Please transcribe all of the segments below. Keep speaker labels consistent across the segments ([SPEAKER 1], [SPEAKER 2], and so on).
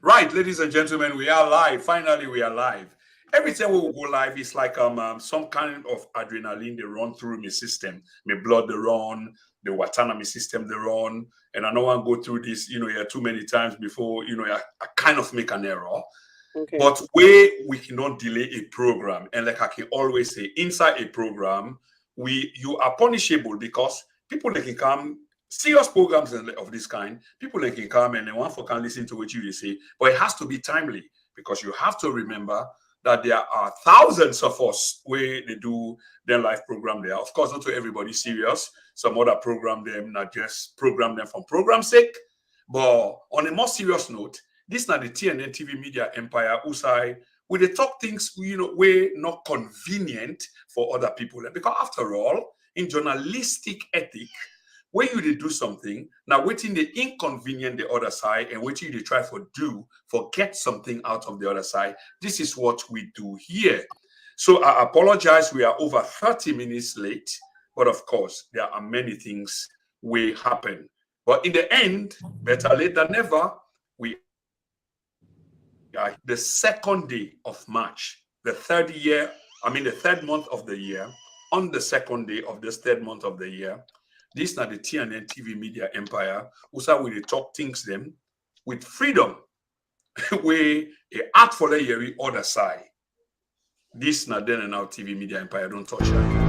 [SPEAKER 1] Right, ladies and gentlemen, we are live. Finally, we are live. Every time we go live, it's like some kind of adrenaline they run through my system. My blood they run, the watana my system they run, and I don't want to go through this, yeah, too many times before, I kind of make an error.
[SPEAKER 2] Okay.
[SPEAKER 1] But we cannot delay a program, and like I can always say, inside a program, you are punishable because people they can come serious programs of this kind. People they can come and they want for can listen to what you say, but it has to be timely because you have to remember that there are thousands of us where they do their live program there. Of course, not to everybody serious. Some other program them, not just program them from program sake. But on a more serious note, this not the TNN TV media empire usai with the talk things way not convenient for other people. Because after all, in journalistic ethic, when you they do something, now waiting the inconvenient the other side and waiting they try for do for get something out of the other side. This is what we do here. So I apologize, we are over 30 minutes late, but of course there are many things will happen. But in the end, better late than never, we are the second day of March, the third month of the year. On the second day of this third month of the year, this not the TNN TV media empire. Also, we talk things them with freedom. We act for the year other side. This not then and now TV media empire. Don't touch that.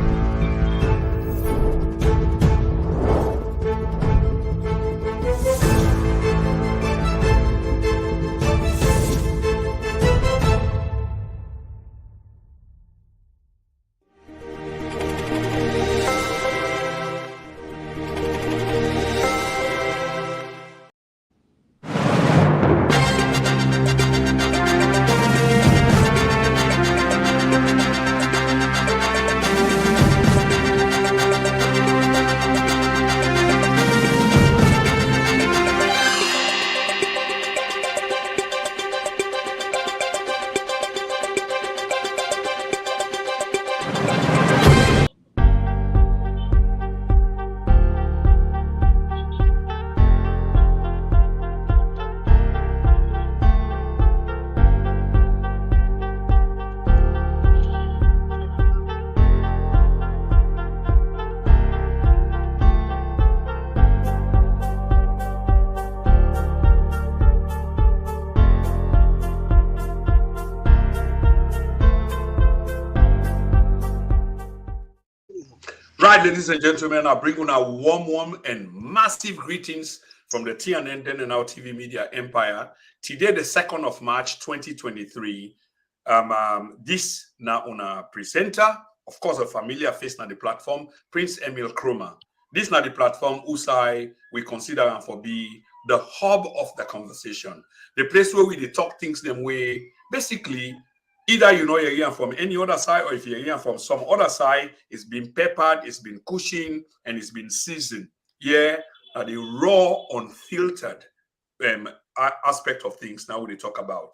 [SPEAKER 1] Right, ladies and gentlemen, I bring on a warm and massive greetings from the TNN and our TV media empire. Today, the 2nd of March, 2023. This now on a presenter, of course, a familiar face on the platform, Prince Emil Kroma. This now the platform Usai we consider for be the hub of the conversation, the place where we talk things them way. Basically, either you're hearing from any other side, or if you're hearing from some other side, it's been peppered, it's been cushioned, and it's been seasoned. Yeah, the raw, unfiltered aspect of things now we talk about.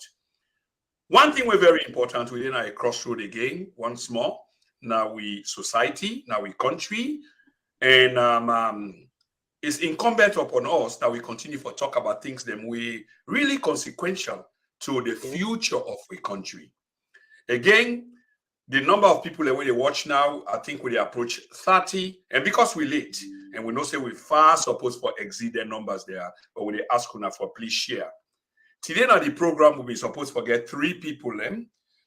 [SPEAKER 1] One thing we're very important within our crossroad again, once more. Now we society, now we country, and it's incumbent upon us that we continue to talk about things that we really consequential to the future of the country. Again, the number of people that we watch now, I think we approach 30. And because we're late, and we know say we far supposed for exceed the numbers there, but we ask you now for please share. Today now the program will be supposed to get 3 people.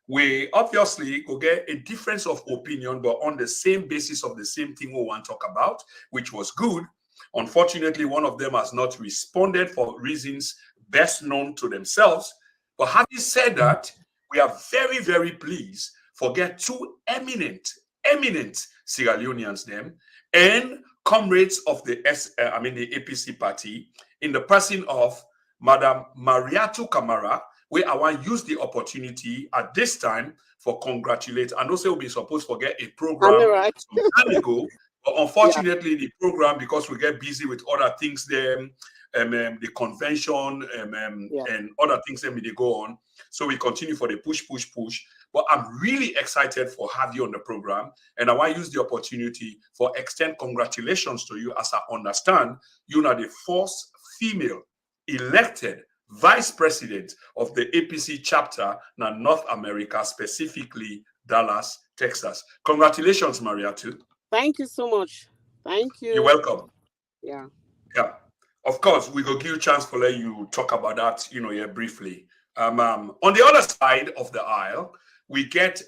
[SPEAKER 1] We obviously will get a difference of opinion, but on the same basis of the same thing we want to talk about, which was good. Unfortunately, one of them has not responded for reasons best known to themselves. But having said that, we are very, very pleased for get 2 eminent Sierra Leoneans them and comrades of the APC party in the person of Madam Mayatu Kamara, where I want to use the opportunity at this time for congratulate. And also we'll be supposed to get a program some time ago, but unfortunately the program, because we get busy with other things there, the convention and other things that they go on. So we continue for the push. But I'm really excited for have you on the program. And I want to use the opportunity for extend congratulations to you, as I understand you are the first female elected Vice President of the APC chapter in North America, specifically Dallas, Texas. Congratulations, Mayatu.
[SPEAKER 2] Thank you so much. Thank you.
[SPEAKER 1] You're welcome.
[SPEAKER 2] Yeah.
[SPEAKER 1] Yeah. Of course, we will give you a chance to let you talk about that, here briefly. On the other side of the aisle, we get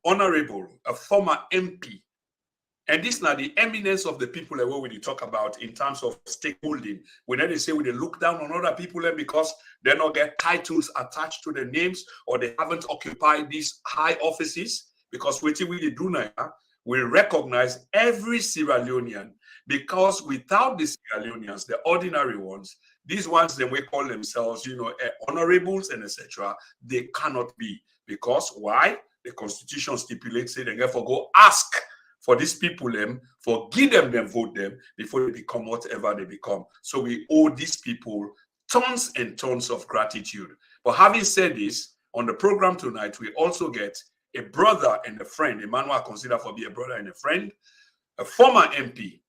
[SPEAKER 1] Honorable, a former MP. And this now the eminence of the people that we talk about in terms of stakeholding. When they say we look down on other people because they not get titles attached to their names or they haven't occupied these high offices. Because what we do now, we recognize every Sierra Leonean, because without the Sierra Leoneans, the ordinary ones, these ones that we call themselves, honorables and etc., they cannot be. Because why? The Constitution stipulates it, and therefore go ask for these people for give them vote them before they become whatever they become. So we owe these people tons and tons of gratitude. But having said this, on the program tonight, we also get a brother and a friend. Emmanuel considered for be a brother and a friend, a former MP,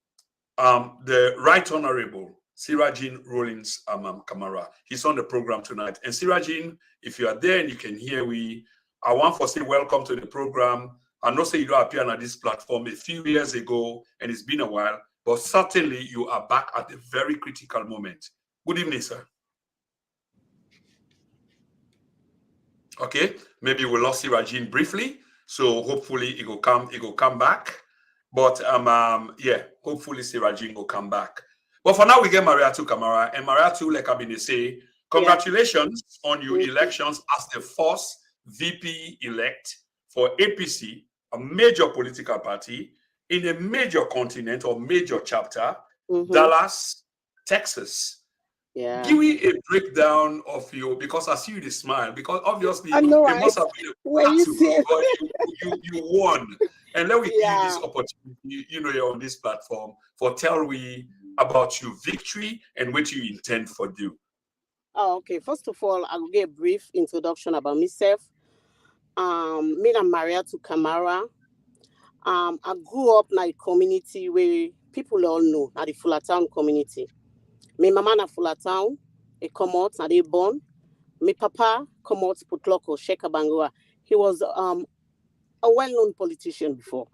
[SPEAKER 1] the Right Honorable Sirajin Rollins Kamara. He's on the program tonight. And Sirajin, if you are there and you can hear I want to say welcome to the program. I know say you don't appear on this platform a few years ago, and it's been a while, but certainly you are back at a very critical moment. Good evening, sir. Okay, maybe we lost Sirajin briefly, so hopefully it will come back. But yeah, hopefully Sirajin will come back. But for now, we get Mayatu Kamara, and Mayatu, like I've been saying, congratulations on your elections as the first VP elect for APC, a major political party in a major continent or major chapter, Dallas, Texas.
[SPEAKER 2] Yeah.
[SPEAKER 1] Give me a breakdown of you, because I see you smile, because obviously
[SPEAKER 2] I know,
[SPEAKER 1] it must have been a battle, but you won. And let me give you this opportunity, you're on this platform, for tell me about your victory and what you intend for do.
[SPEAKER 2] Oh, okay. First of all, I'll give a brief introduction about myself. Me and Mayatu Kamara. I grew up in a community where people all know, at the Fullertown community. My mama na Fullertown, he come out, na they born. My papa come out Putloko, Sheka Bangura. He was a well-known politician before.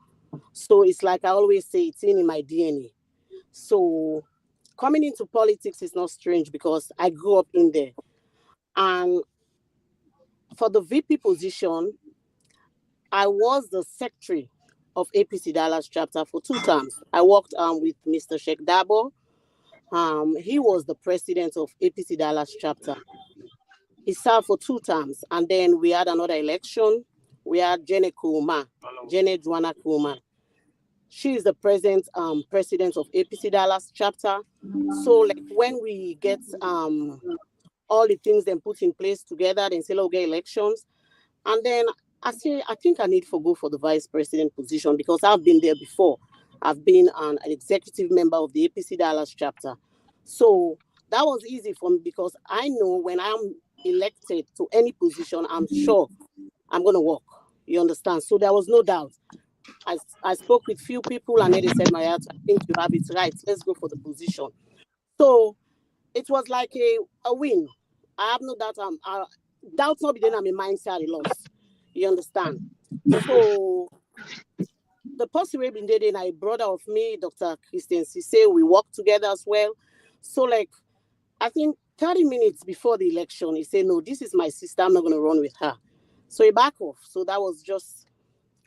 [SPEAKER 2] So it's like I always say, it's in my DNA. So coming into politics is not strange because I grew up in there. And for the VP position, I was the secretary of APC Dallas chapter for 2 terms. I worked with Mr. Sheikh Dabo. He was the president of APC Dallas chapter. He served for 2 terms, and then we had another election. We had Jene Juana Kuma. She is the present president of APC Dallas chapter. So, like when we get all the things then put in place together, then say, okay, elections, and then I think I need to go for the vice president position because I've been there before. I've been an executive member of the APC Dallas chapter. So that was easy for me because I know when I'm elected to any position, I'm sure I'm going to work. You understand? So there was no doubt. I spoke with few people and then they said, Mayatu, I think you have it right. Let's go for the position. So it was like a win. I have no doubt. Doubt not be then I'm a mindset loss. You understand? So the person we've been dating, a brother of me, Dr. Christian Cisse, we worked together as well. So like, I think 30 minutes before the election, he said, no, this is my sister. I'm not going to run with her. So he backed off. So that was just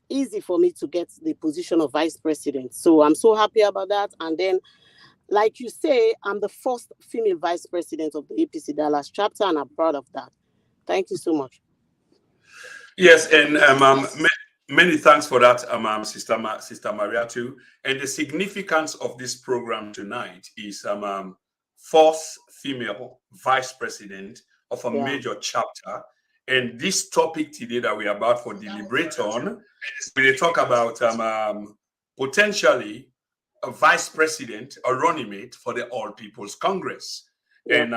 [SPEAKER 2] easy for me to get the position of vice president. So I'm so happy about that. And then, like you say, I'm the first female vice president of the APC Dallas chapter, and I'm proud of that. Thank you so much.
[SPEAKER 1] Yes, and many thanks for that, Sister Mayatu. And the significance of this program tonight is first female vice president of a major chapter. And this topic today that we are about to deliberate on, we talk about potentially a vice president, a running mate for the All People's Congress. And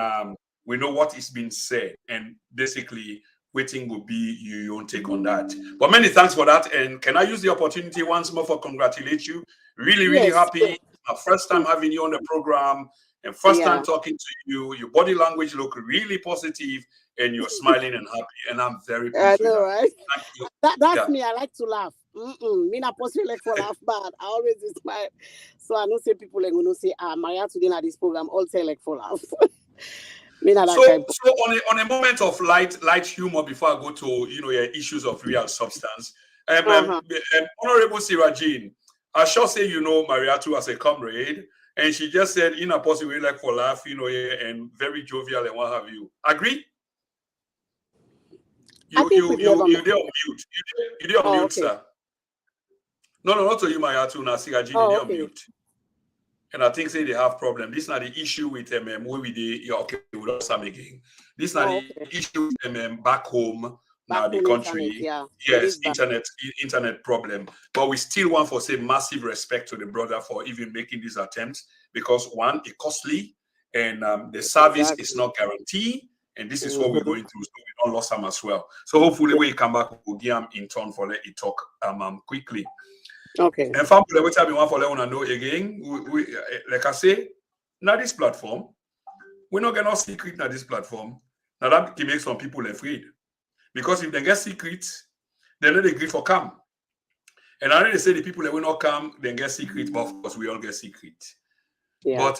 [SPEAKER 1] we know what is being said. And basically, waiting will be your own take on that. But many thanks for that. And can I use the opportunity once more for congratulate you? Really, really happy. First time having you on the program. And first time talking to you, your body language look really positive, and you're smiling and happy. And I'm very pleased with that.
[SPEAKER 2] Right?
[SPEAKER 1] Thank you.
[SPEAKER 2] That's me. I like to laugh. Me not possibly like for laugh bad. I always smile. So I don't say people like when say, Maria today at this program, all say like for laugh.
[SPEAKER 1] So on a moment of light humor before I go to your issues of real substance, Honorable Sirajin, I shall say Mayatu as a comrade, and she just said in a possible way like for laugh, and very jovial and what have you. Agree? You did on mute. You did on mute, sir. No, not to you, Mayatu. Now Sirajin, you did on mute. And I think say they have problem. This is not the issue with where we did with us again. This is not the issue with back home now the country. Yes, internet problem. But we still want for say massive respect to the brother for even making these attempts, because one, it's costly, and the service is not guaranteed. And this is what we're going through, so we don't lose him as well. So hopefully when you come back, we'll give him in turn for let you talk quickly.
[SPEAKER 2] Okay.
[SPEAKER 1] And family, what time you want for let know again? We like I say, now this platform, we're not getting no secret now this platform. Now that can make some people afraid. Because if they get secrets, they know they agree for come. And I already say the people that will not come, they get secret, but of course we all get secret. Yeah. But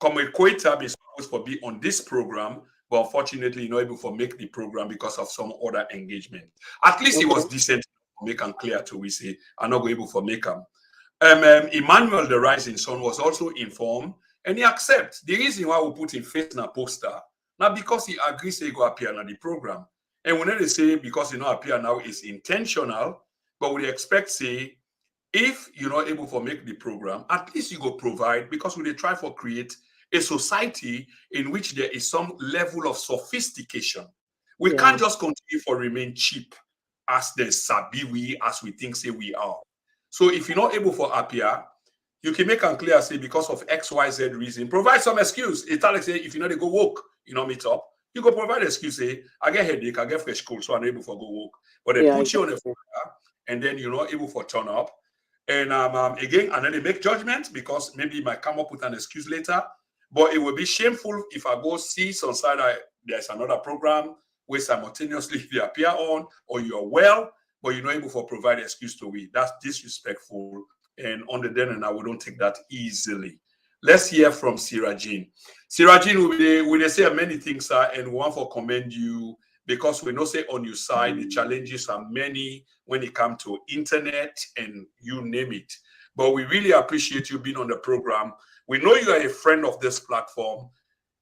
[SPEAKER 1] come Koita is supposed to be on this program, but unfortunately not able to make the program because of some other engagement. At least he was decent. Make and clear to we say are not able to make them. Emmanuel, the rising son, was also informed, and he accepts the reason why we put in face in a poster, not because he agrees to go appear on the program. And when they say because he not appear now is intentional, but we expect say if you're not able to make the program, at least you go provide, because we try to create a society in which there is some level of sophistication. We can't just continue to remain cheap as the sabi we as we think say we are. So if you're not able to appear, you can make it clear say because of XYZ reason, provide some excuse. It's like say if you know they go walk, meet up, you go provide excuse say I get headache, I get fresh cold, so I'm able to go walk. But they put you on a folder, and then you're not able to turn up. And again, and then they make judgment because maybe it might come up with an excuse later. But it will be shameful if I go see some side there's another program where simultaneously they appear on, or you're well, but you're not able to provide an excuse to it. That's disrespectful. And on the then and now, we don't take that easily. Let's hear from Sirajin. Sirajin, we say many things, sir, and we want to commend you because we know say on your side, the challenges are many when it comes to internet and you name it. But we really appreciate you being on the program. We know you are a friend of this platform.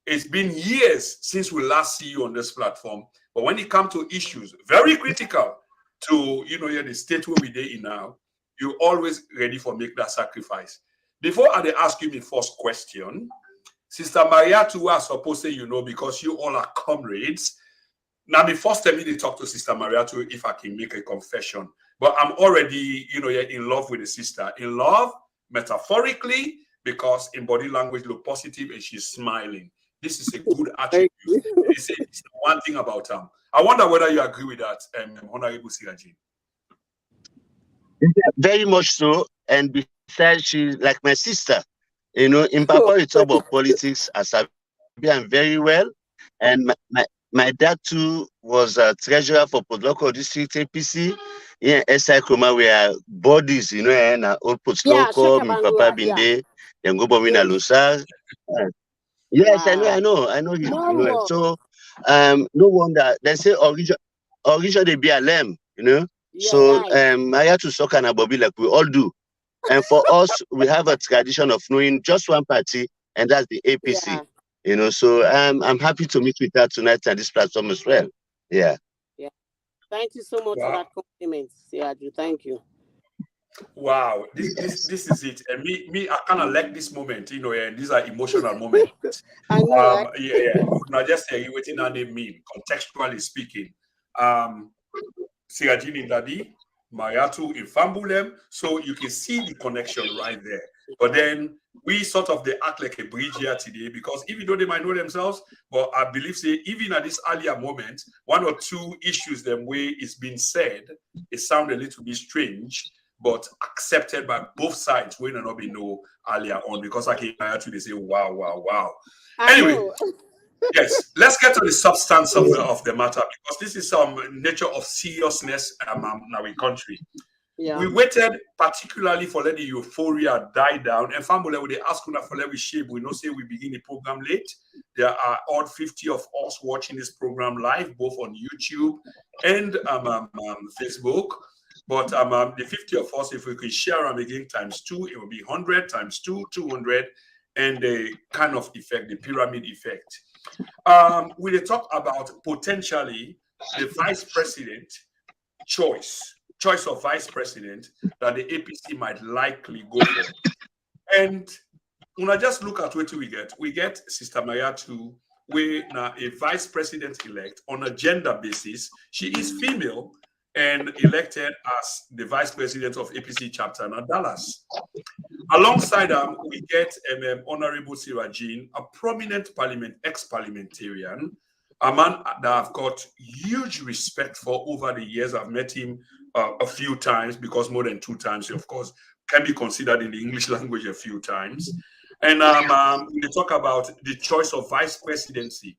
[SPEAKER 1] It's been years since we last see you on this platform. But when it comes to issues very critical to the state where we're in now, you're always ready for make that sacrifice. Before I ask you my first question, Sister Mayatu was supposed to say, because you all are comrades. Now, the first time they talk to Sister Mayatu, if I can make a confession, but I'm already, in love with the sister. In love, metaphorically, because in body language look positive and she's smiling. This is a good attribute. It's one thing about them. I wonder whether you agree with that, Honorable Sirajin.
[SPEAKER 3] Very much so. And besides, she's like my sister. In Papa, we talk about politics as I am very well. And my dad too was a treasurer for Podloko District APC. Yeah, SI Kuma, we are bodies, and old Podloko, my Papa Binde, then go Bomina Lusa. Yes, wow. I know him. So, no wonder they say origin they be a lamb, So, Mayatu Soka and Bobby like we all do, and for us, we have a tradition of knowing just one party, and that's the APC. So I'm happy to meet with her tonight at this platform as well. Yeah.
[SPEAKER 2] Thank you so much for that compliment, Siraju. Thank you.
[SPEAKER 1] Wow, this is it. And me, I kind of like this moment, and these are emotional moments.
[SPEAKER 2] I know, right?
[SPEAKER 1] Yeah. Now just say you waiting on name mean, contextually speaking. Sirajin in Dadi, Mayatu in Fambulem, so you can see the connection right there. But then we sort of they act like a bridge here today because even though they might know themselves, but I believe say even at this earlier moment, one or two issues them way it's been said, it sounded a little bit strange. but accepted by both sides when not be know earlier on, because I came here to they say, wow, wow, wow. Anyway, yes, let's get to the substance of the matter, because this is some nature of seriousness in our country. Yeah. We waited particularly for let the euphoria die down, and family would they ask for let we shape. We know say we begin the program late. There are all 50 of us watching this program live, both on YouTube and Facebook. But the 50 of us, if we could share them again times 2, it will be 100 times 2, 200, and the kind of effect, the pyramid effect. We talk about potentially the vice president choice of vice president that the APC might likely go for. And when I just look at what we get Sister Mayatu, we now a vice president elect on a gender basis. She is female and elected as the vice president of APC chapter in Dallas. Alongside them, we get Honorable Sirajin, a prominent ex-parliamentarian, a man that I've got huge respect for over the years. I've met him a few times, because more than 2 times, of course, can be considered in the English language a few times. And we talk about the choice of vice presidency.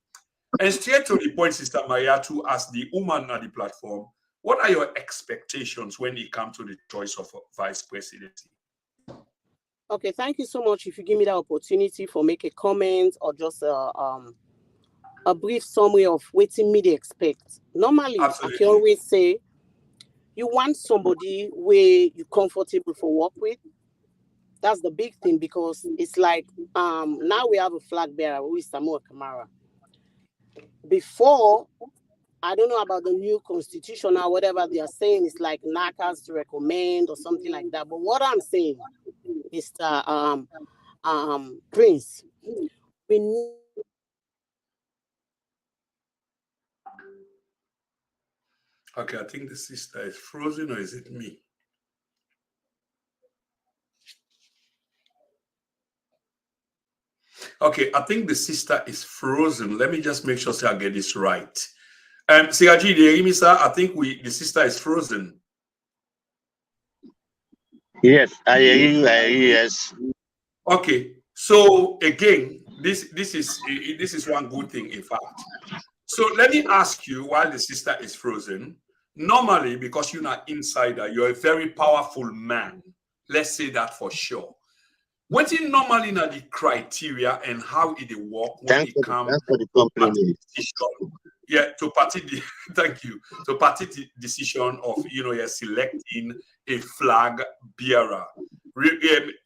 [SPEAKER 1] And straight to the point, Sister Mayatu, as the woman on the platform, what are your expectations when it comes to the choice of vice presidency?
[SPEAKER 2] Okay, thank you so much. If you give me the opportunity for make a comment or just a brief summary of what me they expect. Normally, absolutely. I can always say, you want somebody where you're comfortable for work with. That's the big thing, because it's like now we have a flag bearer who is Samura Kamara. Before, I don't know about the new constitution or whatever they are saying, it's like NACAS to recommend or something like that. But what I'm saying, Mr. Prince, we need.
[SPEAKER 1] Okay, I think the sister is frozen, or is it me? Okay, I think the sister is frozen. Let me just make sure I get this right. Sirajin, do you hear me, sir? I think the sister is frozen.
[SPEAKER 3] Yes, I hear you. Yes.
[SPEAKER 1] Okay, so again, this is one good thing, in fact. So let me ask you, while the sister is frozen, normally, because you're not insider, you're a very powerful man. Let's say that for sure. What is normally not the criteria and how it work when it comes to party decision? Yeah, to party thank you. To party decision of you're selecting a flag bearer.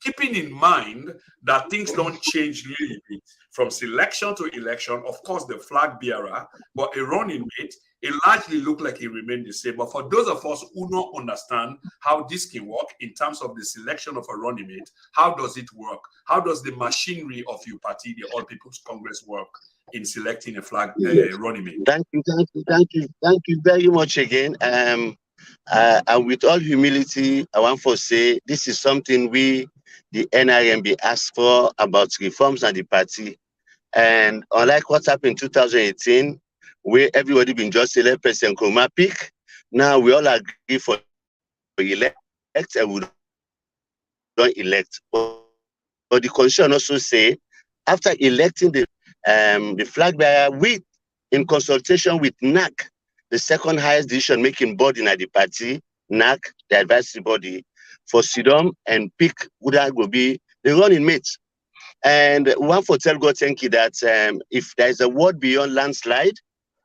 [SPEAKER 1] Keeping in mind that things don't change really from selection to election. Of course, the flag bearer, but a running mate, it largely look like it remained the same. But for those of us who don't understand how this can work in terms of the selection of a running mate, how does it work? How does the machinery of your party, the All People's Congress, work in selecting a flag running mate?
[SPEAKER 3] Thank you very much again. And with all humility, I want to say this is something we, the NRMB, asked for about reforms at the party. And unlike what happened in 2018, where everybody been just select President Nkrumah pick, now we all agree for elect and we don't elect. But the constitution also say, after electing the flag bearer in consultation with NAC, the second highest decision-making body in the party, NAC, the advisory body, for Sidom and pick who that will be the running mate. And one for tell God thank you that if there is a word beyond landslide,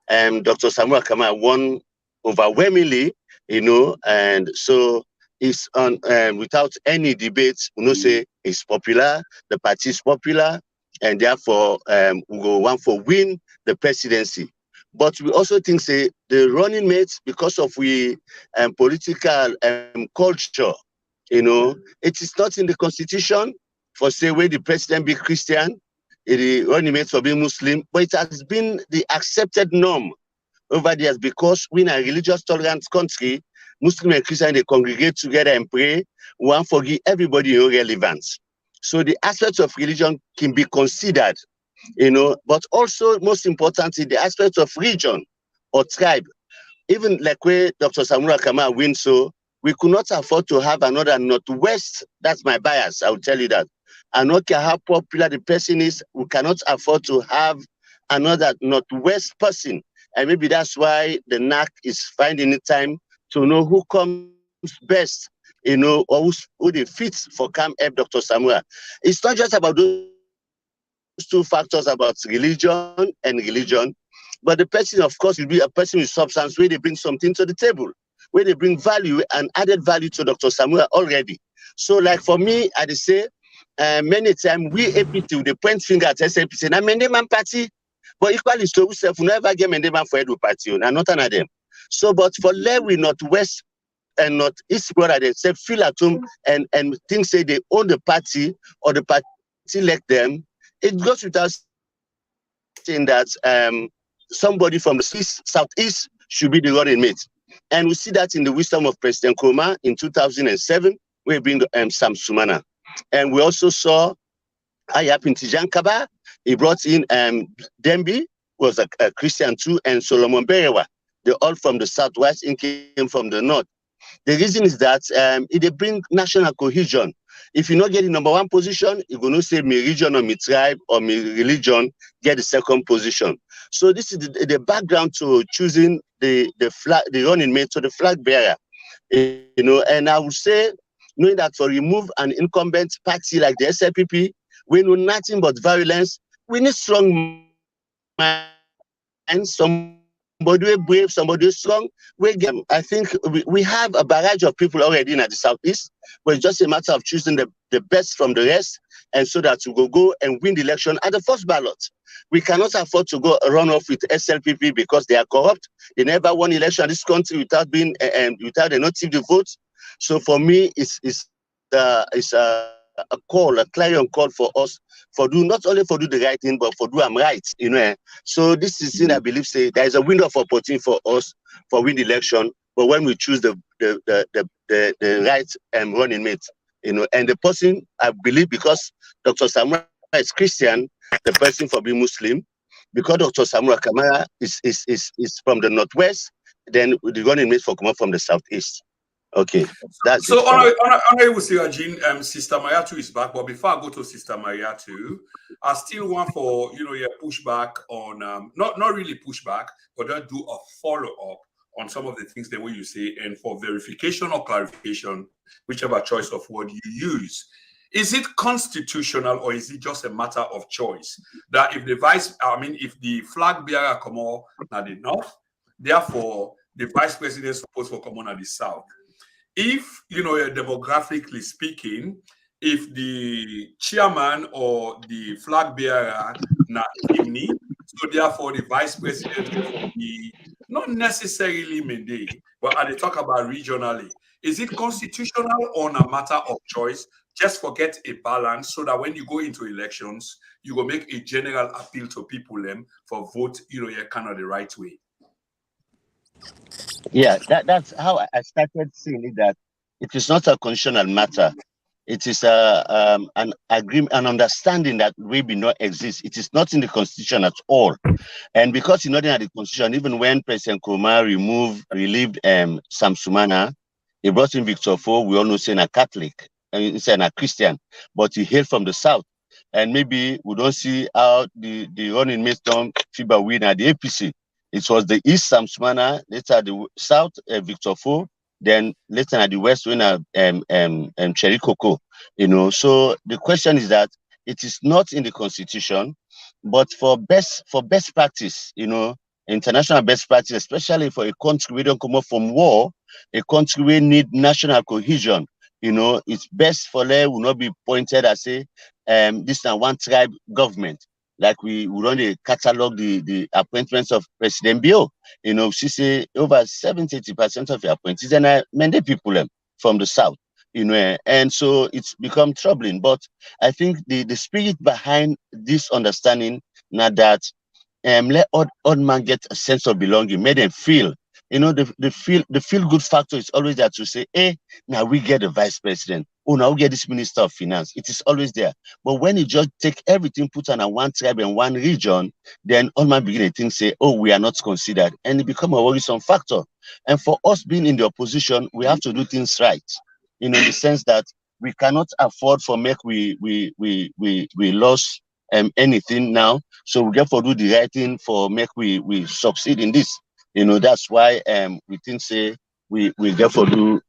[SPEAKER 3] Dr. Samura Kamara won overwhelmingly, and so it's on without any debates. We say it's popular, the party is popular, and therefore we go one for win the presidency. But we also think say the running mates, because of we political culture, it is not in the constitution for say where the president be Christian, the running mates for being Muslim, but it has been the accepted norm over the years, because we in a religious tolerant country, Muslim and Christian, they congregate together and pray, one forgive everybody irrelevant. So the aspects of religion can be considered, but also most importantly, the aspects of region or tribe. Even like where Dr. Samura Kamara wins, so we could not afford to have another Northwest. That's my bias. I will tell you that. I don't care how popular the person is. We cannot afford to have another Northwest person. And maybe that's why the NAC is finding it time to know who comes best, or who they fit for Camp Help Dr. Samura. It's not just about those two factors about religion and religion, but the person, of course, will be a person with substance where they bring something to the table, where they bring value and added value to Dr. Samura already. So like for me, I say, many times we APT, they point finger at SLP, say, na Mendeman party, but equally so, we self never get Mendeman for Edu party, and not none of them. So, but for Lewi, Northwest and Northeast brother, they say feel at home and think say they own the party or the party elect them. It goes without saying that somebody from the southeast should be the running mate. And we see that in the wisdom of President Nkrumah in 2007, where he bring Sam Sumana. And we also saw Ayap in Tijan Kaba. He brought in Dembi, was a Christian too, and Solomon Berewa. They're all from the southwest and came from the north. The reason is that they bring national cohesion. If you not get the number one position, you're going to say my region or my tribe or my religion get the second position. So this is the background to choosing the flag, the running mate, to the flag bearer. And I would say, knowing that to remove an incumbent party like the SLPP, we know nothing but violence. We need strong minds, somebody brave, somebody strong. I think we have a barrage of people already in the southeast, but it's just a matter of choosing the best from the rest, and so that we will go and win the election at the first ballot. We cannot afford to go run off with SLPP because they are corrupt. They never won election in this country without they not tip the vote. So for me, it's a call, a clarion call for us for do not only for do the right thing, but for do I'm right. So this is thing I believe say there is a window of opportunity for us for win the election, but when we choose the right running mate, and the person I believe because Dr. Samura is Christian, the person for being Muslim, because Dr. Samura Kamara is from the northwest, then the running mate for come up from the southeast. Okay, that's
[SPEAKER 1] So,
[SPEAKER 3] it for me.
[SPEAKER 1] Honorable Sirajin, Sister Mayatu is back, but before I go to Sister Mayatu, I still want for your pushback on not really pushback, but then do a follow up on some of the things the way you say, and for verification or clarification, whichever choice of word you use. Is it constitutional or is it just a matter of choice that if if the flag bearer come on at the north, therefore the vice president is supposed to come on at the south? If demographically speaking, if the chairman or the flag bearer not chimney, so therefore the vice president will be not necessarily Mende, but I talk about regionally. Is it constitutional or a matter of choice? Just forget a balance so that when you go into elections, you will make a general appeal to people for vote, kind of the right way.
[SPEAKER 3] Yeah, that's how I started seeing it, that it is not a constitutional matter. It is an agreement, an understanding that we do not exist. It is not in the constitution at all. And because it's not in the constitution, even when President Nkrumah relieved Sam Sumana, he brought in Victor Fo, we all know he's a Catholic, and he's a Christian, but he hailed from the south. And maybe we don't see how the running mate Tom FIBA win at the APC. It was the East Sam Sumana, later the South Victor Fo, then later at the West winner Cherry Coco. So the question is that it is not in the constitution, but for best practice, international best practice, especially for a country we don't come up from war, a country we need national cohesion. It's best for them will not be pointed as say this is one tribe government. Like we only catalog the appointments of President Bio. She say over 70-80% of the appointees and many people from the south. And so it's become troubling. But I think the spirit behind this understanding now that let odd man get a sense of belonging, made them feel the feel good factor is always there to say, hey, now we get a vice president. Oh, now we get this minister of finance. It is always there. But when you just take everything, put on a one tribe and one region, then all my beginning things say, oh, we are not considered. And it become a worrisome factor. And for us being in the opposition, we have to do things right. In the sense that we cannot afford for make we lose anything now. So we get for do the right thing for make we succeed in this. That's why we think say we get for do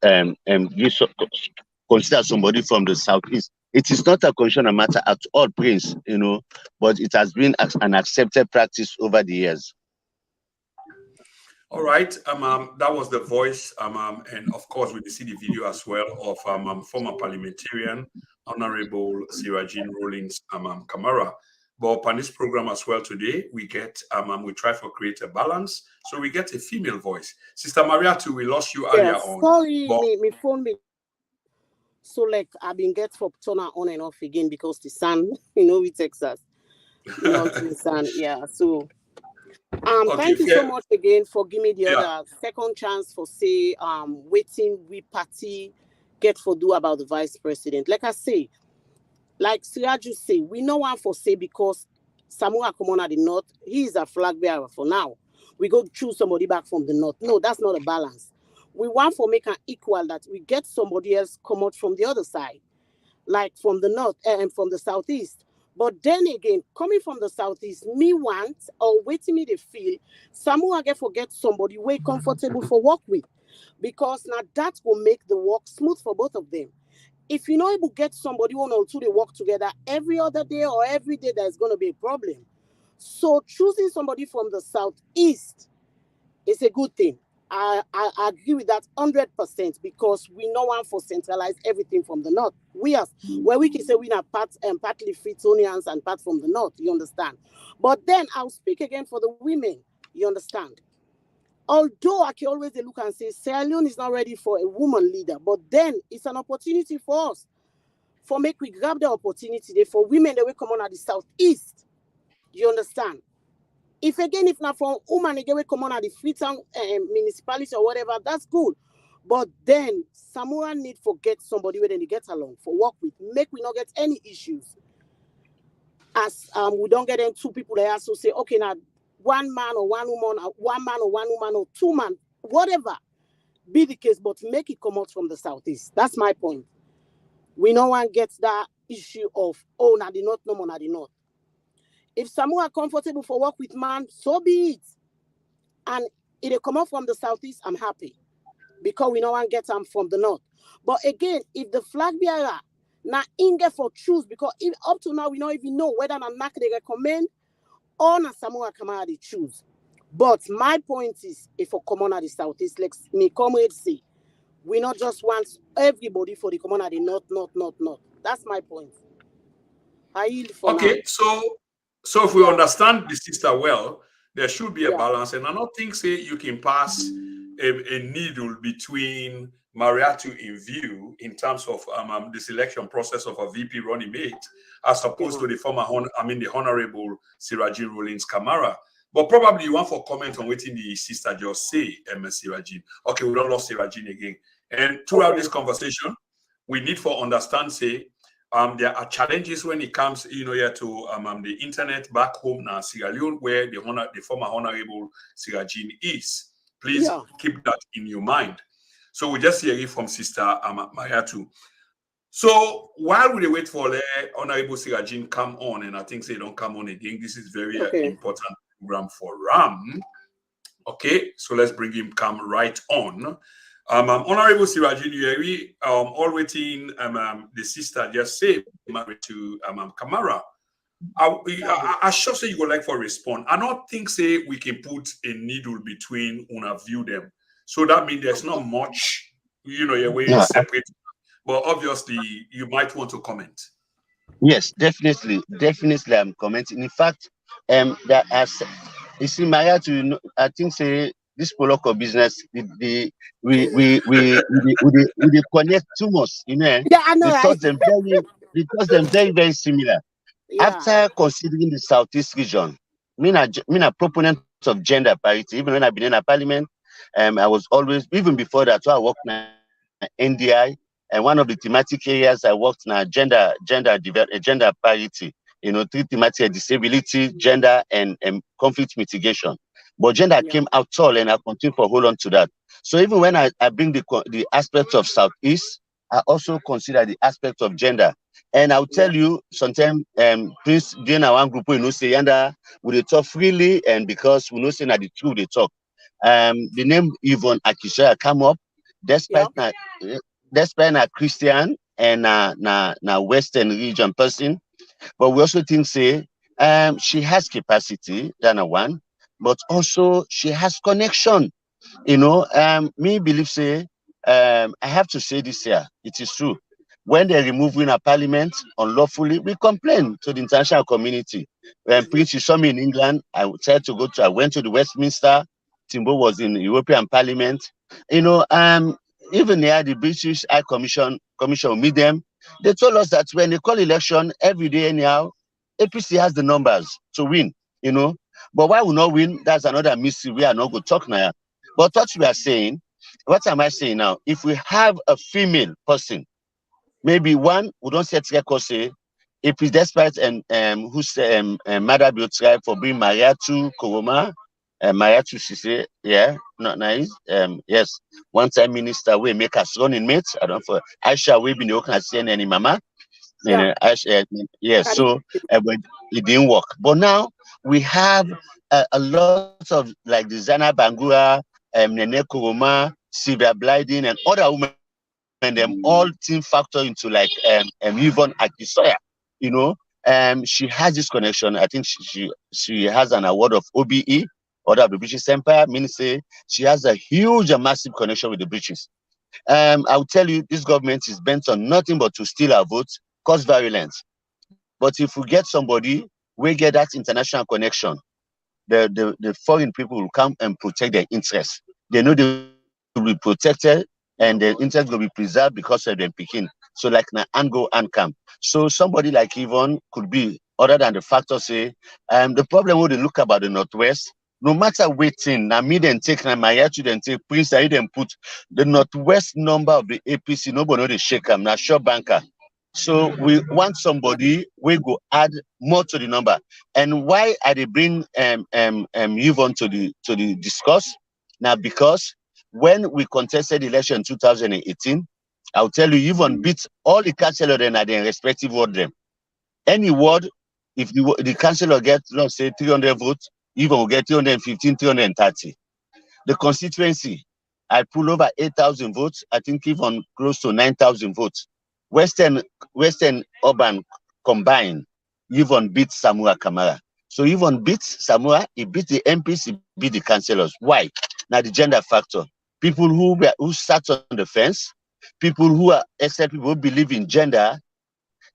[SPEAKER 3] consider somebody from the southeast. It is not a constitutional matter at all, Prince, but it has been an accepted practice over the years.
[SPEAKER 1] All right, that was the voice, and of course we see the video as well of former parliamentarian Honorable Sirajin Rollins Kamara. But on this program as well today, we get we try to create a balance, so we get a female voice. Sister Mayatu, we lost you earlier on.
[SPEAKER 2] Sorry, me phone me. So like I've been get for turner on and off again because the sun, we Texas, the sun, yeah. So. Okay, thank you so much again for giving me the other second chance for say waiting we party get for do about the vice president. Like I say, like Sirajin say, we know one for say because Samura Kamara the north, he is a flag bearer for now. We go choose somebody back from the north. No, that's not a balance. We want for make an equal that we get somebody else come out from the other side, like from the north and from the southeast. But then again, coming from the southeast, me want or waiting me to feel Samura get forget somebody way comfortable for work with. Because now that will make the work smooth for both of them. If you're not able to get somebody one or two to work together every other day or every day, there's going to be a problem. So choosing somebody from the southeast is a good thing. I agree with that 100% because we know one for centralize everything from the north. We are where we can say we are partly Fritonians and part from the north, you understand. But then I'll speak again for the women, you understand. Although I can always look and say Sierra Leone is not ready for a woman leader, but then it's an opportunity for us. For make we grab the opportunity for women that will come on at the southeast. You understand? If not from woman again we come on at the Freetown municipality or whatever, that's good. But then Samura need for get somebody where they get along for work with. Make we not get any issues. As we don't get in two people there so say, okay, now one man or one woman, one man or one woman or two man, whatever be the case, but make it come out from the southeast. That's my point. We no one gets that issue of now the north, no more now the north. If Samura are comfortable for work with man, so be it. And if they come out from the southeast, I'm happy. Because we no one get them from the north. But again, if the flag bearer now inge for choose, because up to now we don't even know whether or not they recommend or na Samura Kamara they choose. But my point is, if we come on at the southeast, like me comrades say, we not just want everybody for the come on at the north. That's my point. I yield for now.
[SPEAKER 1] So if we understand the sister well, there should be a balance. And I don't think say you can pass a needle between Mayatu in view in terms of the selection process of a VP running mate as opposed to the the Honorable Sirajin Rollins Kamara. But probably you want for comment on what the sister just say, Sirajin. Okay, we don't lost Sirajin again. And throughout this conversation, we need for understand say there are challenges when it comes, here to the internet back home now, Sierra Leone, where the former Honorable Sirajin is. Please keep that in your mind. So we just hear it from Sister Mayatu. So while we wait for the Honorable Sirajin come on, and I think they don't come on again, this is very important program for Ram. Okay, so let's bring him come right on. Honorable Sirajin, you all waiting. The sister just said Mayatu Kamara. I sure say you would like for respond. I don't think say we can put a needle between una view them. So that means there's not much, your way separate. But obviously, you might want to comment.
[SPEAKER 3] Yes, definitely, I'm commenting. In fact, that as you see, Mayatu, I think say this Poloko business, we connect too much,
[SPEAKER 2] Yeah, I know,
[SPEAKER 3] because them very, very similar. Yeah. After considering the Southeast region, me a proponent of gender parity, even when I've been in a parliament, I was always, even before that, so I worked in NDI, and one of the thematic areas I worked in gender parity. Three thematic: disability, gender, and conflict mitigation. But gender
[SPEAKER 2] Yeah.
[SPEAKER 3] came out tall, and I continue to hold on to that. So even when I bring the aspects of Southeast, I also consider the aspect of gender. And I'll
[SPEAKER 2] Yeah.
[SPEAKER 3] tell you, sometimes Prince during our one group, we know say yanda we dey talk freely, and because we know say na the truth they talk. The name Yvonne Akishaya come up,
[SPEAKER 2] Yeah.
[SPEAKER 3] despite na despite na Christian and na Western region person, but we also think say she has capacity, than a one, but also she has connection. Me believe say I have to say this here. It is true. When they remove in a parliament unlawfully, we complain to the international community. When Prince, you saw me in England, I went to the Westminster. Timbo was in the European Parliament. Even there, the British High Commission meet them. They told us that when they call election every day anyhow, APC has the numbers to win. But why we not win? That's another mystery. We are not going to talk now. But what we are saying, what am I saying now? If we have a female person, maybe one, we don't set record say, if it's despite who's Mother Bill tribe for being Mayatu Kamara, Mayatu Sise, yeah, not nice. Yes, one time minister we make us running mates. I don't for Aisha we been the Okan CNN mama.
[SPEAKER 2] Yeah.
[SPEAKER 3] Aisha, yes,
[SPEAKER 2] Can
[SPEAKER 3] so but it didn't work. But now we have a lot of like the Zana Bangura, Nene Kuruma, Sylvia Blyden, and other women, them all team factor into like Yvonne Akisoya. She has this connection. I think she has an award of OBE, Order of the British Empire, meaning say she has a huge and massive connection with the British. I'll tell you, this government is bent on nothing but to steal our votes, cause violence. But if we get somebody, we get that international connection, the foreign people will come and protect their interests. They know they will be protected and their interests will be preserved because of them picking. So like na and go and come. So somebody like Yvonne could be, other than the factor say, the problem when they look about the Northwest, no matter waiting, na me then take na Mayatu then take Prince I then put the Northwest number of the APC, nobody know they shake them, na sure banker. So we want somebody we go add more to the number. And why I they bring Yvonne to the discuss now? Because when we contested election in 2018, I'll tell you, Yvonne beat all the councillors then at their respective ward them. Any ward, if the councillor gets, let's say 300 votes, Yvonne will get 315, 330. The constituency, I pull over 8,000 votes. I think even close to 9,000 votes. Western urban combined, even beat Samura Kamara. So even beat Samura, he beat the MPs, he beat the councillors. Why? Now the gender factor. People who sat on the fence, people who are except people who believe in gender,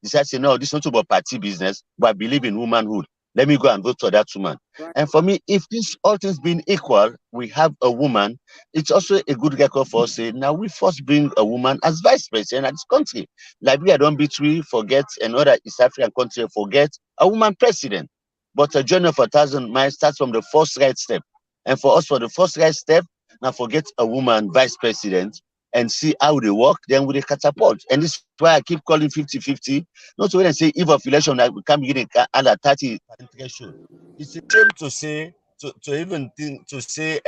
[SPEAKER 3] decide say no, this is not about party business, but I believe in womanhood. Let me go and vote for that woman.
[SPEAKER 2] Right.
[SPEAKER 3] And for me, if this all things being equal, we have a woman, it's also a good record for us saying now we first bring a woman as vice president of this country. Liberia don't beat we forget another East African country, forget a woman president. But a journey of 1,000 miles starts from the first right step. And for us, for the first right step, now forget a woman vice president and see how they work, then with a catapult. And this is why I keep calling 50-50. Not when I say eve of election that we can't begin under 30 threshold. It's a shame to say to even think to say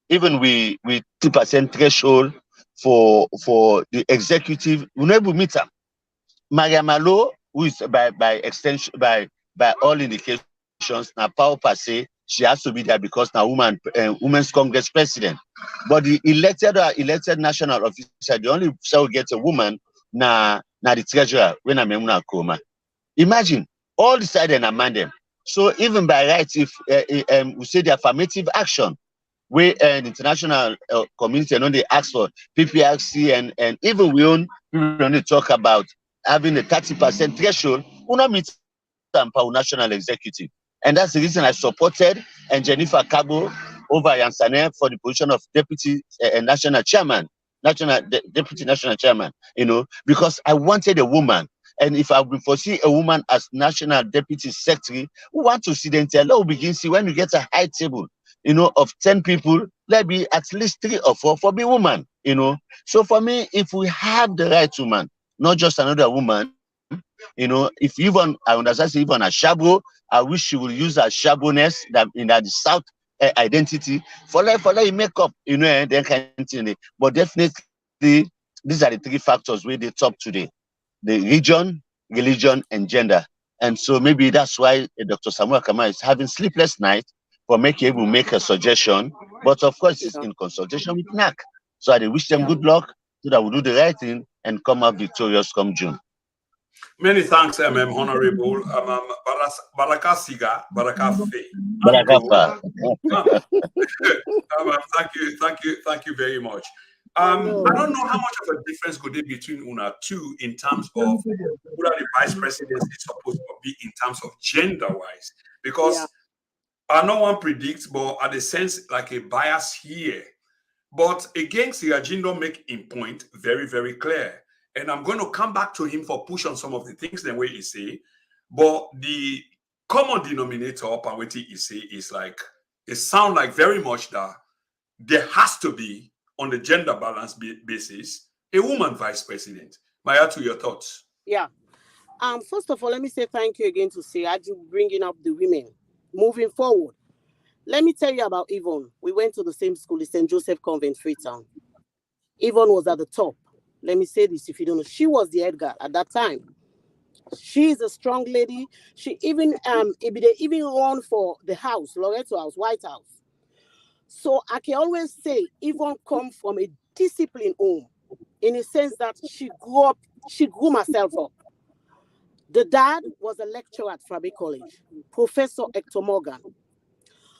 [SPEAKER 3] even we 2% threshold for the executive, we never meet them. Maria Malo, who is by extension by all indications, now power per se, she has to be there because now women's Congress president. But the elected national officer, the only shall get a woman na the treasurer when I'm a coma. Imagine all decided and amend them. So even by rights, if we say the affirmative action, we an international community and they ask for PPRC and even we only talk about having a 30% threshold, we not meet our national executive. And that's the reason I supported and Jennifer Kabo over Yansane for the position of deputy national chairman, deputy national chairman, because I wanted a woman. And if I will foresee a woman as national deputy secretary, who want to see them tell, begin see when you get a high table, of 10 people, let be at least 3 or 4 for be woman, So for me, if we have the right woman, not just another woman, if even I understand even a Shabo, I wish she will use her Shaboness that in that South identity for like make up, and then continue. But definitely, these are the 3 factors where they top today: the region, religion, and gender. And so maybe that's why Dr. Samura Kamara is having sleepless nights for making able to make a suggestion. But of course, it's
[SPEAKER 2] Yeah.
[SPEAKER 3] in consultation with NAC. So I wish them
[SPEAKER 2] Yeah.
[SPEAKER 3] good luck so that we'll do the right thing and come out victorious come June.
[SPEAKER 1] Many thanks, Honorable Baraka Siga, Baraka Faye.
[SPEAKER 3] Barakafa.
[SPEAKER 1] Thank you very much.
[SPEAKER 2] Hello.
[SPEAKER 1] I don't know how much of a difference could there be between Una two in terms of who the vice presidency is supposed to be in terms of gender-wise, because no one predicts, but at the sense like a bias here. But again, Sirajin don't make in point very, very clear. And I'm going to come back to him for push on some of the things the way he say. But the common denominator upon what he say is like, it sounds like very much that there has to be, on the gender balance basis, a woman vice president. Mayatu, your thoughts?
[SPEAKER 2] Yeah. First of all, let me say thank you again to Siraju bringing up the women. Moving forward, let me tell you about Yvonne. We went to the same school, the St. Joseph Convent, Freetown. Yvonne was at the top. Let me say this if you don't know. She was the head girl at that time. She is a strong lady. She even they even run for the house, Loreto House, White House. So I can always say Yvonne come from a disciplined home, in a sense that she grew herself up. The dad was a lecturer at Fabre College, Professor Hector Morgan.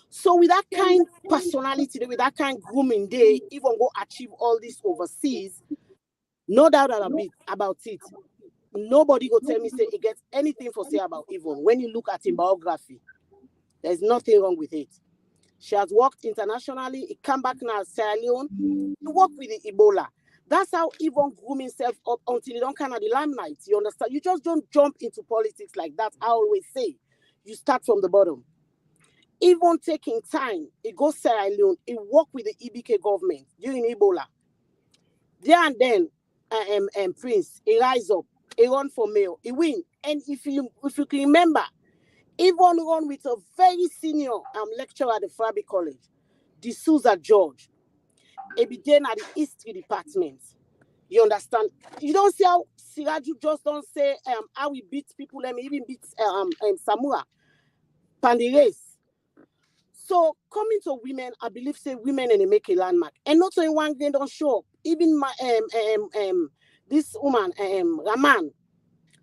[SPEAKER 2] So with that kind personality, with that kind grooming, they even go achieve all this overseas. No doubt about it. Nobody go tell me say it gets anything for say about Yvonne. When you look at her biography, there's nothing wrong with it. She has worked internationally. He come back now Sierra Leone. He worked with the Ebola. That's how Yvonne grew himself up until he don't kind of the limelight. You understand? You just don't jump into politics like that. I always say, you start from the bottom. Even taking time, he goes Sierra Leone. He worked with the EBK government during Ebola. There and then, Prince, he rise up. He run for mayor. He win. And if you can remember, Yvonne run with a very senior lecturer at the Fabre College, D'Souza George. He began at the history department. You understand? You don't see how Siraju just don't say how we beat people. Let me even beat Samura Panelist. So coming to women, I believe say women and they make a landmark. And not only one thing don't show up. Even my this woman, Raman,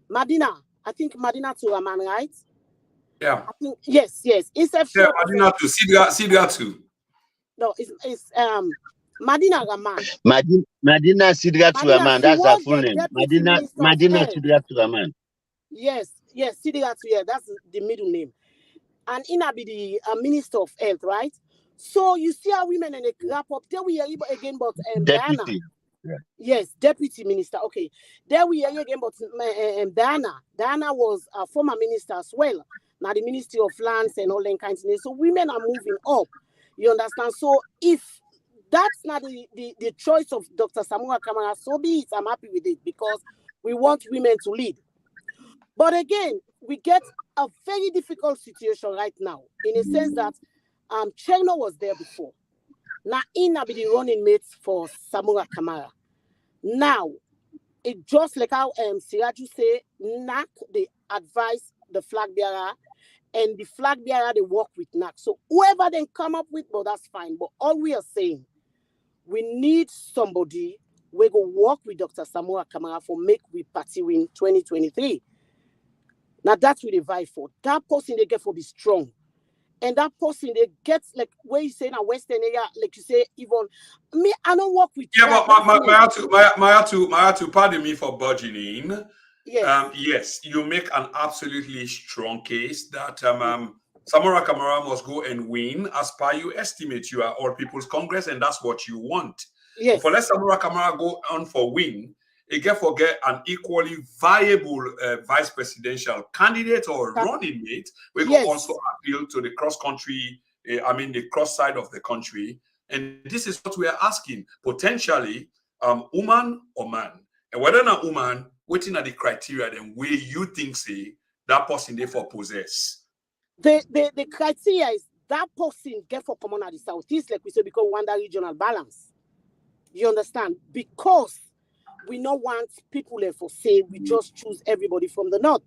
[SPEAKER 2] Madina. I think Madina to Raman, right?
[SPEAKER 1] Yeah.
[SPEAKER 2] I think, yes. Instead of
[SPEAKER 1] Madina to Sidra too.
[SPEAKER 2] No, it's Madina Raman.
[SPEAKER 3] Madina Sidratu Rahman, that's her full name. Madina Sidratu Rahman.
[SPEAKER 2] Yes, Sidratu, yeah, that's the middle name. And Ina be the Minister of Health, right? So you see how women and they wrap up. There we are again about Diana.
[SPEAKER 3] Yeah.
[SPEAKER 2] Yes, Deputy Minister. Okay. There we are again about Diana. Diana was a former minister as well. Now the Ministry of Lands and all that kinds of things. So women are moving up. You understand? So if that's not the choice of Dr. Samura Kamara, so be it. I'm happy with it because we want women to lead. But again, we get a very difficult situation right now in a sense that Chernor was there before. Now, Ina be the running mates for Samura Kamara. Now, it just like how Siraju say, NAC, they advise the flag bearer, and the flag bearer, they work with NAC. So whoever they come up with, well, that's fine. But all we are saying, we need somebody we go work with Dr. Samura Kamara for make we party win 2023. Now that's what they vibe for. That person they get for be strong. And that person they get like where you say in a Western area, like you say, even me, I don't work with
[SPEAKER 1] Mayatu, pardon me for budging.
[SPEAKER 2] Yes.
[SPEAKER 1] Yes, you make an absolutely strong case that Samura Kamara must go and win as per you estimate. You are All People's Congress, and that's what you want.
[SPEAKER 2] Yes.
[SPEAKER 1] But for let Samura Kamara go on for win, you can forget an equally viable vice presidential candidate or running mate. We can also appeal to the cross-country I mean, the cross side of the country. And this is what we are asking, potentially, woman or man. And whether or not woman, waiting at the criteria, then where you think, say, that person therefore possess.
[SPEAKER 2] The criteria is that person get for common at the southeast, like we say, because we want that regional balance. You understand? Because we don't want people there for say we just choose everybody from the north.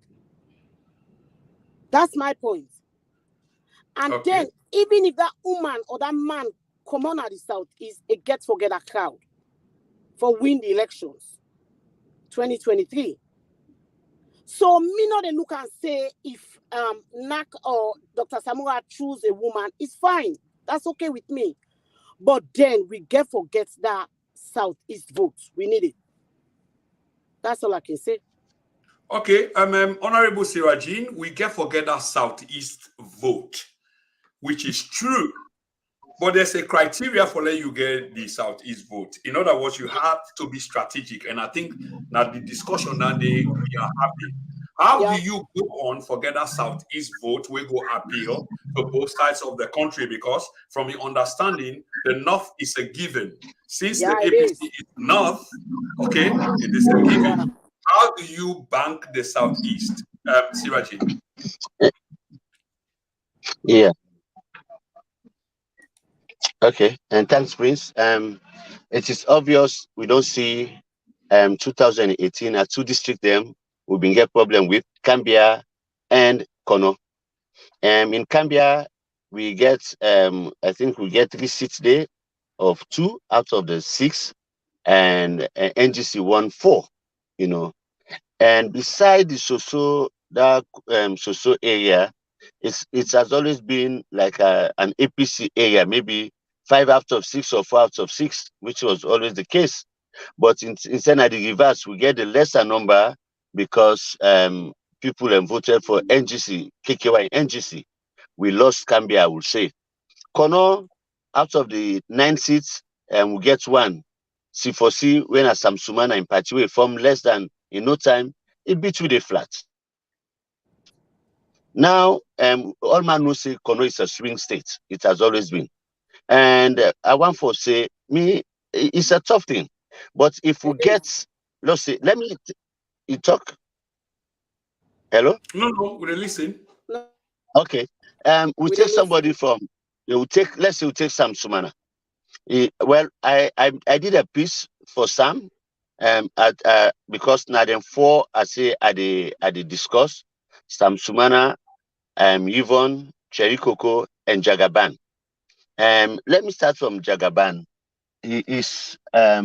[SPEAKER 2] That's my point. And then even if that woman or that man come on at the southeast, it gets forget a crowd for win the elections 2023. So me not they look and say if NAC or Dr. Samura choose a woman, it's fine. That's okay with me. But then we forget that southeast vote. We need it. That's all I can say.
[SPEAKER 1] Okay, Honorable Sirajin, we forget that southeast vote, which is true. But there's a criteria for letting you get the southeast vote. In other words, you have to be strategic. And I think that the discussion that we are having, how do you go on forget that southeast vote? We go appeal to both sides of the country, because from your understanding, the north is a given. Since the APC is north, okay, it is a given. How do you bank the southeast, Sirajin?
[SPEAKER 3] Yeah. Okay, and thanks, Prince. It is obvious we don't see 2018 at two districts them we've been get problem with Cambia and Kono. In Cambia, we get I think we get 3 seats there of 2 out of the 6, and NGC won 4, you know. And beside the Soso, that Soso area, it has always been like an APC area, maybe 5 out of 6 or 4 out of 6, which was always the case. But instead of the reverse, we get a lesser number because people voted for NGC, KKY NGC. We lost Cambia, I would say. Kono, out of the 9 seats, we get 1. C4C, when a Samsumana in Pachiwe from less than in no time, it beat with a flat. Now, all man knows say Kono is a swing state. It has always been. And I want to say, it's a tough thing. But if we get, let's say, you talk. Hello?
[SPEAKER 1] No, we're listening.
[SPEAKER 3] Okay. We take somebody from, let's say we take Sam Sumana. Well, I did a piece for Sam, because now then 4, I say I discuss Sam Sumana, Yvonne, Cherry Coco, and Jagaban. Let me start from Jagaban. He is I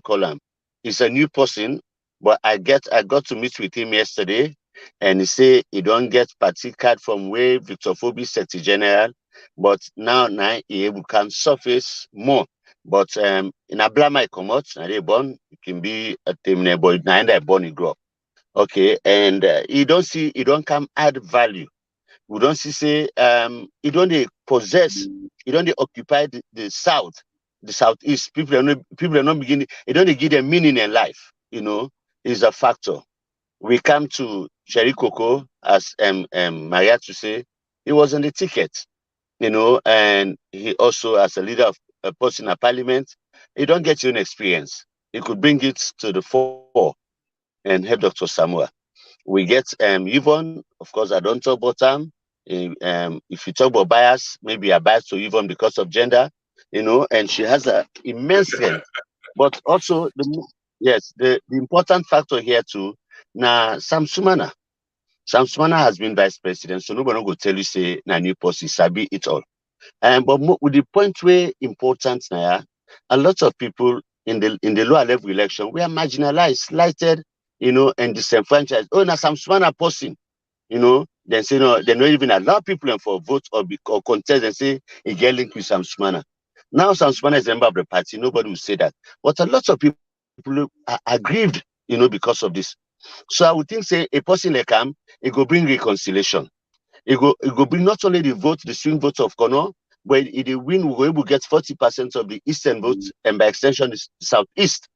[SPEAKER 3] call him. He's a new person, but I got to meet with him yesterday, and he say he don't get party card from where Victor Phoebe Secretary General, but now he can surface more. But in Ablama come out, and they born, it can be a terminal boy, and I born he grow up. Okay, and he don't come add value. We don't say he don't possess, he don't occupy the south, the southeast. People are not beginning, it don't give them meaning in life, is a factor. We come to Cherry Coco, as Maria to say, he was on the ticket, and he also, as a leader of a person in parliament, he don't get your own experience. He could bring it to the fore and help Dr. Samura. We get Yvonne, of course, I don't talk about him. If you talk about bias, maybe a bias to Yvonne because of gender, and she has an immense strength. But also, the important factor here too, now Sam Sumana. Sam Sumana has been vice president, so nobody will tell you, say, na new policy, sabi it all. But with the point where important now, a lot of people in the lower level election, we are marginalized, slighted, and disenfranchised. Oh, now Sam Sumana person, then say no, they don't even allow people for vote or contest and say he get linked with Sam Sumana. Now Sam Sumana is a member of the party, nobody will say that. But a lot of people are aggrieved, because of this. So I would think, say, a person like him, it go bring reconciliation. It go bring not only the vote, the swing votes of Kono, but if they win, we will able to get 40% of the eastern votes, and by extension, the southeast,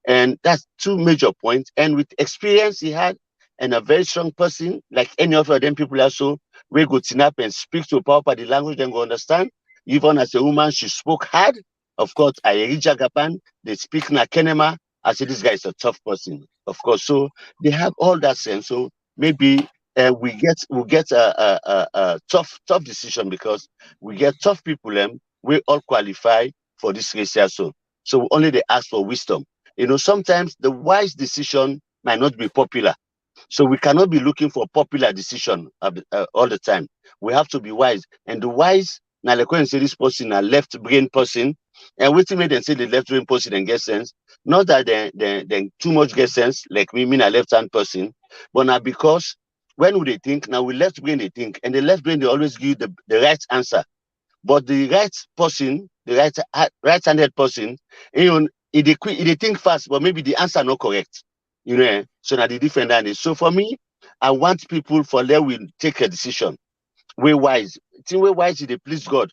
[SPEAKER 3] and that's 2 major points. And with experience he had, and a very strong person, like any of them people also, we go to up and speak to power the language, then go understand. Even as a woman, she spoke hard. Of course, I Japan, they speak na Kenema. I said, this guy is a tough person, of course. So they have all that sense. So maybe we get a tough decision because we get tough people. We all qualify for this race here. So only they ask for wisdom. Sometimes the wise decision might not be popular. So we cannot be looking for popular decision all the time. We have to be wise. And the wise, now like when say this person a left brain person, and wait till me then say the left brain person and get sense. Not that they too much get sense, like me a left hand person, but now because when would they think? Now we left brain they think, and the left brain they always give the right answer. But the right person, the right-handed person, they think fast, but maybe the answer not correct. So now the different is. So for me, I want people for there will take a decision. Way wise. Think way wise is they please God.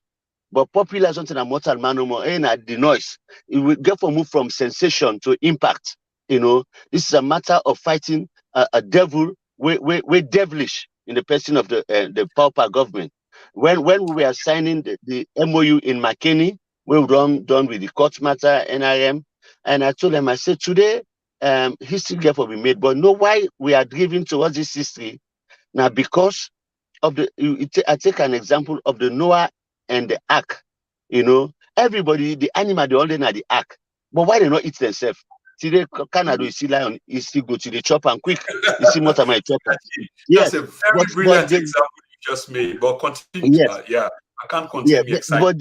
[SPEAKER 3] But popular is something a mortal man no more. The noise. It will get for move from sensation to impact. This is a matter of fighting a devil, way devilish in the person of the pauper government. When we were signing the MOU in McKinney, we done with the court matter, NRM, and I told them, I said, today, history therefore be made, but know why we are driven towards this history? Now, because of I take an example of the Noah and the ark. Everybody, the animal, they all in the ark. But why they not eat themselves? Today, Canada, you see lion, you still go to the chop and quick. You see what am I chopper?
[SPEAKER 1] That's
[SPEAKER 3] Yes,
[SPEAKER 1] a very brilliant example you just made. But continue.
[SPEAKER 3] Yes,
[SPEAKER 1] Yeah, I can't continue.
[SPEAKER 3] yeah,
[SPEAKER 1] Excited.
[SPEAKER 3] but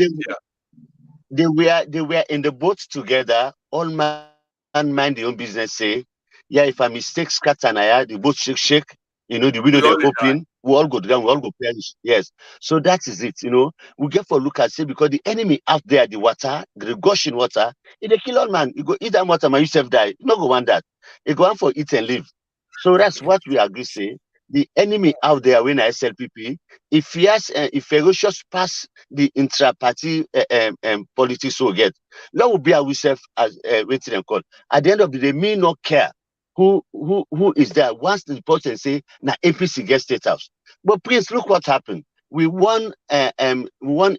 [SPEAKER 3] they were in the boat together. All man mind their own business. Say, yeah, if a mistake scatter, the boat shake. The window they open. We all go down. We all go perish. Yes. So that is it. We get for look at say because the enemy out there, the water, the gushing water, it they kill all man. You go eat that water, man, yourself die. You no go want that. You go on for eat and live. So that's what we agree say. The enemy out there when I SLPP, if fierce if ferocious pass the intra-party politics will get, that will be ourselves as waiting and call. At the end of the day, me not care who is there. Once the person say na APC gets state house. But please look what happened. We won we won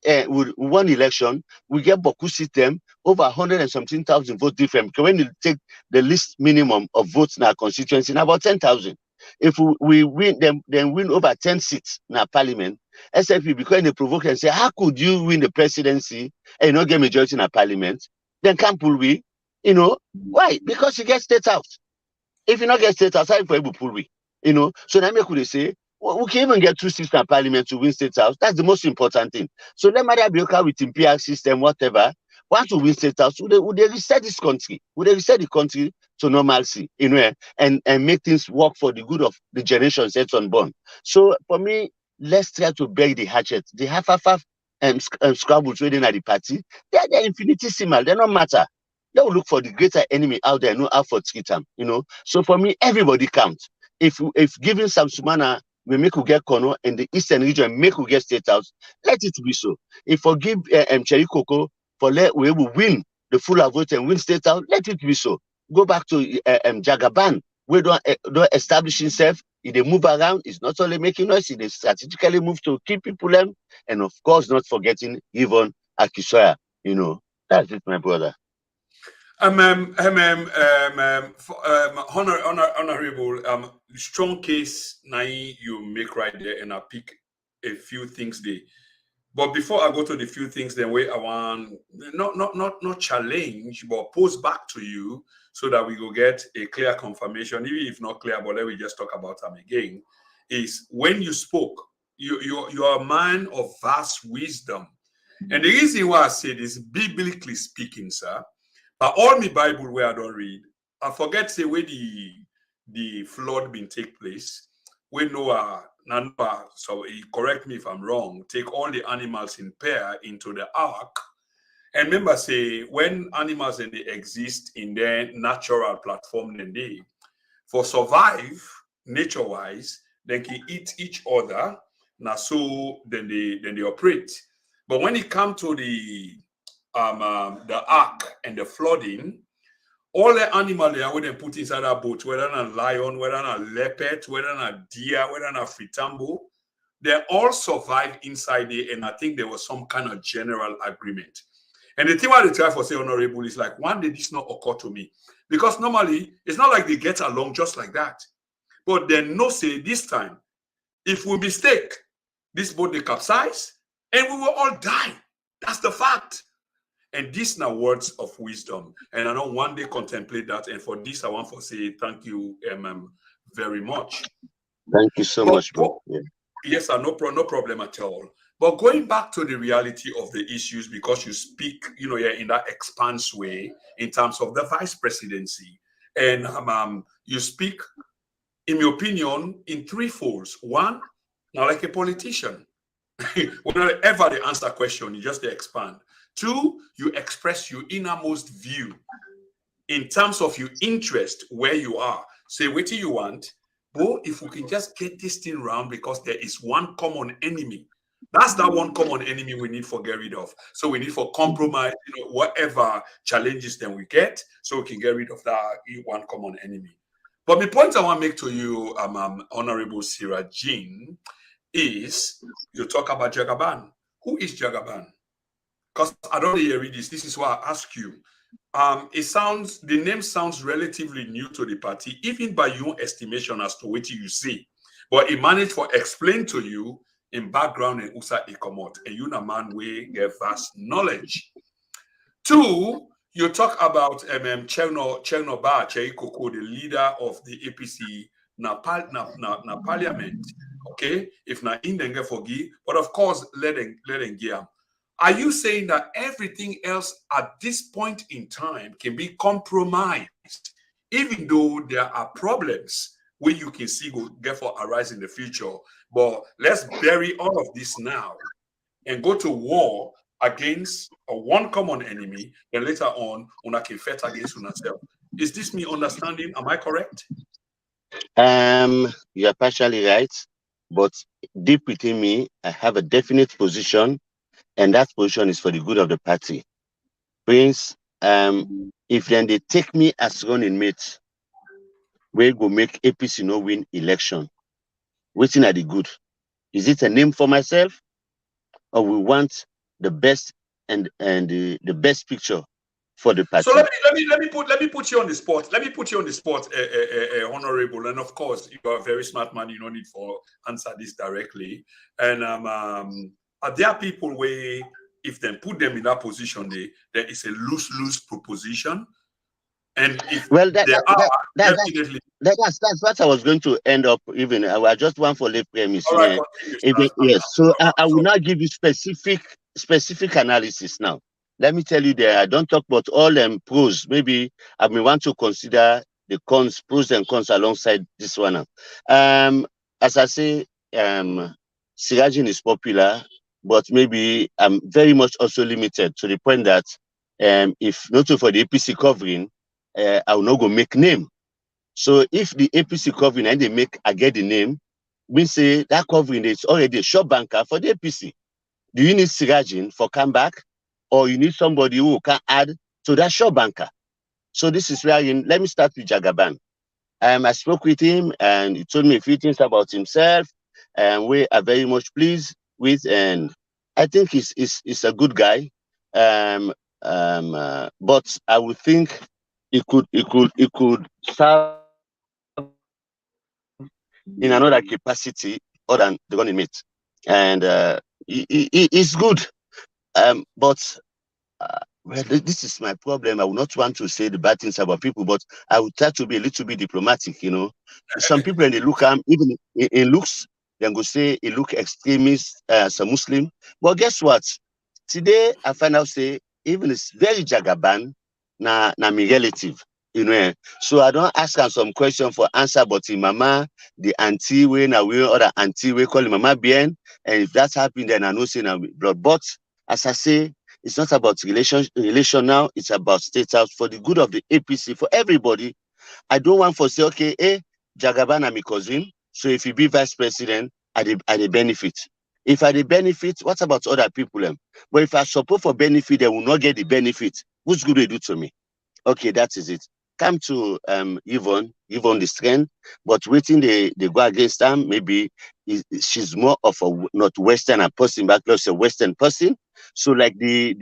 [SPEAKER 3] election, we get Boku system over 100 and something thousand votes different. Because when you take the least minimum of votes in our constituency, now about 10,000. If we win then win over 10 seats in our parliament, SLP because they provoke and say, how could you win the presidency and not get majority in our parliament? Then can't pull we, why? Because you get state house. If you not get state house, how you for able pull we? So now me could say, well, we can even get 2 seats in parliament to win state house. That's the most important thing. So let matter be okay with imperial system, whatever. Once we win state house, would they reset this country? Would they reset the country to normalcy, and make things work for the good of the generations that's unborn? So for me, let's try to bury the hatchet. The half scrabbles waiting at the party, they're infinitesimal, they don't matter. They will look for the greater enemy out there, know how for treat them, So for me, everybody counts. If giving some Sumana we make we get Kono in the eastern region, make we get state house, let it be so. If forgive Cherry Coco for let we will win the full vote and win state house, let it be so. Go back to Jagaban. We don't establish himself. If they move around, it's not only making noise, they strategically move to keep people them, and of course not forgetting even Akisoya. That's it, my brother.
[SPEAKER 1] Honorable, strong case Nai you make right there, and I pick a few things there. But before I go to the few things, then wait, I want not challenge, but pose back to you so that we will get a clear confirmation, even if not clear, but let me just talk about them again. Is when you spoke, you are a man of vast wisdom. And the reason why I say this, biblically speaking, sir, all my Bible where I don't read, I forget say where the flood been take place. When Noah, so he correct me if I'm wrong, take all the animals in pair into the ark. And remember say when animals and they exist in their natural platform, then they for survive nature-wise, they can eat each other. Now so then they operate. But when it comes to the ark and the flooding, all the animal they are when they put inside a boat, whether a lion, whether a leopard, whether a deer, whether a fritambo, they all survive inside there, and I think there was some kind of general agreement. And the thing why they try for say honorable is like, one day this not occur to me. Because normally it's not like they get along just like that. But then no say this time, if we mistake, this boat they capsize and we will all die. That's the fact. And these are words of wisdom. And I know one day contemplate that. And for this, I want to say thank you very much.
[SPEAKER 3] Thank you so much, bro. Yeah.
[SPEAKER 1] Yes, sir, no problem at all. But going back to the reality of the issues, because you speak, in that expanse way in terms of the vice presidency, and you speak, in my opinion, in three folds. One, now like a politician, whenever they answer a question, you just expand. Two, you express your innermost view in terms of your interest where you are. Say what do you want, but if we can just get this thing round, because there is one common enemy. That's that one common enemy we need for get rid of. So we need for compromise, whatever challenges then we get, so we can get rid of that one common enemy. But the point I want to make to you, Honorable Sirajin, is you talk about Jagaban. Who is Jagaban? Because I don't hear this. This is why I ask you. The name sounds relatively new to the party, even by your estimation as to what you see. But it managed to explain to you in background in USA Ekomot, and you a man we get vast knowledge. Two, you talk about Chernor Bah, the leader of the APC na parliament. Okay, if na in then forgive, but of course let them get. Are you saying that everything else at this point in time can be compromised, even though there are problems where you can see will therefore arise in the future? But let's bury all of this now and go to war against one common enemy, and later on, una can fight against ourselves. Is this me understanding? Am I correct?
[SPEAKER 3] You're partially right, but deep within me, I have a definite position, and that position is for the good of the party. Prince, if then they take me as running mate, we go make APC no win election. Waiting at the good. Is it a name for myself, or we want the best and the best picture for the party?
[SPEAKER 1] So let me put you on the spot. Let me put you on the spot, Honorable. And of course, you are a very smart man. You don't need to answer this directly. And are there people where, if they put them in that position, there is a lose-lose proposition? And if
[SPEAKER 3] that's what I was going to end up. Even I just want for late premise.
[SPEAKER 1] All right,
[SPEAKER 3] yes. So I will not give you specific analysis now. Let me tell you there. I don't talk about all them pros. Maybe I may want to consider the pros and cons alongside this one. As I say, Sirajin is popular, but maybe I'm very much also limited to the point that if not for the APC covering, I will not go make name. So if the APC covering and I get the name, we say that covering is already a shop banker for the APC. Do you need Sirajin for comeback, or you need somebody who can add to that shop banker? So this is where let me start with Jagaban. I spoke with him and he told me a few things about himself, and we are very much pleased with, and I think he's a good guy. But I would think it could serve in another capacity other than the running mate, and it's good. But well, this is my problem. I would not want to say the bad things about people, but I would try to be a little bit diplomatic. Some people when they look even in looks, they go say he look extremist, some Muslim. But guess what? Today I find out say even it's very Jagaban na me relative. So I don't ask her some question for answer, but in mama, the auntie way na we other auntie we call mama bien, and if that's happening, then I know say na blood. But as I say, it's not about relation now. It's about state house for the good of the APC for everybody. I don't want to say okay, Jagaban and my cousin. So if he be vice president, I the benefit. If I the benefit, what about other people? But if I support for benefit, they will not get the benefit. What's good they do to me? Okay, that is it. come to Yvonne the strength, but waiting they go against them, maybe she's more of a not Western person, but close a Western person. So like the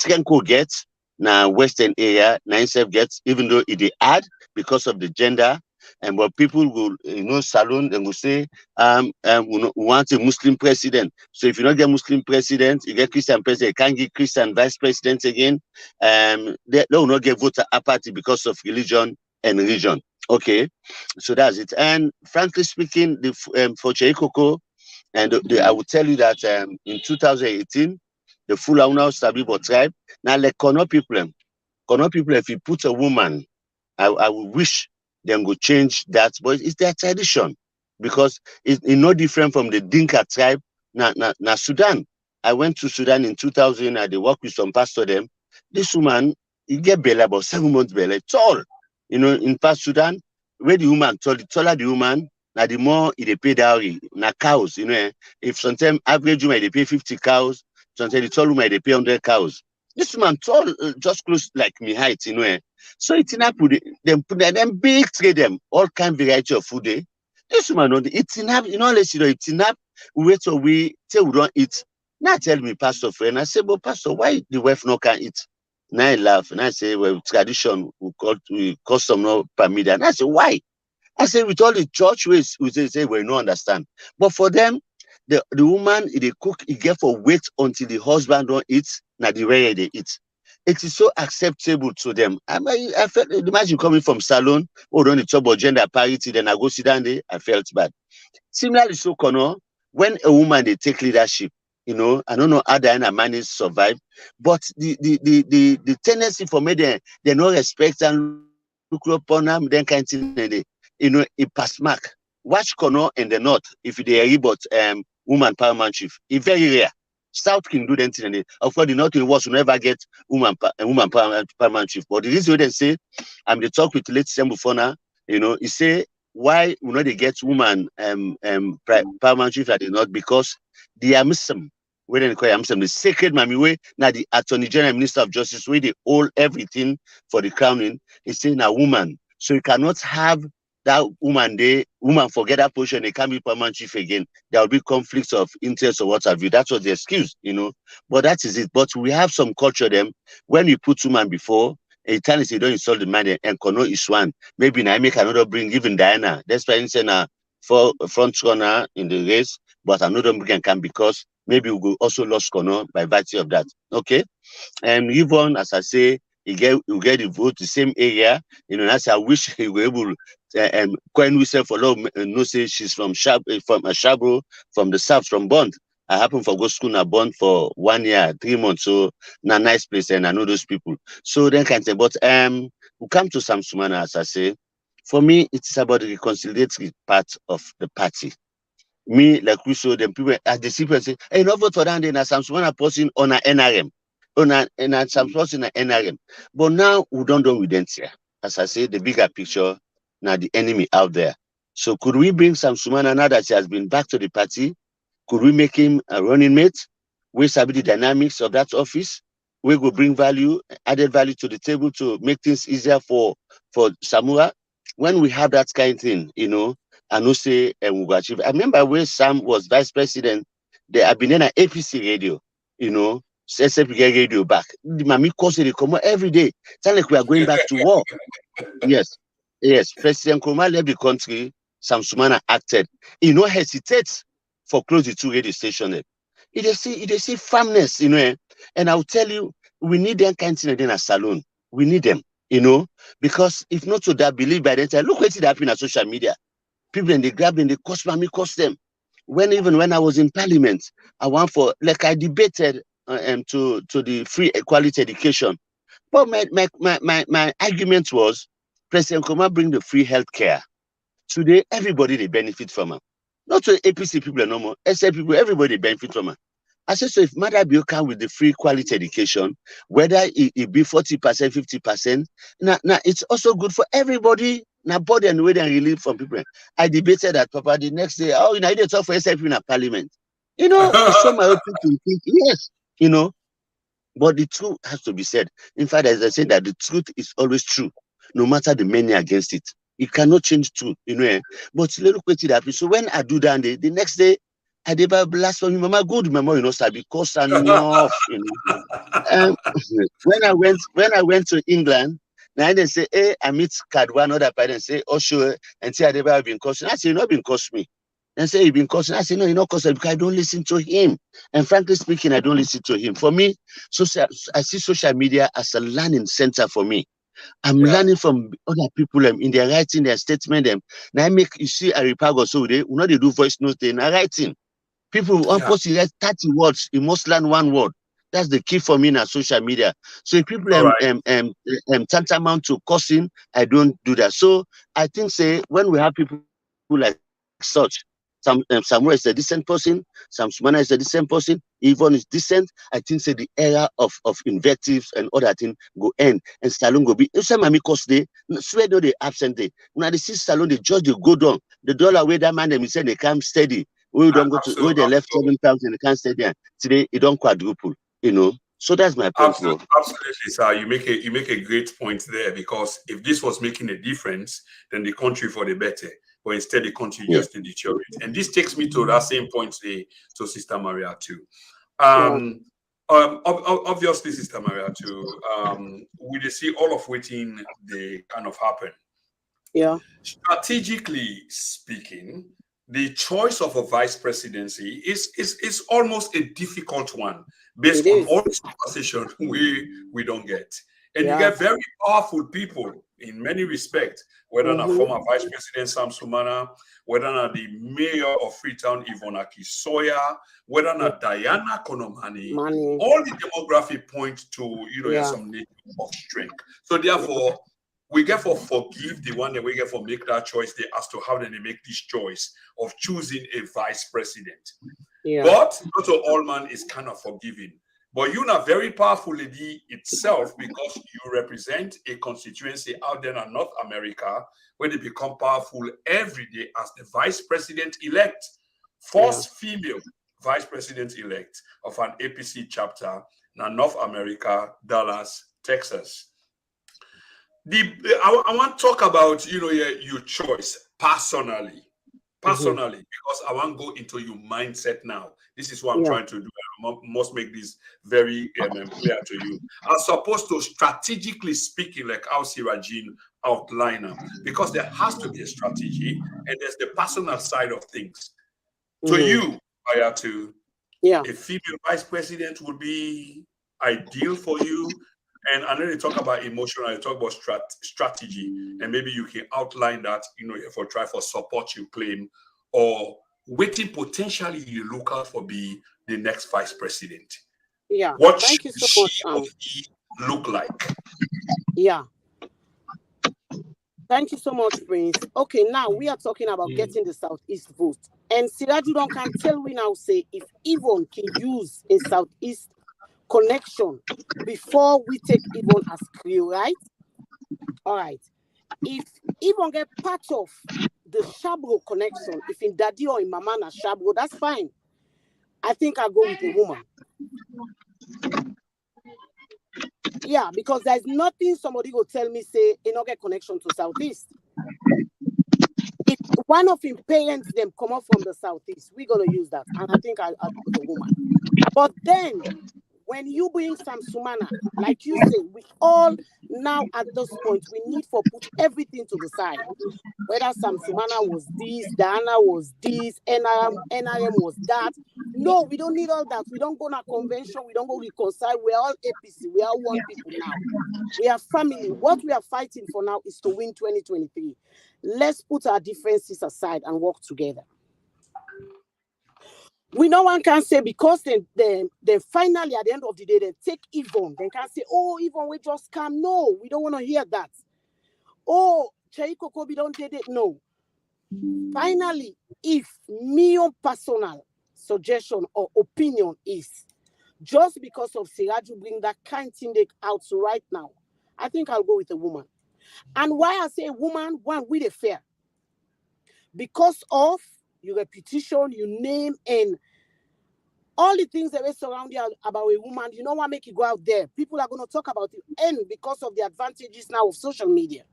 [SPEAKER 3] Trenko gets now Western area, Ninself gets, even though it they add because of the gender. And but people will, salon and will say, we want a Muslim president. So if you don't get Muslim president, you get Christian president, you can't get Christian vice president again. They will not get voter apathy because of religion and region. Okay, so that's it. And frankly speaking, for Cheikoko, and I will tell you that in 2018, the Fulani Sabibo tribe, now like Kono people, if you put a woman, I would wish them would change that, but it's their tradition because it's no different from the Dinka tribe. Na Sudan. I went to Sudan in 2000. I worked with some pastor them. This woman, you get belly about 7 months belly, tall. In past Sudan, where the woman tall, the taller the woman, now the more they pay dowry. Na cows, if sometimes average woman they pay 50 cows, sometimes the tall woman they pay 100 cows. This woman tall, just close like me height, So it's enough put them big trade them all kind variety of food. This woman it's enough, it's enough. Wait till we don't eat. Now tell me, pastor friend. I say, but pastor, why the wife no can eat? Now I laugh and I say, well, tradition we custom no permit. And I say, why? I say, with all the church ways, we say we no understand. But for them, the woman, they cook, it get for wait until the husband don't eat. Now the way they eat. It is so acceptable to them. I felt, imagine coming from salon, don't talk about gender parity, then I go sit down there, I felt bad. Similarly, so Kono, when a woman they take leadership, I don't know how Diana managed to survive, but the tendency for me they no respect and look upon them, then kind of thing, it pass mark. Watch Kono in the north, if they about woman paramount chief, it's very rare. South can do anything. Of course, the North in West will never get woman paramount chief. But the reason they say, I'm the talk with late Sembufona, he say, why will not they get woman paramount chief at the North? Because the Muslim, when they call Muslim, the sacred mami way, now the Attorney General Minister of Justice, where they hold everything for the crowning, is saying a woman. So you cannot have that woman forget that position, they can't be permanent chief again. There will be conflicts of interest or what have you. That's what the excuse, But that is it. But we have some culture them. When we put woman before, a time is you don't insult the man and Kono is one. Maybe I make another bring even Diana. That's why saying for front runner in the race, but another bring can come because maybe we will also lost Kono by virtue of that. Okay. And Yvonne, as I say, you get the vote the same area. That's I wish he were able Coin we say for love no say she's from Shabro, from the south, from Bond. I happen for go school na Bond for 1 year, 3 months. So na nice place and I know those people. So then can say, but we come to Samsumana, as I say. For me, it's about the reconciliatory part of the party. Me, like we saw them people as the people say, hey, no vote for that, then Samsumana person on an NRM. And some person in NRM. But now we don't do with them here. As I say, the bigger picture, now the enemy out there. So could we bring Samsumana now that he has been back to the party? Could we make him a running mate? We sabi the dynamics of that office. We will bring value, added value to the table to make things easier for Samura. When we have that kind of thing, I know say and we will achieve. I remember when Sam was vice president, they have been in an APC radio, SSP get radio back. The mommy calls they come every day. It's like we are going back to war. Yes. President Nkrumah left the country. Samsumana acted. He no hesitates for close the 2 radio station. They see firmness, And I'll tell you, we need them kind of thing in a salon. We need them, because if not to that, believe by the time, look what it happened on social media. People and they grab and they cost them. Even when I was in parliament, I debated to the free equality education. But my argument was President Nkrumah bring the free healthcare. Today, everybody they benefit from it. Not to APC people no more, SL people, everybody benefit from it. I said, so if Mother Bioka with the free quality education, whether it be 40%, 50%, now it's also good for everybody. Now, body and way and relief from people. I debated that, Papa, the next day, I didn't talk for SL people in a parliament. It's so my open to think, yes, But the truth has to be said. In fact, as I said, that the truth is always true, no matter the many against it. You cannot change truth, But little question that happens. So when I do that, the next day, I did blast for me, Mama, good, Mama, because enough, when I went to England, now they say, hey, I meet card one other parents say, oh sure, and say I never been cursing. I say, you not been cursing me. And say, you've been cursing. I say, no, you're not cursing because I don't listen to him. And frankly speaking, I don't listen to him. For me, I see social media as a learning center for me. I'm learning from other people in their writing, their statement. Now you see a repago, so they do voice notes, they're writing. People, one person write 30 words, you must learn one word. That's the key for me in social media. So if people tantamount to cursing, I don't do that. So I think, say, when we have people like such, Samuel is a decent person, Sam Sumana is a decent person, Yvonne is decent. I think, say, the era of invectives and other things go end, and Salon go be. If some mami cost day, swear no they absent day. When they see Salon, they judge they go down. The dollar where that man them say they come steady. We don't go to where they left 7,000, they can't stay there. Today it don't quadruple, So that's my point.
[SPEAKER 1] Absolutely, sir. You make a great point there, because if this was making a difference, then the country for the better. But instead, the country just to deteriorate. And this takes me to that same point today, to Sister Maria too. Obviously, Sister Maria too. We see all of waiting they kind of happen.
[SPEAKER 2] Yeah.
[SPEAKER 1] Strategically speaking, the choice of a vice presidency is almost a difficult one, based on all this conversation we don't get. And you get very powerful people in many respects, whether not former Vice President Sam Sumana, whether not the mayor of Freetown, Yvonne Akisoya, whether not Diana Konomani, all the demography point to, some nature of strength. So therefore, we get for forgive the one that we get for make that choice there as to how then they make this choice of choosing a vice president. But not all man is kind of forgiving. But you're not very powerful lady itself, because you represent a constituency out there in North America where they become powerful every day as the vice president elect, first female vice president elect of an APC chapter in North America, Dallas, Texas. I want to talk about your choice personally, because I want to go into your mindset now. This is what I'm trying to do. I must make this very clear to you. As opposed to strategically speaking, like how Sirajin outlined, because there has to be a strategy, and there's the personal side of things. To you, Mayatu, a female vice president would be ideal for you. And I know you talk about emotional, you talk about strategy, and maybe you can outline that, for try for support you claim, or waiting potentially you look out for be the next vice president.
[SPEAKER 2] Yeah.
[SPEAKER 1] What
[SPEAKER 2] Thank you so much.
[SPEAKER 1] or he look like?
[SPEAKER 2] Yeah. Thank you so much, Prince. Okay, now we are talking about getting the Southeast vote. And Sirajudon can tell we now say if Yvonne can use a Southeast connection before we take Yvonne as Creole, right? All right. If Yvonne get part of the Shabro connection, if in Daddy or in Mama na Shabro, that's fine. I think I'll go with a woman. Yeah, because there's nothing somebody will tell me say they not get connection to Southeast. If one of his parents them come up from the Southeast, we're gonna use that, and I think I'll go with a woman. But then, when you bring Sam Sumana, like you say, we all now at this point we need for put everything to the side. Whether Sam Sumana was this, Diana was this, NRM was that. No, we don't need all that. We don't go on a convention. We don't go reconcile. We're all APC. We are one people now. We are family. What we are fighting for now is to win 2023. Let's put our differences aside and work together. We no one can say because then finally at the end of the day they take Yvonne. They can say, oh, Yvonne, we just come. No, we don't want to hear that. Oh, Cheiko Kobi don't did it. No. Finally, if my own personal suggestion or opinion is just because of Siraju bring that kind of thing out right now, I think I'll go with a woman. And why I say woman, one with a fair. Because of your reputation, your name, and All the things that we surround you about a woman, you know what make you go out there. People are going to talk about it. And because of the advantages now of social media,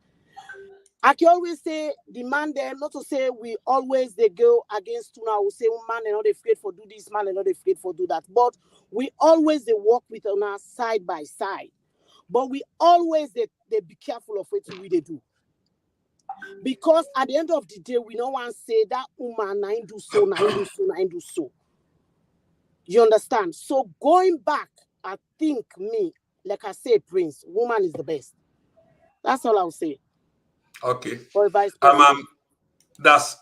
[SPEAKER 2] I can always say the man there, not to say we always they go against tuna, who say man and not afraid for do this, man and not afraid for do that. But we always they work with on our side by side. But we always they be careful of what we they do. Because at the end of the day, we don't want to say that woman nine do so, nine do so, nine do so. You understand? So going back, I think me, like I say, Prince, woman is the best. That's all I'll say.
[SPEAKER 1] Okay.
[SPEAKER 2] For vice president.
[SPEAKER 1] That's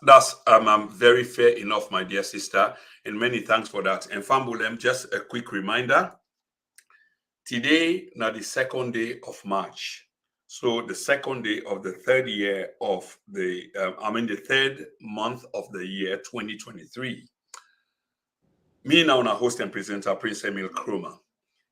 [SPEAKER 1] very fair enough, my dear sister, and many thanks for that. And Fambulem, just a quick reminder. Today, now the second day of March. So the second day of the third year of the, the third month of the year 2023. Me now, a host and presenter, Prince Emmanuel Kroma.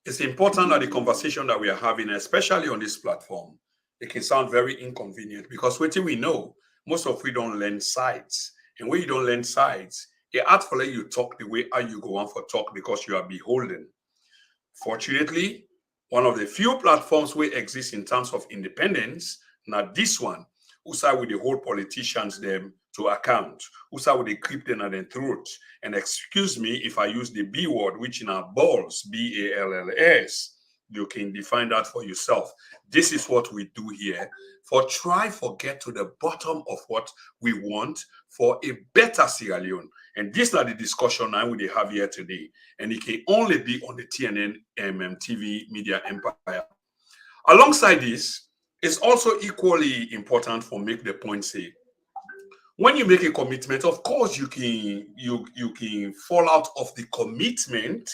[SPEAKER 1] It's important that the conversation that we are having, especially on this platform, it can sound very inconvenient because what we know, most of we don't learn sides. And when you don't learn sides, it hard for you talk the way how you go on for talk because you are beholden. Fortunately, one of the few platforms where exist in terms of independence, not this one, who side with the whole politicians them to account, who side with the keep them at their throat. And excuse me if I use the B word, which in our balls, BALLS. You can define that for yourself. This is what we do here. Get to the bottom of what we want for a better Sierra Leone. And these are the discussion now we have here today. And it can only be on the TNN TV Media Empire. Alongside this, it's also equally important for make the point say, when you make a commitment, of course you can fall out of the commitment.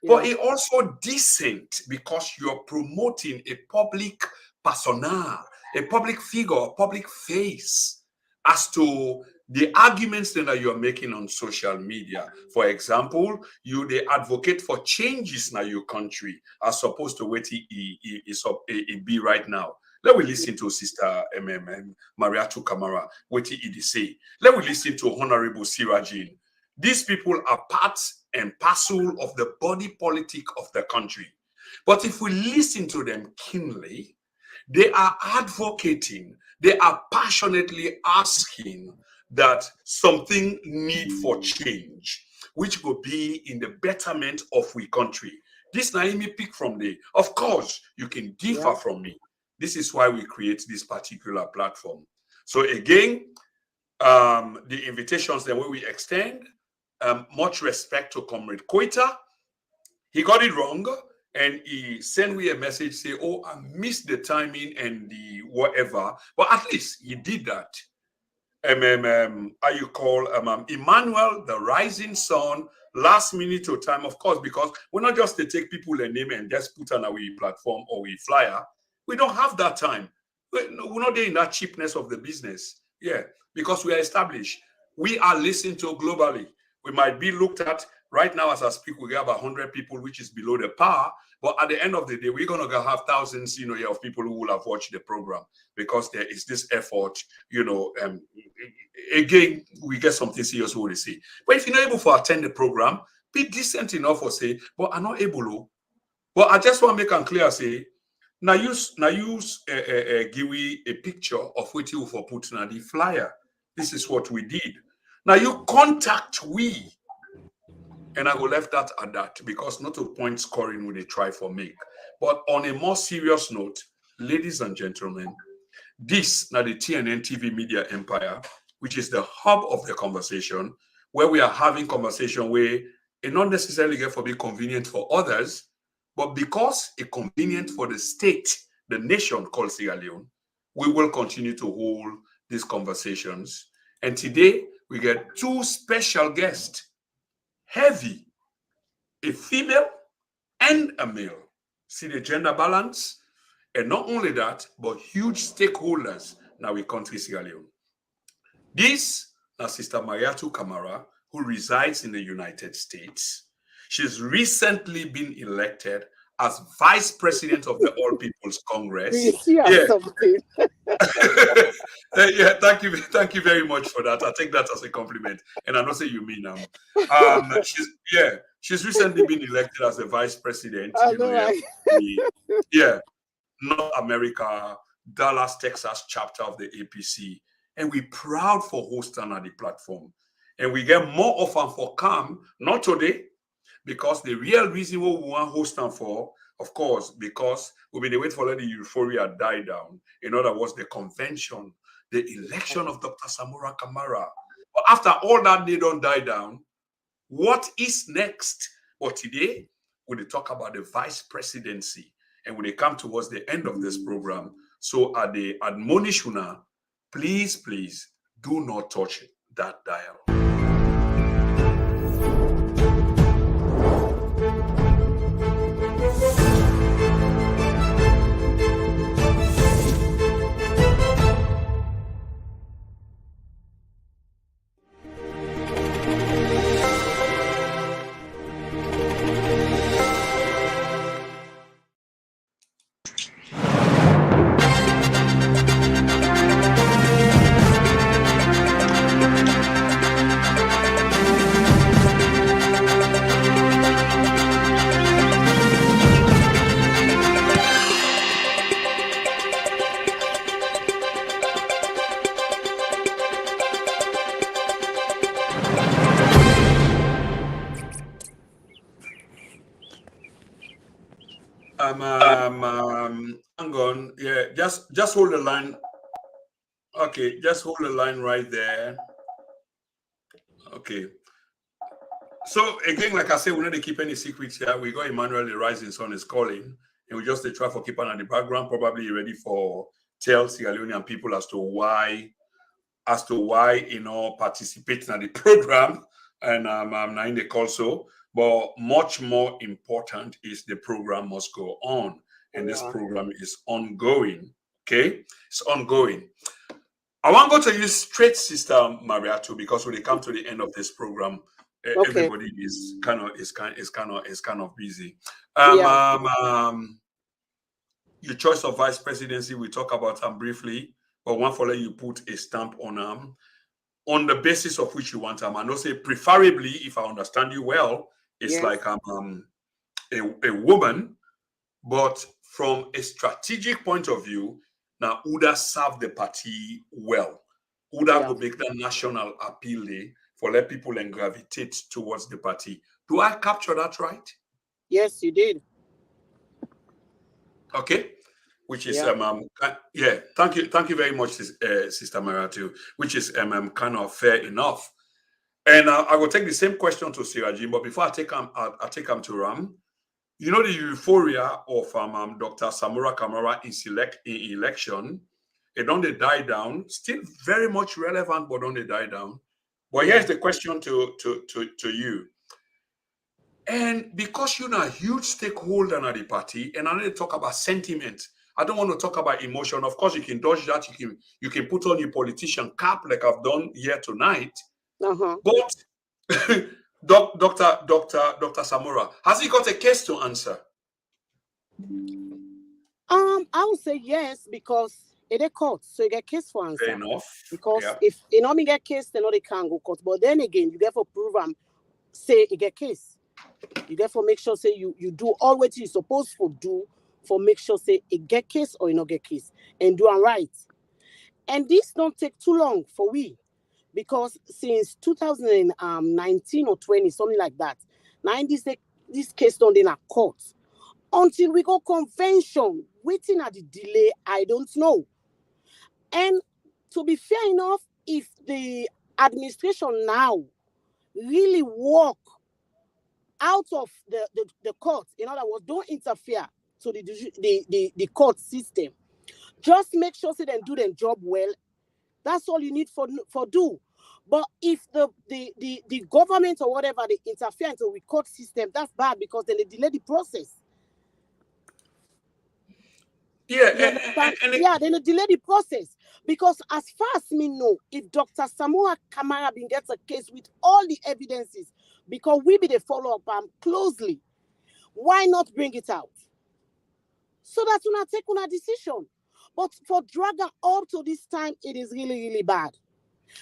[SPEAKER 1] But it also decent because you're promoting a public persona, a public figure, a public face as to the arguments that you're making on social media. For example, they advocate for changes in your country as opposed to what it be right now. Let me listen to Sister Mayatu Kamara, what he say. Let me listen to Honorable Sirajin. These people are part and parcel of the body politic of the country. But if we listen to them keenly, they are advocating, they are passionately asking that something need for change, which will be in the betterment of we country. This Naomi pick from the, of course, you can differ from me. This is why we create this particular platform. So again, the invitations that we extend, much respect to Comrade Koita. He got it wrong and he sent me a message say, oh, I missed the timing and the whatever. But at least he did that. How you call Emmanuel, the rising sun, last minute to time, of course, because we're not just to take people a name and just put on our platform or we flyer. We don't have that time. We're not there in that cheapness of the business. Yeah, because we are established. We are listened to globally. We might be looked at right now as I speak. We have 100 people, which is below the par. But at the end of the day, we're gonna have thousands, of people who will have watched the program because there is this effort. Again, we get something serious. What they say. But if you're not able to attend the program, be decent enough for say, but I'm not able to. But I just want to make it clear. Say, now use give we a picture of what you for putting on the flyer. This is what we did. Now you contact we, and I will left that at that because not a point scoring would they try for me. But on a more serious note, ladies and gentlemen, this now the TNN TV Media Empire, which is the hub of the conversation, where we are having conversation where it not necessarily get for be convenient for others, but because it's convenient for the state, the nation called Sierra Leone, we will continue to hold these conversations. And today, we get two special guests, heavy, a female and a male. See the gender balance? And not only that, but huge stakeholders now in country Sierra Leone. This is Sister Mayatu Kamara, who resides in the United States. She's recently been elected as Vice President of the All People's Congress. Yeah, thank you very much for that. I take that as a compliment, and I know say you mean She's recently been elected as the vice president.
[SPEAKER 2] I know, right?
[SPEAKER 1] North America, Dallas, Texas chapter of the APC. And we're proud for hosting on the platform. And we get more often for come, not today, because the real reason what we want hosting for, of course, because we've been waiting for let the euphoria die down. In other words, the convention, the election of Dr. Samura Kamara. But after all that, they don't die down. What is next? But today, we'll talk about the vice presidency. And when they come towards the end of this program, so at the admonish una, please do not touch that dial. Hang on. Yeah, just hold the line. Okay, just hold the line right there. Okay. So again, like I said, we don't keep any secrets here. We got Emmanuel, the rising sun is calling, and we just try for keeping on the background, probably ready for tell Sierra Leonean people as to why participating in the program, and I'm not in the call so. But much more important is the program must go on, and this program is ongoing. Okay, it's ongoing. I want to go to you straight, Sister Mayatu, because when they come to the end of this program, everybody is kind of busy. Your choice of vice presidency, we talk about them briefly, but one for let you put a stamp on the basis of which you want them. And also, preferably, if I understand you well, it's like a woman, but from a strategic point of view, now Uda serve the party well. Uda will make that national appeal day for let people and gravitate towards the party. Do I capture that right?
[SPEAKER 2] Yes, you did.
[SPEAKER 1] Okay. Which is thank you very much, Sister Mayatu, which is kind of fair enough. And I will take the same question to Sirajin, but before I take him to Ram, you know the euphoria of Dr. Samura Kamara in election, it don't they die down, still very much relevant, but don't they die down. But here's the question to you. And because you're a huge stakeholder in the party, and I need to talk about sentiment. I don't want to talk about emotion. Of course, you can dodge that. You can put on your politician cap like I've done here tonight. But Dr. Samura, has he got a case to answer?
[SPEAKER 2] I would say yes, because it a court, so you get case for answer.
[SPEAKER 1] Fair enough.
[SPEAKER 2] Because if you know me get case, then they can't go court. But then again, you therefore prove say you get case. You therefore make sure say you do all what you're supposed to do for make sure say it get case or you not get case and do it right. And this don't take too long for we, because since 2019 or 20, something like that, now in this case don't in a court until we go convention. Waiting at the delay, I don't know. And to be fair enough, if the administration now really work out of the court, in other words, don't interfere to the court system, just make sure they do their job well. That's all you need for do. But if the government or whatever they interfere into the court system, that's bad, because then they delay the process. Then they delay the process. Because as far as me know, if Dr. Samura Kamara gets a case with all the evidences, because we be the follow-up closely, why not bring it out? So that you not take a decision. But for drag up to this time, it is really, really bad.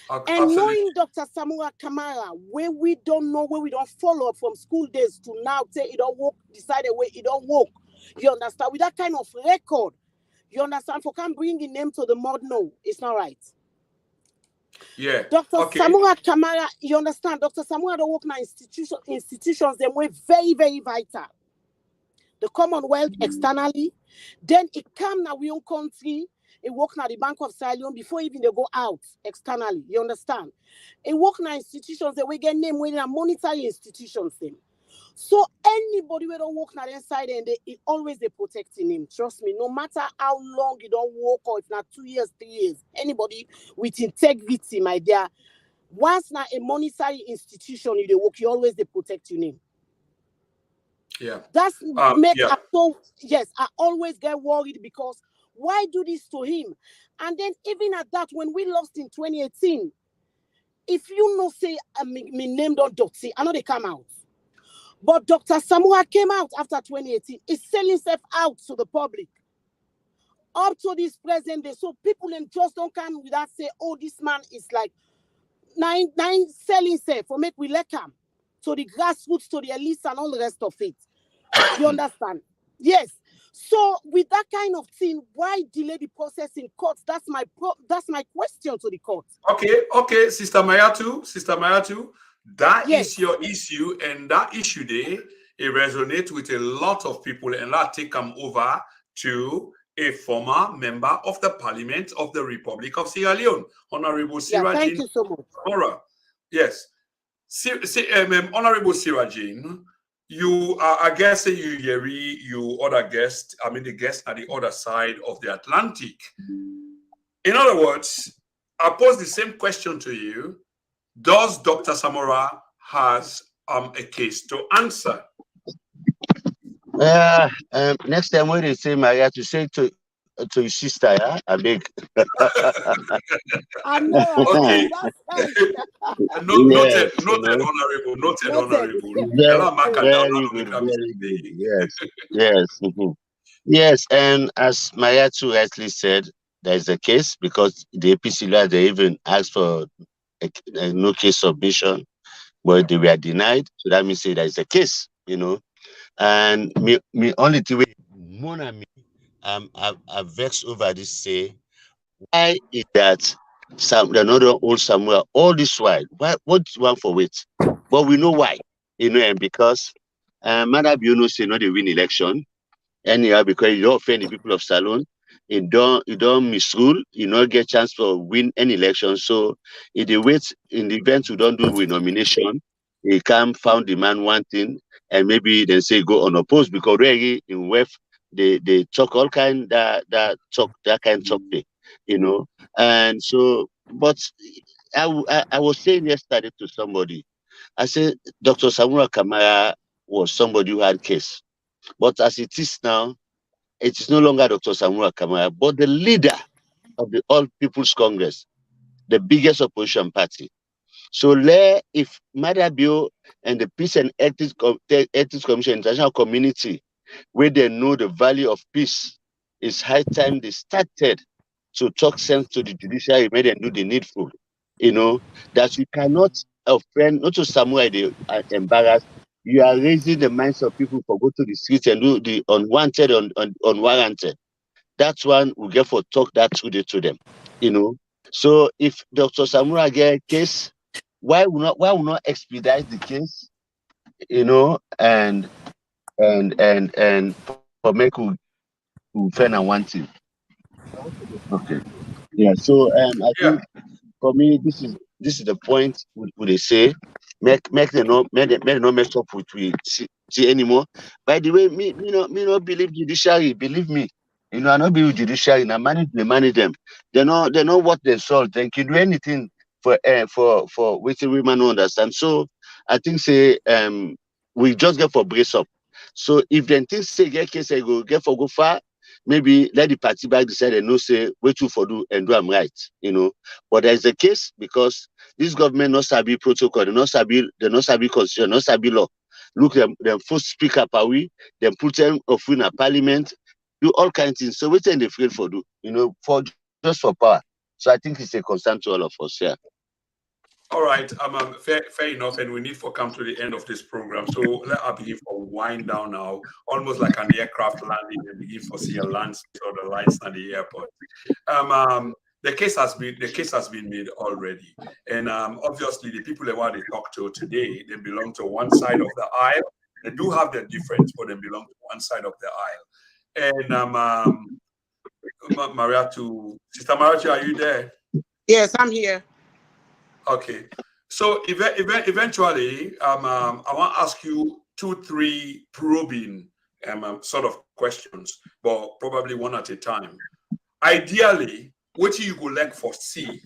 [SPEAKER 2] And knowing Dr. Samura Kamara, where we don't know, where we don't follow up from school days to now, say it don't work, decide a way it don't work. You understand? With that kind of record, you understand? For can't bring a name to the mud, no, it's not right.
[SPEAKER 1] Yeah.
[SPEAKER 2] Dr. Samura Kamara, you understand? Dr. Samura don't work in institutions, them way very, very vital. The Commonwealth externally, then it come now we own country. It work now the Bank of Sierra before even they go out externally. You understand? It work now institutions that we get name when they are monetary institutions them. So anybody we don't work now inside and it always they protecting him. Trust me, no matter how long you don't work or if not 2 years, 3 years, anybody with integrity, my dear, once now a monetary institution you they work, you always they protect your name.
[SPEAKER 1] Yeah.
[SPEAKER 2] That's I always get worried because why do this to him? And then even at that, when we lost in 2018, if you know say me name don't Dotsy, I know they come out. But Dr. Samura came out after 2018. He's selling himself out to the public. Up to this present day. So people then just don't come without say, oh, this man is like nine selling himself for make we let him. To the grassroots, to the elites and all the rest of it. You understand? Yes. So with that kind of thing, why delay the process in courts? That's my question to the court.
[SPEAKER 1] Okay, Sister Mayatu, that is your issue, and that issue there, it resonates with a lot of people, and that take them over to a former member of the Parliament of the Republic of Sierra Leone, Honorable Sirajin.
[SPEAKER 2] Thank you so much.
[SPEAKER 1] Kamara. Yes. Honorable Sirajin, you I guess you other guests, the guests at the other side of the Atlantic. In other words, I pose the same question to you. Does Dr. Samura has a case to answer?
[SPEAKER 3] Next time when they say Maria to say to your sister, yeah, I beg.
[SPEAKER 2] I know.
[SPEAKER 1] Okay. Noted, honorable.
[SPEAKER 3] Very good. Yes. Yes, and as Mayatu rightly said, there is a case because the APC law they even asked for a no case submission, but they were denied. So that means there is a case, And me only the way I vexed over this say why is that another old Samuel all this while? What do you want for wait? But we know why, and because Madam say no they win election. Anyhow, because you don't offend the people of Salon, you don't misrule, you don't get chance to win any election. So if they wait in the event you don't do with nomination, you can found the man one thing and maybe they say go unopposed because really in WEF they talk all kind that kind talk thing, And so but I was saying yesterday to somebody, I said Dr. Samura Kamara was somebody who had case. But as it is now, it is no longer Dr. Samura Kamara, but the leader of the All People's Congress, the biggest opposition party. So if Madabio and the Peace and Ethics Commission, international community, where they know the value of peace, it's high time they started to talk sense to the judiciary, made them do the needful. That you cannot offend, not to Samurai, they are embarrassed. You are raising the minds of people for go to the streets and do the unwanted, unwarranted. That's one we get for talk that today to them, So if Dr. Samura get a case, why will not expedite the case, and for make we friend and one thing. Okay. Yeah. So I think for me this is the point would they say make them not mess up with we see anymore. By the way, me not believe judiciary, believe me. I not believe judiciary, I manage them. They know what they solve. They can do anything for which women understand. So I think say we just get for brace up. So if then things say get case I go get for go far, maybe let the party back decide and no say wait you for do and do I'm right, But there is a case because this government not sabi protocol, they not sabi constitution, not sabi law. Look them first speak up are we, then put them of in a parliament, do all kinds of things. So what they afraid for do, for just for power. So I think it's a concern to all of us, yeah.
[SPEAKER 1] All right, fair enough, and we need to come to the end of this program. So let us begin for wind down now, almost like an aircraft landing, and begin for see a land or the lights at the airport. The case has been made already, and obviously the people that want to talk to today, they belong to one side of the aisle. They do have their difference, but they belong to one side of the aisle. And Sister Mayatu, are you there?
[SPEAKER 2] Yes, I'm here.
[SPEAKER 1] Okay, so eventually, I want to ask you 2-3 probing sort of questions, but probably one at a time. Ideally, what you go like for C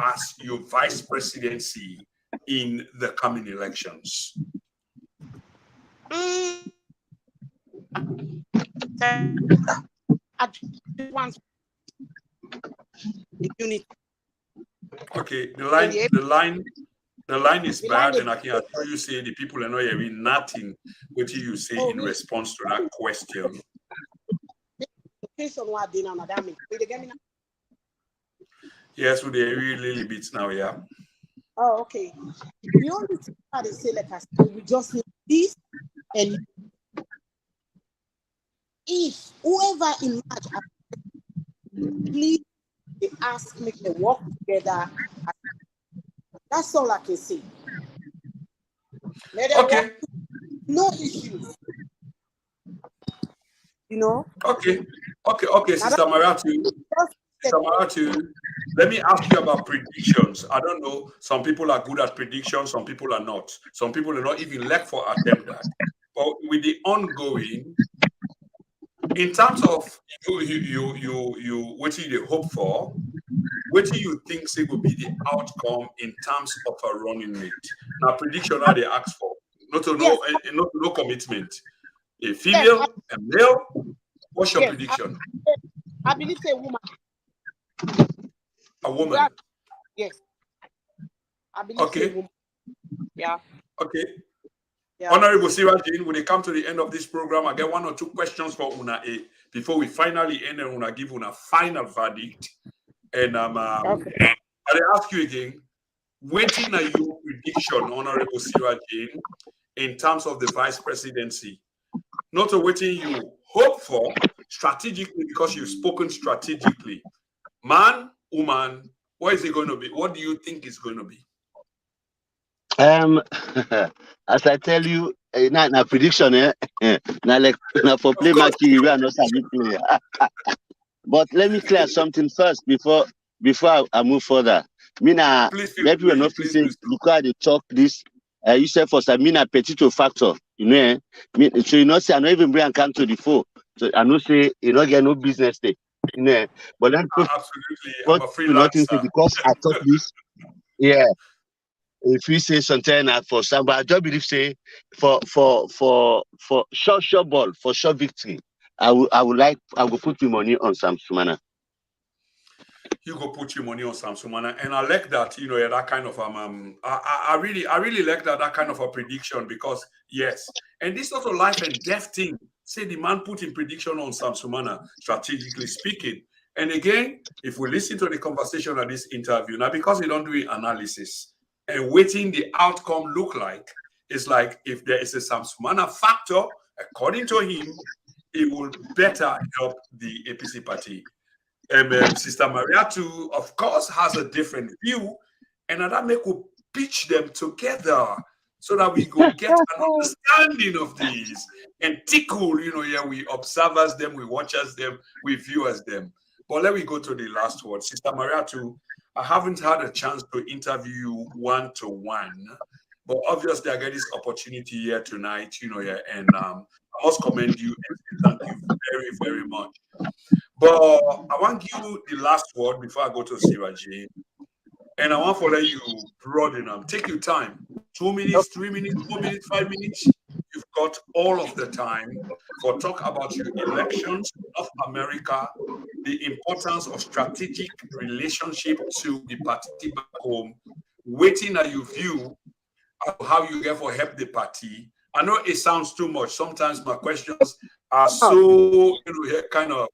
[SPEAKER 1] as your vice presidency in the coming elections?
[SPEAKER 2] Unity.
[SPEAKER 1] Okay, the line is bad, and I can assure you say the people are not hearing nothing what you say in response to that question. Yes, we they really little bit now, yeah.
[SPEAKER 2] Oh, okay. The only thing I say, like I said, we just need this, and if whoever in March, please they ask, make them work together. That's all I can say.
[SPEAKER 1] Okay.
[SPEAKER 2] No issues. You know?
[SPEAKER 1] Okay, Sister Mayatu, let me ask you about predictions. I don't know. Some people are good at predictions, some people are not. Some people are not even left for attempt that. But with the ongoing, in terms of you what do you hope for? What do you think will be the outcome in terms of a running mate? Now, prediction are they ask for, not no commitment. A female, a male. What's your prediction?
[SPEAKER 2] I believe it's a woman.
[SPEAKER 1] A woman.
[SPEAKER 2] Yes. I believe it's a woman. Yeah.
[SPEAKER 1] Okay. Yeah. Honorable Sirajin, when they come to the end of this program, I get 1 or 2 questions for Una A before we finally end and Una give Una final verdict. And
[SPEAKER 2] okay.
[SPEAKER 1] I'll ask you again, waiting are your prediction, Honorable Sirajin, in terms of the vice presidency? Not a waiting you hope for strategically because you've spoken strategically. Man, woman, what is it going to be? What do you think it's going to be?
[SPEAKER 3] As I tell you, na prediction, na for play marking, we are not sabi play. But let me clear something first before I move further. Mina, maybe we're not saying look how they talk this. You said for some mina petito factor, you know. So you know, say I don't even bring account to the phone. So I know say you don't get no business day, you know. But then
[SPEAKER 1] absolutely, I'm a freelancer.
[SPEAKER 3] Because I talk this, yeah. If we say something for somebody, I don't believe say for short ball, for short victory, I will put my money on Sam Sumana.
[SPEAKER 1] You go put your money on Sam Sumana, and I like that. You know, that kind of I really like that kind of a prediction because yes, and this sort of life and death thing. Say the man put in prediction on Sam Sumana, strategically speaking. And again, if we listen to the conversation at this interview now, because we don't do analysis and waiting the outcome look like, it's like if there is a Sam Sumana factor, according to him, it will better help the APC party. Sister Mayatu, of course, has a different view, and that make we pitch them together so that we go get an understanding of these and tickle, you know, yeah, we observers them, we watchers them, we viewers them. But let me go to the last word. Sister Mayatu, I haven't had a chance to interview you one-to-one, but obviously I get this opportunity here tonight, you know, yeah, and I must commend you and thank you very, very much. But I want to give you the last word before I go to Sirajin. And I want to let you broaden them. Take your time. 2 minutes, 3 minutes, 4 minutes, 5 minutes. You've got all of the time for talk about your elections, North America, the importance of strategic relationship to the party back home, waiting at your view of how you get for help the party. I know it sounds too much. Sometimes my questions are so, you know, kind of.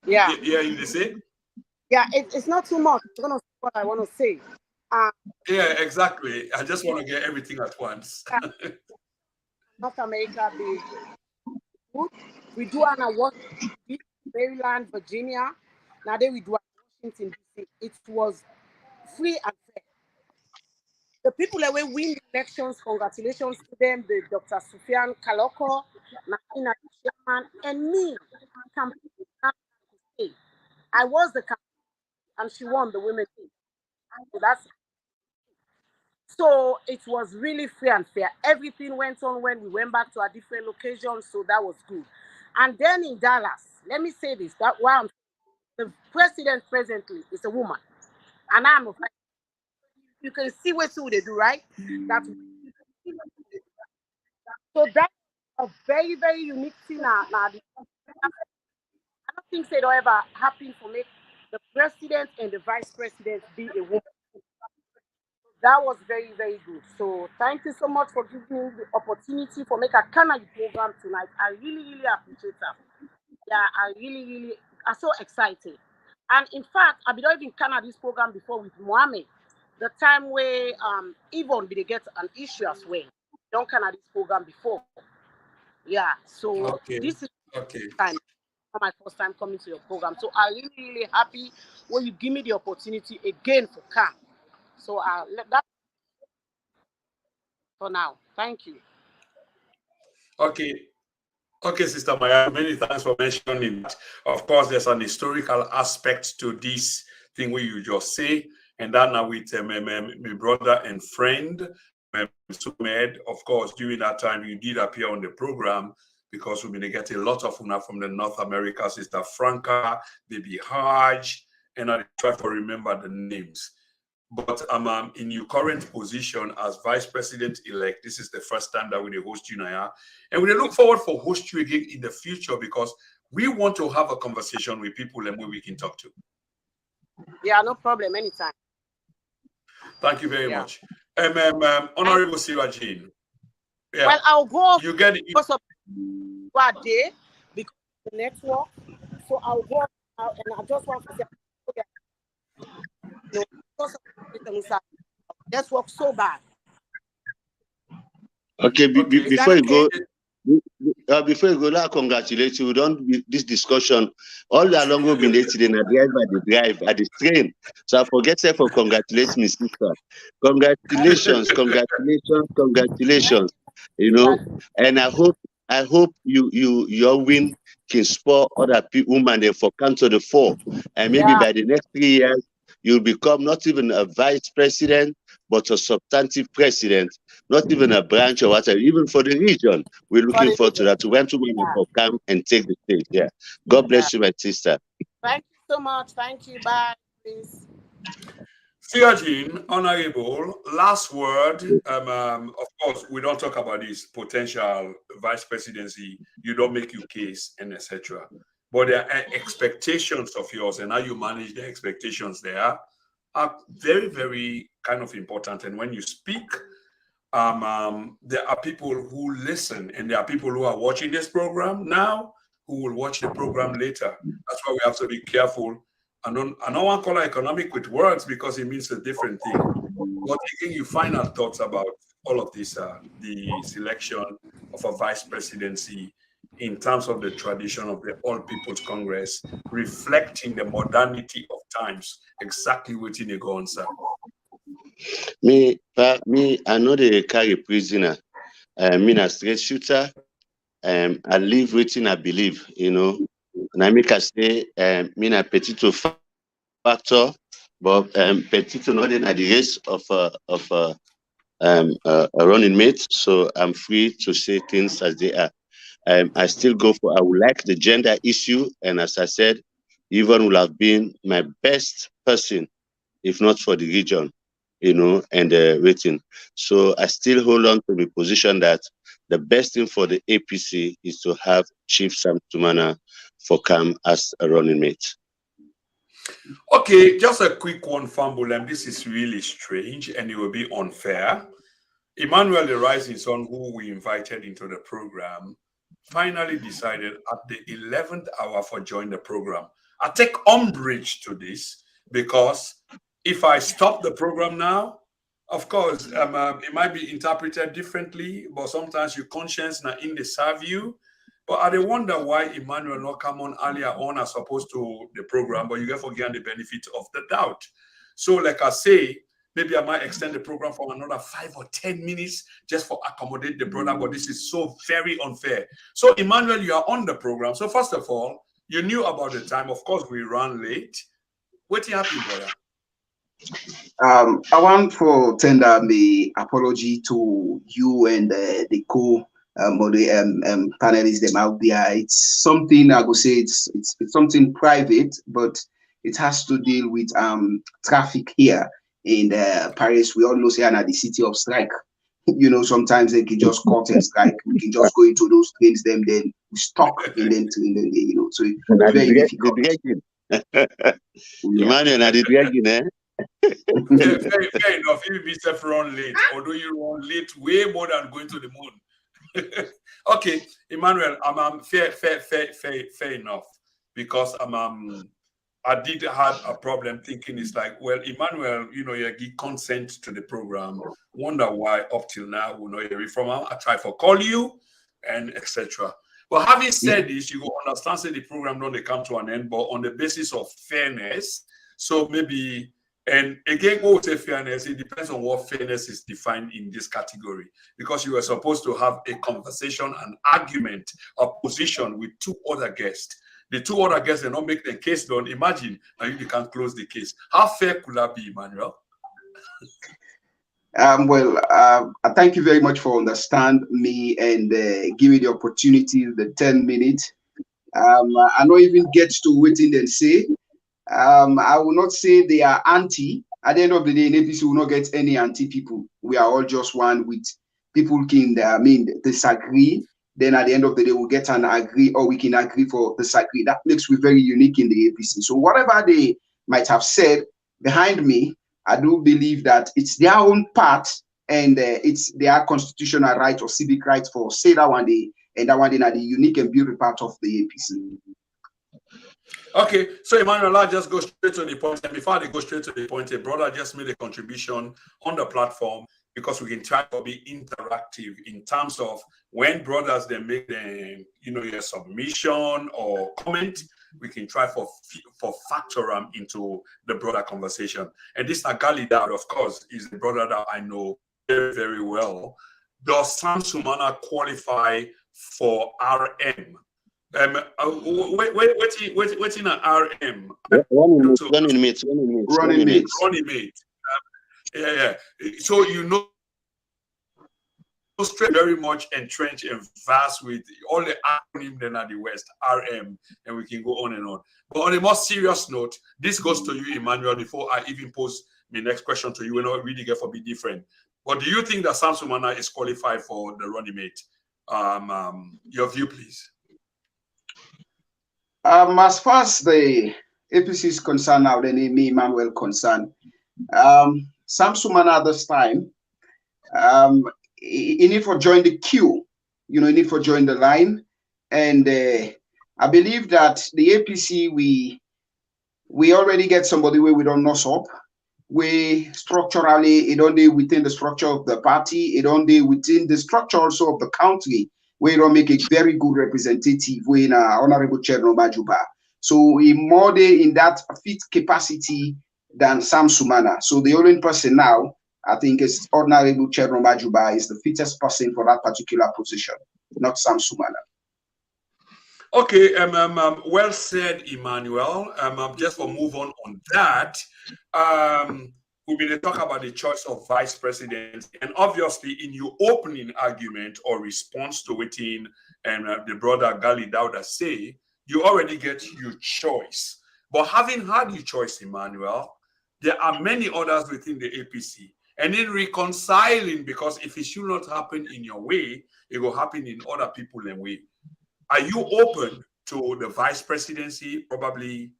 [SPEAKER 2] Yeah.
[SPEAKER 1] Yeah, you say?
[SPEAKER 2] Yeah, it's not too much. I'm going to say what I want to say.
[SPEAKER 1] Yeah, exactly. I just want to get everything at once.
[SPEAKER 2] North America, we do an award in Maryland, Virginia. Now then we do Washington DC. It was free and fair. The people that will win the elections, congratulations to them. The Dr. Sufyan Kaloko, Nakina Chairman, and me. I was the campaign, and she won the women's team. So it was really free and fair. Everything went on when we went back to our different locations, so that was good. And then in Dallas, let me say this: that while the president presently is a woman, and I'm a vice. You can see what they do, right? That so that's a very very unique thing. Now, I don't think it'll ever happen for me. The president and the vice president be a woman. That was very, very good. So thank you so much for giving me the opportunity for make a Canada program tonight. I really, really appreciate that. Yeah, I really, really are so excited. And in fact, I've been in Canada this program before with Mohammed. The time where Yvonne did get an issue as well. Don't Canada this program before. Yeah. So
[SPEAKER 1] Okay.
[SPEAKER 2] this is
[SPEAKER 1] Okay.
[SPEAKER 2] my first time coming to your program. So I'm really, really happy when you give me the opportunity again for camp. So that for now. Thank you.
[SPEAKER 1] Okay. Okay, Sister Maya, many thanks for mentioning that. Of course, there's an historical aspect to this thing where you just say, and that now with my brother and friend, Sumed. Of course, during that time, you did appear on the program because we're going to get a lot of una from the North America, Sister Franca, Baby Hajj, and I try to remember the names. But in your current position as Vice President-elect, this is the first time that we host you now. And we look forward for host you again in the future because we want to have a conversation with people and who we can talk to.
[SPEAKER 2] Yeah, no problem. Anytime.
[SPEAKER 1] Thank you very much. Honorable Sirajin.
[SPEAKER 2] Yeah. Well, I'll go
[SPEAKER 1] you get it.
[SPEAKER 2] Because of what day, because of the network. So I'll go out and I just want to say, because of the network so bad.
[SPEAKER 3] Okay, before you go, let us congratulate you. We don't this discussion all along. We've been there today. Drive at the train. So I forget to for congratulate me, sister. Congratulations, congratulations, congratulations. You know, and I hope your win can spur other people, women, for Council the 4, and maybe by the next 3 years you'll become not even a vice president, but a substantive president, not even a branch or whatever, even for the region. We're looking forward to that. We want to come and take the stage. Yeah. God bless you, my sister.
[SPEAKER 2] Thank you so much. Thank you. Bye. Please.
[SPEAKER 1] Sirajin, Honorable, last word. Of course, we don't talk about this potential vice presidency. You don't make your case and etc. But there are expectations of yours and how you manage the expectations there are very, very kind of important. And when you speak, there are people who listen and there are people who are watching this program now who will watch the program later. That's why we have to be careful. I don't want to call it economic with words because it means a different thing. But again, you final thoughts about all of this, the selection of a vice presidency in terms of the tradition of the All People's Congress, reflecting the modernity of times, exactly what you go on, sir.
[SPEAKER 3] Me, I know they carry prisoner. Me, a straight shooter. I live within I believe, you know. And I make us say, me a petito factor, but petito not in the race of a running mate. So I'm free to say things as they are. I still go for. I would like the gender issue, and as I said, Yvonne will have been my best person, if not for the region, you know, and the rating. So I still hold on to the position that the best thing for the APC is to have Chief Sam Tumana for CAM as a running mate.
[SPEAKER 1] Okay, just a quick one, Fumble, and this is really strange and it will be unfair. Emmanuel, the rising son, who we invited into the program, finally decided at the 11th hour for join the program. I take umbrage to this because if I stop the program now, of course, it might be interpreted differently, but sometimes your conscience not in the serve you. But I wonder why Emmanuel not come on earlier on as opposed to the program, but you get forget the benefit of the doubt. So like I say, maybe I might extend the program for another 5 or 10 minutes just for accommodate the brother, but this is so very unfair. So Emmanuel, you are on the program. So first of all, you knew about the time. Of course, we ran late. What happened, brother?
[SPEAKER 4] I want to tender the apology to you and the panelists them out there. It's something I would say it's something private, but it has to deal with traffic here in Paris. We all know here at the city of strike. You know, sometimes they can just cut and strike. We can just go into those trains, then we stuck in them train, then you know. So it's very difficult.
[SPEAKER 3] Emmanuel, I did eh?
[SPEAKER 1] Fair enough. You be self run late, although you run late way more than going to the moon. Okay, Emmanuel, fair enough, because I did have a problem thinking it's like, well, Emmanuel, you know, you give consent to the program. Wonder why up till now we know hear from him. I try for call you and etc. But having said this, you will understand that the program don't come to an end, but on the basis of fairness. So maybe, and again, what would say fairness? It depends on what fairness is defined in this category. Because you were supposed to have a conversation, an argument, a position with two other guests. The two other guests did not make the case done. Imagine, and you can close the case. How fair could that be, Emmanuel?
[SPEAKER 4] I thank you very much for understand me and give me the opportunity, the 10 minutes. I don't even get to waiting and say. I will not say they are anti. At the end of the day, in APC will not get any anti people. We are all just one with people can disagree. Then at the end of the day, we'll get an agree, or we can agree for disagree. That makes me very unique in the APC. So whatever they might have said behind me, I do believe that it's their own part, and it's their constitutional right or civic right for say that one day, and that one day are the unique and beautiful part of the APC.
[SPEAKER 1] Okay, so Emmanuel, I'll just go straight to the point. And before I go straight to the point, a brother just made a contribution on the platform because we can try to be interactive in terms of when brothers they make them, you know, your submission or comment, we can try for factor them into the broader conversation. And this Nagali Dad, of course, is the brother that I know very, very well. Does Samsumana qualify for RM? What's in an RM?
[SPEAKER 3] Running mate.
[SPEAKER 1] Yeah. So you know, very much entrenched and vast with all the acronyms then at the West, RM, and we can go on and on. But on a more serious note, this goes to you, Emmanuel, before I even pose my next question to you, and not really get for be different. But do you think that Samsumana is qualified for the running mate? Your view, please.
[SPEAKER 4] As far as the APC is concerned now, then me, Emmanuel, concerned, Samsumana this time, he need for join the queue, you know, he need for join the line, and I believe that the APC we already get somebody where we don't know up. We structurally it only within the structure of the party, it only within the structure also of the country. We don't make a very good representative when Honorable Chernor Bah. So he more in that fit capacity than Samsumana. So the only person now, I think, is Honorable Chernor Bah is the fittest person for that particular position, not Samsumana.
[SPEAKER 1] Okay, well said, Emmanuel. Just for move on that, we're going to talk about the choice of vice president, and obviously in your opening argument or response to it in the brother Gali Dauda say, you already get your choice. But having had your choice, Emmanuel, there are many others within the APC. And in reconciling, because if it should not happen in your way, it will happen in other people's way. Are you open to the vice presidency, probably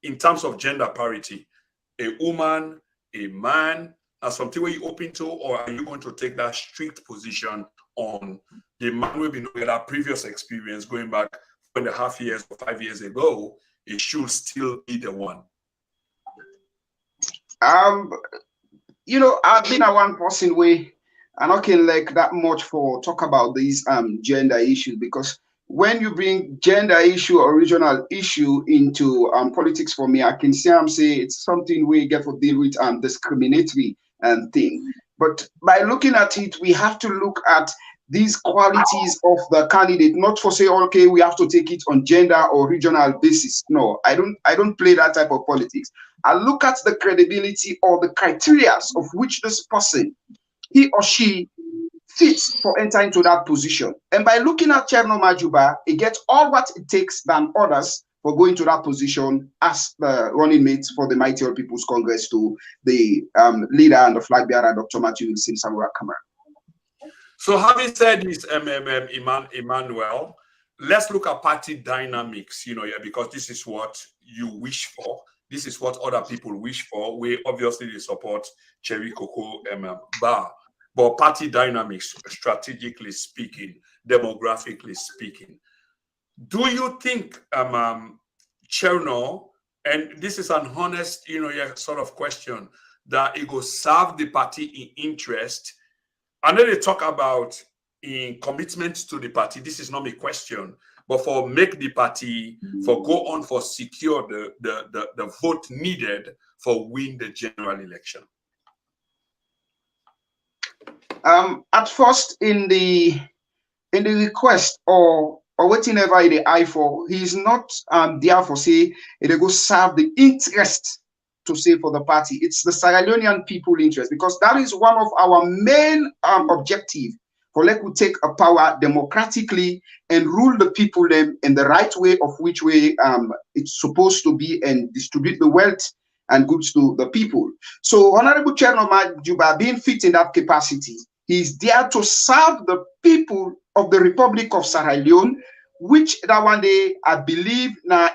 [SPEAKER 1] in terms of gender parity? A woman, a man, something where you open to, or are you going to take that strict position on the man will be knowing that previous experience going back 4.5 years or 5 years ago, it should still be the one?
[SPEAKER 4] You know, I've been a one person way. I'm not can like that much for talk about these gender issues, because when you bring gender issue or regional issue into politics, for me, I can say it's something we get to deal with discriminatory thing. But by looking at it, we have to look at these qualities of the candidate, not for say, okay, we have to take it on gender or regional basis. No, I don't play that type of politics. I look at the credibility or the criteria of which this person, he or she, fits for entering into that position. And by looking at Chernor Bah, it gets all what it takes than others for going to that position as the running mate for the Mighty All People's Congress to the leader and the flag bearer, Dr. Matthew Wilson Samura Kamara.
[SPEAKER 1] So having said this, Emmanuel, let's look at party dynamics, you know, yeah, because this is what you wish for. This is what other people wish for. We obviously support Cherry Coco Bah, but party dynamics, strategically speaking, demographically speaking. Do you think Chernor, and this is an honest, you know, yeah, sort of question, that it will serve the party in interest? I know they talk about in commitment to the party. This is not my question, but for make the party, for go on, for secure the vote needed for win the general election.
[SPEAKER 4] At first, in the request or whatever the eye for, he is not there for say it go serve the interest to say for the party. It's the Sierra Leonean people interest, because that is one of our main objective for like we take a power democratically and rule the people them in the right way of which way it's supposed to be, and distribute the wealth and goods to the people. So Honorable Chernor Bah, being fit in that capacity, he's there to serve the people of the Republic of Sierra Leone, which that one day I believe na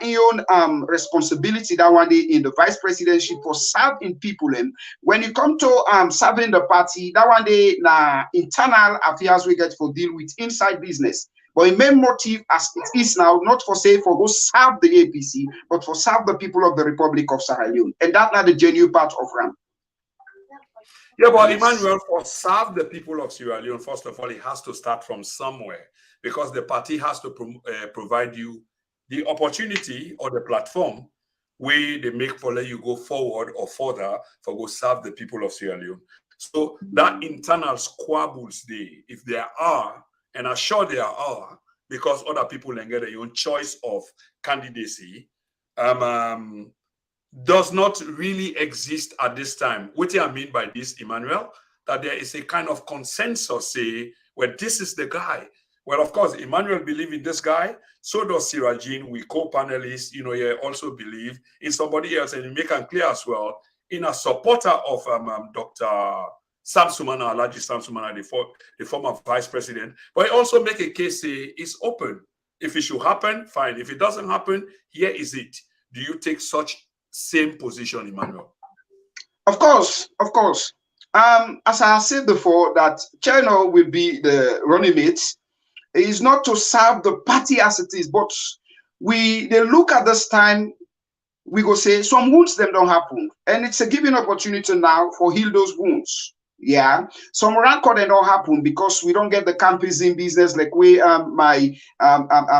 [SPEAKER 4] own responsibility that one day in the vice presidency for serving people. And when you come to serving the party, that one day na internal affairs we get for deal with inside business. But the main motive as it is now, not for say for go serve the APC, but for serve the people of the Republic of Sierra Leone. And that's not the genuine part of RAM.
[SPEAKER 1] Yeah, but Emmanuel, for serve the people of Sierra Leone, first of all, it has to start from somewhere, because the party has to provide you the opportunity or the platform where they make for let you go forward or further for go serve the people of Sierra Leone. So that internal squabbles there, if there are, and I'm sure there are, because other people can get their own choice of candidacy, does not really exist at this time. What do I mean by this, Emmanuel? That there is a kind of consensus, say, well, this is the guy. Well, of course, Emmanuel believes in this guy. So does Sirajin. We co-panelists, you know, yeah, also believe in somebody else, and you make it clear as well, in a supporter of Dr. Sam Sumana, Alaji Sam Sumana, the former vice president. But I also make a case, say, it's open. If it should happen, fine. If it doesn't happen, here is it. Do you take such same position, Emmanuel?
[SPEAKER 4] Of course, of course. As I said before, that Chernor will be the running mate. It is not to serve the party as it is, but they look at this time, we go say some wounds them don't happen, and it's a given opportunity now for heal those wounds. Yeah, some record they don't happen because we don't get the campus in business like we my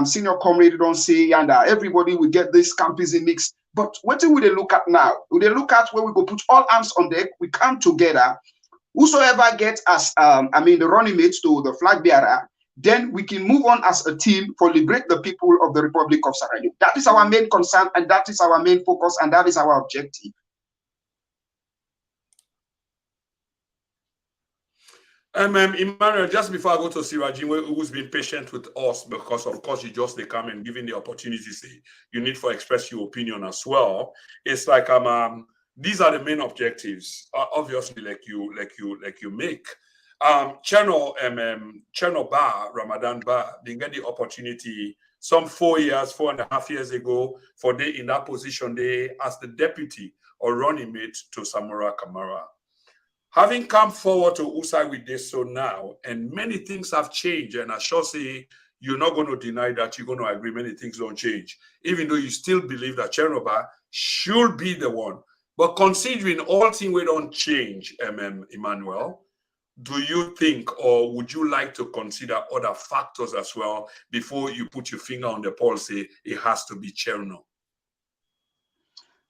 [SPEAKER 4] senior comrade don't say, and everybody will get this campus in mix. But what do they look at now? Will they look at where we go put all hands on deck, we come together, whosoever gets us the running mates to the flag bearer, then we can move on as a team for liberate the people of the Republic of Sierra Leone. That is our main concern, and that is our main focus, and that is our objective.
[SPEAKER 1] Emmanuel, just before I go to Sirajin, who's been patient with us, because of course you just come and giving the opportunity, say you need to express your opinion as well. It's like these are the main objectives, obviously, like you make. Chernor Bah, Ramadan Bah, they get the opportunity some 4.5 years ago for they in that position they as the deputy or running mate to Samura Kamara. Having come forward to Usai with this so now, and many things have changed, and I sure say you're not going to deny that, you're going to agree many things don't change, even though you still believe that Chernor Bah should be the one But considering all things we don't change, Emmanuel, do you think, or would you like to consider other factors as well before you put your finger on the pulse, say it has to be Chernor?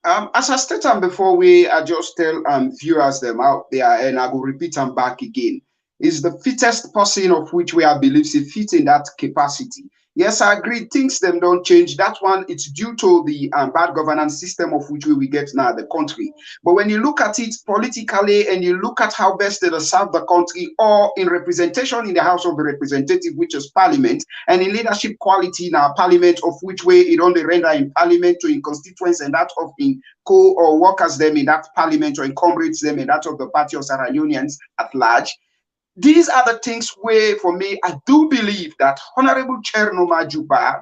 [SPEAKER 4] As I stated before, we are just tell viewers them out there, and I will repeat them back again. Is the fittest person of which we are believes he fit in that capacity. Yes, I agree. Things them don't change. That one, it's due to the bad governance system of which we get now the country. But when you look at it politically and you look at how best they serve the country, or in representation in the House of the Representative, which is Parliament, and in leadership quality in our Parliament, of which way it only render in Parliament to in constituents and that of in co or workers them in that Parliament or in comrades them in that of the party or Sierra Leoneans at large. These are the things where, for me, I do believe that Honorable Chernor Bah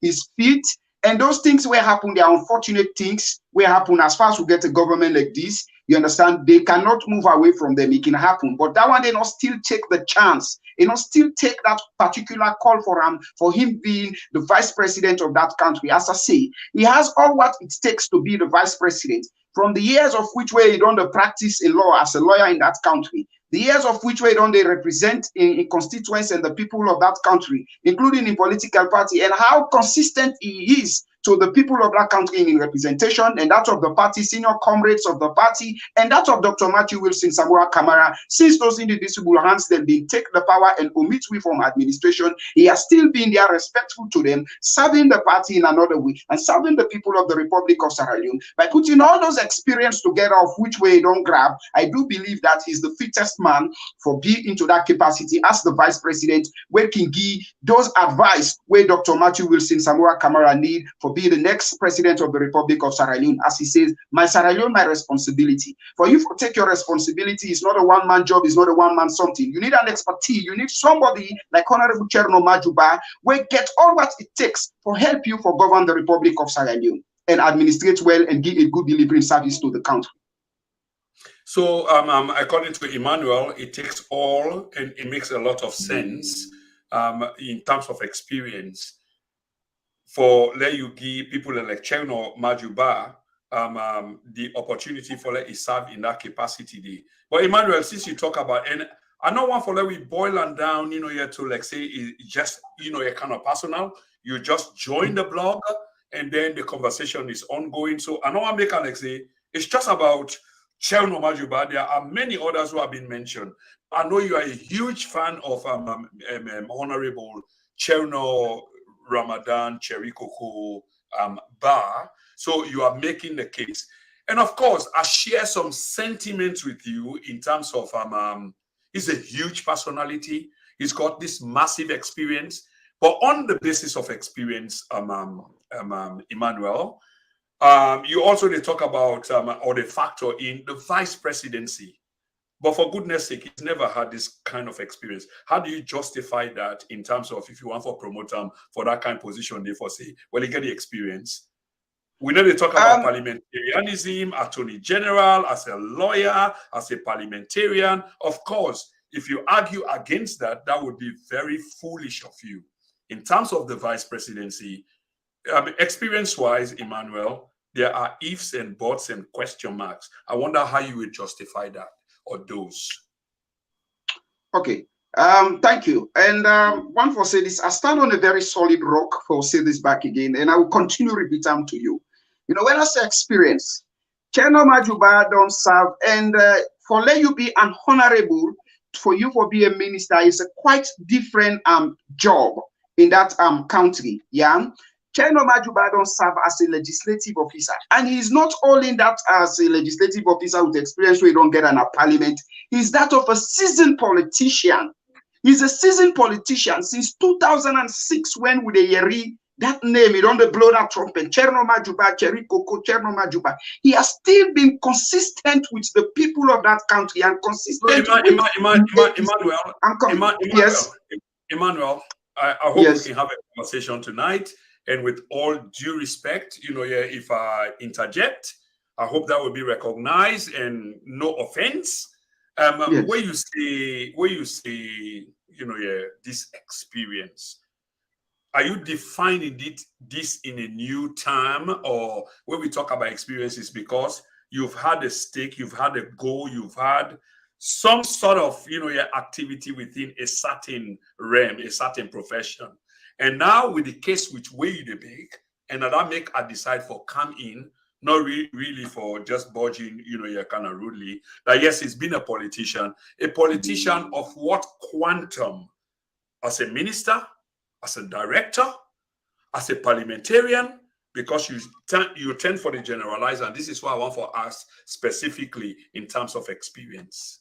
[SPEAKER 4] is fit, and those things where happen, they are unfortunate things where happen as far as we get a government like this. You understand? They cannot move away from them. It can happen, but that one they not still take the chance. They not still take that particular call for him being the vice president of that country. As I say, he has all what it takes to be the vice president. From the years of which way he done the practice in law as a lawyer in that country, the years of which way don't they represent in constituents and the people of that country, including in political party, and how consistent he is to the people of that country in representation, and that of the party, senior comrades of the party, and that of Dr. Matthew Wilson, Samura Kamara. Since those indivisible hands then they take the power and omit we from administration, he has still been there respectful to them, serving the party in another way, and serving the people of the Republic of Sierra Leone. By putting all those experience together of which way he don't grab, I do believe that he's the fittest man for being into that capacity as the vice president, where can give those advice where Dr. Matthew Wilson, Samura Kamara need for be the next president of the Republic of Sierra Leone. As he says, my Sierra Leone, my responsibility. For you to take your responsibility, it's not a one-man job, it's not a one-man something. You need an expertise. You need somebody like Honorable Chernor Bah, where get all what it takes for help you for govern the Republic of Sierra Leone and administrate well and give a good delivery service to the country.
[SPEAKER 1] So according to Emmanuel, it takes all, and it makes a lot of sense in terms of experience. For let you give people like Chernor Bah the opportunity for let you serve in that capacity. But Emmanuel, since you talk about, and I know one for let we boil and down, you know, here to like say it's just, you know, a kind of personal. You just join the blog and then the conversation is ongoing. So I know I make like say it's just about Chernor Bah. There are many others who have been mentioned. I know you are a huge fan of Honorable Chernor Ramadan Cherikoko Bah, so you are making the case, and of course I share some sentiments with you in terms of he's a huge personality, he's got this massive experience, but on the basis of experience, Emmanuel, you also they talk about or the factor in the vice presidency. But for goodness sake, he's never had this kind of experience. How do you justify that in terms of if you want for promote for that kind of position, they for say, well, you get the experience. We know they talk about parliamentarianism, attorney general, as a lawyer, as a parliamentarian. Of course, if you argue against that, that would be very foolish of you. In terms of the vice presidency, experience-wise, Emmanuel, there are ifs and buts and question marks. I wonder how you would justify that. Or those.
[SPEAKER 4] Okay, thank you. And one for say this, I stand on a very solid rock for say this back again, and I will continue to repeat them to you. You know, when I say experience, Chernor Bah don't serve, and for let you be an honorable, for you for be a minister is a quite different job in that country. Yeah. Chernor Bah don't serve as a legislative officer, and he's not only that as a legislative officer with experience where you don't get an parliament. He's that of a seasoned politician. He's a seasoned politician since 2006 when with the Yeri, that name, he don't blow that trumpet. Chernor Bah, Cherikoko, Chernor Bah. He has still been consistent with the people of that country and consistent.
[SPEAKER 1] Emmanuel, I hope we can have a conversation tonight. And with all due respect, you know, if I interject, I hope that will be recognized and no offense. Where you say, you know, this experience, are you defining this in a new term, or when we talk about experiences? Because you've had a stake, you've had a goal, you've had some sort of, your activity within a certain realm, a certain profession. And now with the case which way they make, and that make I decide for come in, not really for just budging, you're kind of rudely. That yes, he's been a politician of what quantum? As a minister, as a director, as a parliamentarian, because you tend for the generalizer, and this is what I want for us specifically in terms of experience.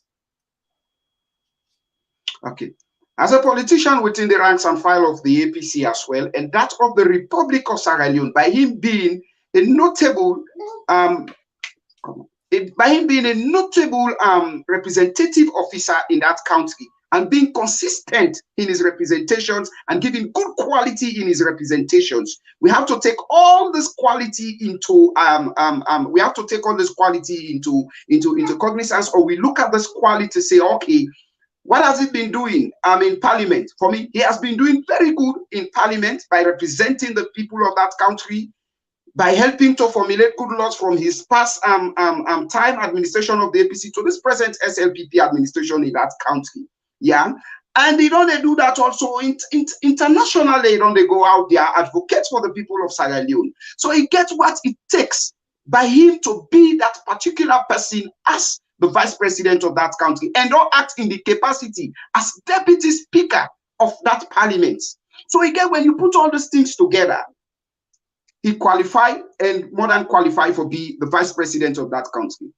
[SPEAKER 4] Okay. As a politician within the ranks and file of the APC as well, and that of the Republic of Sierra Leone, by him being a notable representative officer in that country, and being consistent in his representations and giving good quality in his representations, we have to take all this quality into cognizance, or we look at this quality to say, okay, what has he been doing in Parliament? For me, he has been doing very good in Parliament by representing the people of that country, by helping to formulate good laws from his past time administration of the APC to this present SLPP administration in that country. Yeah. And they don't do that also internationally. They go out there, advocates for the people of Sierra Leone. So he gets what it takes by him to be that particular person as the vice president of that country, and don't act in the capacity as deputy speaker of that parliament. So again, when you put all these things together, he qualified and more than qualified for be the vice president of that country.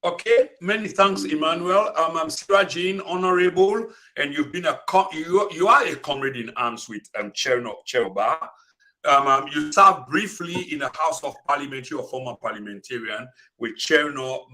[SPEAKER 1] Okay, many thanks, Emmanuel. I'm Sirajin, honorable, and you've been you are a comrade in arms with Chernor Bah. You served briefly in the House of Parliament. You're a former parliamentarian with Chernor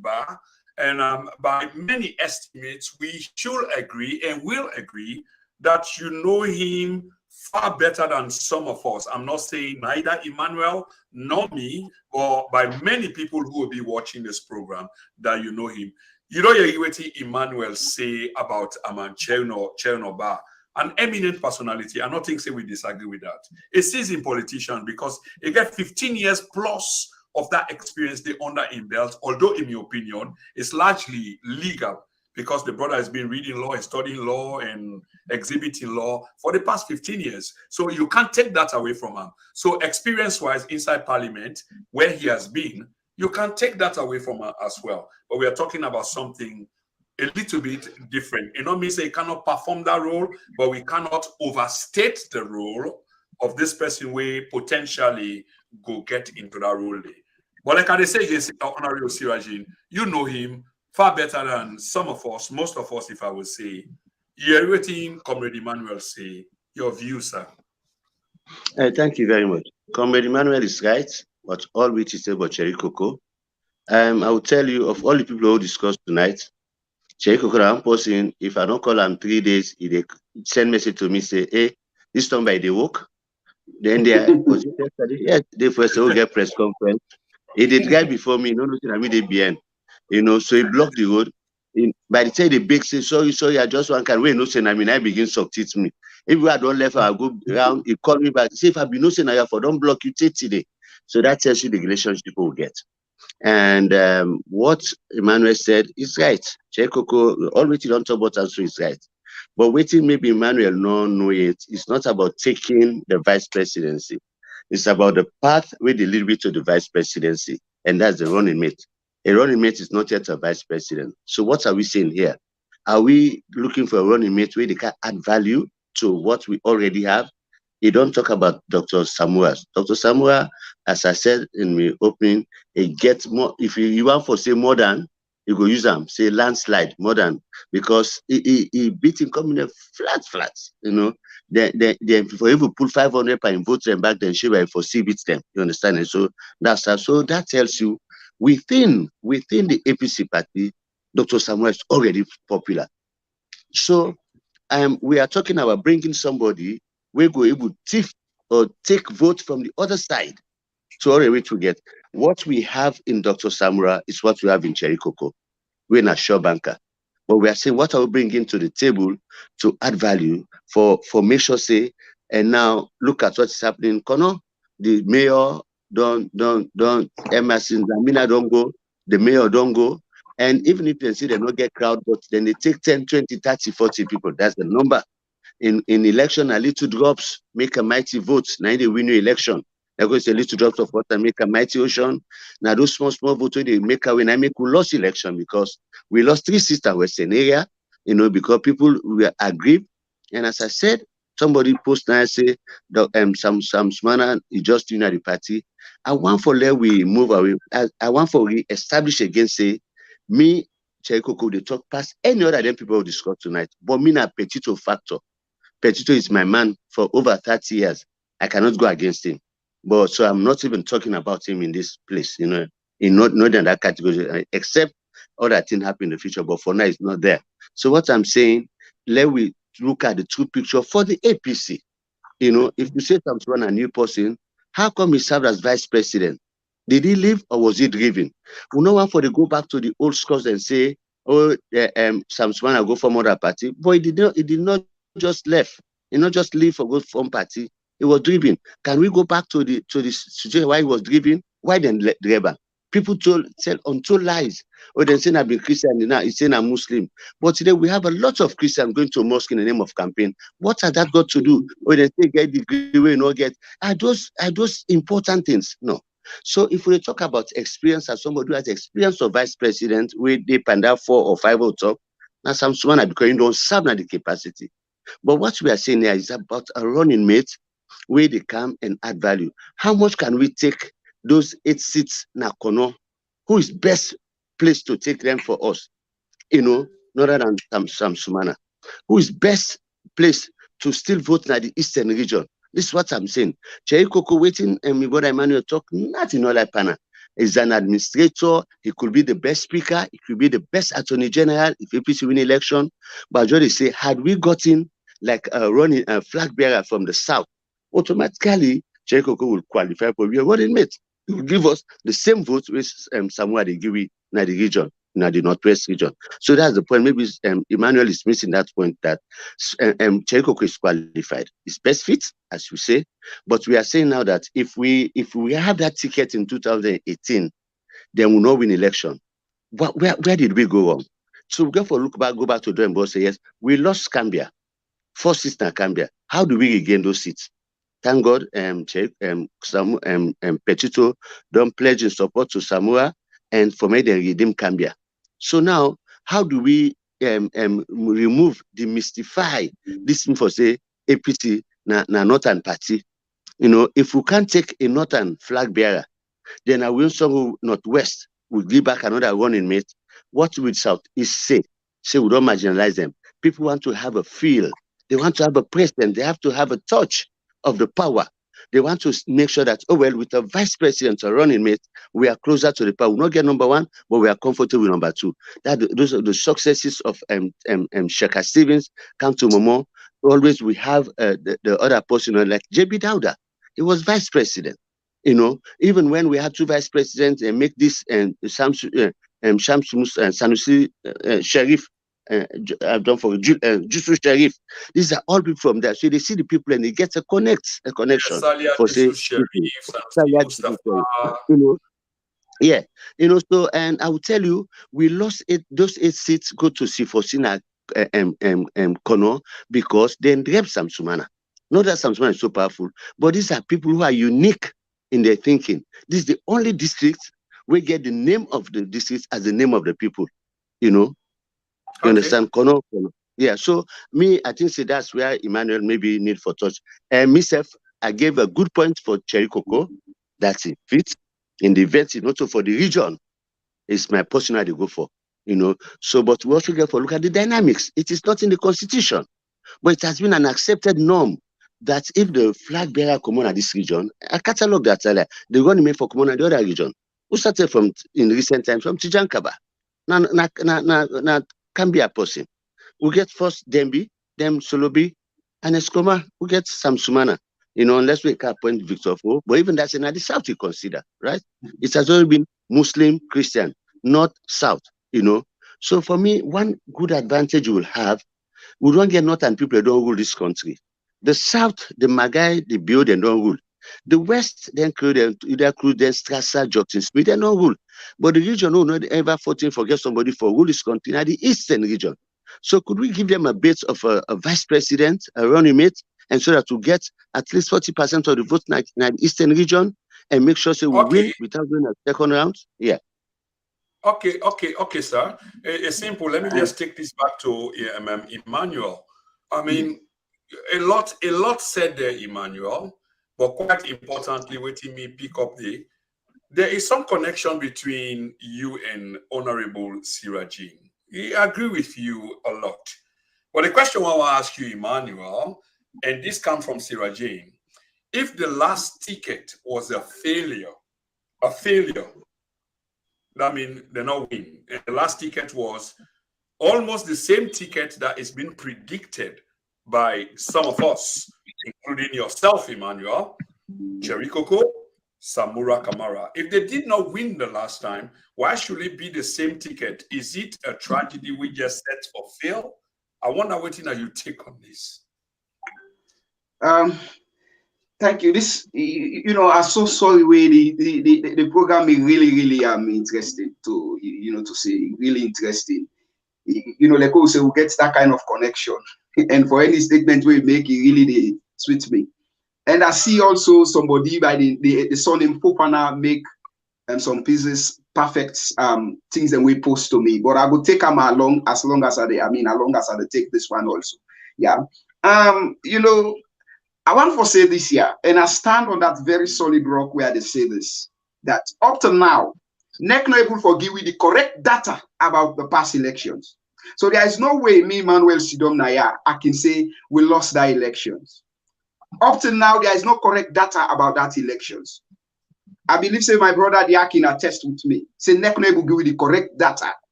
[SPEAKER 1] Bah, and by many estimates, we should agree and will agree that you know him far better than some of us. I'm not saying neither Emmanuel nor me, or by many people who will be watching this program that you know him. You know, you hear Emmanuel say about Chernor Bah, an eminent personality. I don't think we disagree with that. A seasoned politician, because he got 15 years plus of that experience they under in belt, although in my opinion, it's largely legal, because the brother has been reading law and studying law and exhibiting law for the past 15 years. So you can't take that away from him. So experience-wise inside Parliament, where he has been, you can't take that away from him as well. But we are talking about something a little bit different. It not means he cannot perform that role, but we cannot overstate the role of this person where potentially go get into that role. But like I say against Honorable Sirajin, you know him far better than some of us, most of us, if I would say. You're everything Comrade Emmanuel say. Your view, sir.
[SPEAKER 3] Thank you very much. Comrade Emmanuel is right, but all which is about Cherry Coco. I will tell you, of all the people who discussed tonight, Cherry Coco, I'm posting, if I don't call him 3 days, he send message to me, say, hey, this time by the work. Then they are yeah, they first will get press conference. He did guy before me, no nothing I mean they behind. So he blocked the road. By the time the big say, sorry, I just want can wait, no saying, I begin to teach me. If I don't left, I'll go around, he called me back. Say, if I be no saying, I for don't block you today. So that tells you the relationship people will get. And what Emmanuel said is right. Chekoko, always don't talk about answer is right. But waiting, maybe Emmanuel no know it. It's not about taking the vice presidency. It's about the path where they lead me to the vice presidency. And that's the running mate. A running mate is not yet a vice president. So what are we saying here? Are we looking for a running mate where they can add value to what we already have? You don't talk about Dr. Samura. Dr. Samura, as I said in my opening, it gets more. If you want to say more than, you go use them. Say landslide more than, because he beat him coming in flat. Then for even put 500 per vote them back, then she will foresee beat them. You understand? And so that tells you within the APC party, Dr. Samura is already popular. So we are talking about bringing somebody we go able to take vote from the other side to already to get what we have in Dr. Samura is what we have in Cherry Coco. We're not sure banker, but we are saying what are we bringing to the table to add value for make sure say, and now look at what is happening. Kono, the mayor Emerson, Zamina don't go, the mayor don't go. And even if they see they don't get crowd, but then they take 10, 20, 30, 40 people. That's the number. In election, a little drops make a mighty vote. Now they win your election. There goes a little drops of water, make a mighty ocean. Now those small votes they make a win. I make we lost election because we lost 3 sisters Western area, because people were aggrieved. And as I said, somebody post now say some smana is just the party. I want for let we move away. I want for we establish again say me Cheikoko they talk past any other than people will discuss tonight. But me na petito factor. Petito is my man for over 30 years. I cannot go against him. But so I'm not even talking about him in this place, in not in that category, except other things happen in the future. But for now, it's not there. So what I'm saying, let we look at the true picture for the APC. If you say someone a new person, how come he served as vice president? Did he leave or was he driven? We no one for to go back to the old scores and say, oh, Samswana go from other party. But he did not just left. He not just leave for go from party. He was driven. Can we go back to the situation why he was driven? Why then driver? People tell untold lies. Oh, they say I've been Christian now. He's saying I'm Muslim. But today we have a lot of Christians going to a mosque in the name of campaign. What has that got to do? Oh, they say get degree, we not get. Are those important things? No. So if we talk about experience as somebody who has experience of vice president, we dip and that 4 or 5 will talk. Now some someone because you don't serve the capacity. But what we are saying here is about a running mate where they come and add value. How much can we take those 8 seats na Kono? Who is best placed to take them for us? Other than Sam Sumana. Who is best placed to still vote in the Eastern region? This is what I'm saying. Cheikoko waiting and my brother Emmanuel talk, nothing all like Pana. He's an administrator. He could be the best speaker. He could be the best attorney general if APC win election. But I just say, had we gotten like a running flag bearer from the south, automatically Cheikoko will qualify for a running mate. He will give us the same vote with Samura they give in the region, in the northwest region. So that's the point. Maybe Emmanuel is missing that point that Cheikoko is qualified. It's best fit, as you say. But we are saying now that if we have that ticket in 2018, then we'll not win election. Where did we go wrong? So we go back to drawing board, say yes, we lost Cambia. 4 seats in Cambia. How do we regain those seats? Thank God, Petito don't pledge in support to Samura, and for me they redeem Cambia. So now, how do we remove, demystify this thing for say APC na Northern party? If we can't take a Northern flag bearer, then I will some Northwest will give back another running mate. What will South is say we don't marginalize them. People want to have a feel. They want to have a president. They have to have a touch of the power. They want to make sure that, with a vice president or running mate, we are closer to the power. We'll not get number 1, but we are comfortable with number 2. Those are the successes of Shaka Stevens, come to Momo. Always we have the other person like JB Dauda. He was vice president. Even when we had 2 vice presidents and make this Sanusi Sharif. I've done for Jusu Sharif. These are all people from there. So they see the people and they get a connection. For say, yeah. So and I will tell you, we lost those 8 seats go to Sifosina Kono because they rep Samsumana. Not that Samsumana is so powerful, but these are people who are unique in their thinking. This is the only district where get the name of the district as the name of the people. You understand? Kono. Yeah, so I think that's where Emmanuel maybe need for touch. And myself, I gave a good point for Cheikoko. That's it. Fit in the event, also for the region. It's my personal to go for. So but we also get for look at the dynamics. It is not in the constitution, but it has been an accepted norm that if the flag bearer come on at this region, I catalog that they're going to make for common at the other region. We started from in recent times from Tijankaba. Now can be a person. We get first Dembi, then Solobi, and Escoma. We get Samsumana. Unless we can appoint Victor Fo, but even that's in the south you consider, right? It has always been Muslim, Christian, not South. So for me, one good advantage we will have, we don't get Northern people that don't rule this country. The South, the Magai, the build and don't rule. The West then created either created Strasser, Jotin Smith, and no rule. But the region who not ever voting for get somebody for rule is continued the Eastern region. So could we give them a bit of a vice president, a running mate, and so that to get at least 40% of the vote in the Eastern region and make sure we win without doing a second round? Yeah.
[SPEAKER 1] Okay, sir. It's simple. Let me just take this back to Emmanuel. I mean, a lot said there, Emmanuel, but quite importantly, waiting me pick up there is some connection between you and Honorable Sirajin. I agree with you a lot. But the question I want to ask you, Emmanuel, and this comes from Sirajin, if the last ticket was a failure, that means they're not winning. And the last ticket was almost the same ticket that is being predicted by some of us, including yourself, Emmanuel, Cherry Coco, Samura Kamara. If they did not win the last time, why should it be the same ticket? Is it a tragedy we just set for fail? I wonder what you take on this.
[SPEAKER 4] Thank you. This, I'm so sorry. The program is really interesting to to say, really interesting. Like we say, we get that kind of connection, and for any statement we make, it really sweet me. And I see also somebody by the son in Fopana make some pieces, perfect things that we post to me. But I will take them along as long as I take this one also. Yeah. I want to say this here, and I stand on that very solid rock where they say this, that up to now, NEC not able to give you the correct data about the past elections. So there is no way me, Emmanuel Sidom Naya, I can say we lost that elections. Up to now, there is no correct data about that elections. I believe, say, my brother, the can attest with me. Say, NEC not able to give you the correct data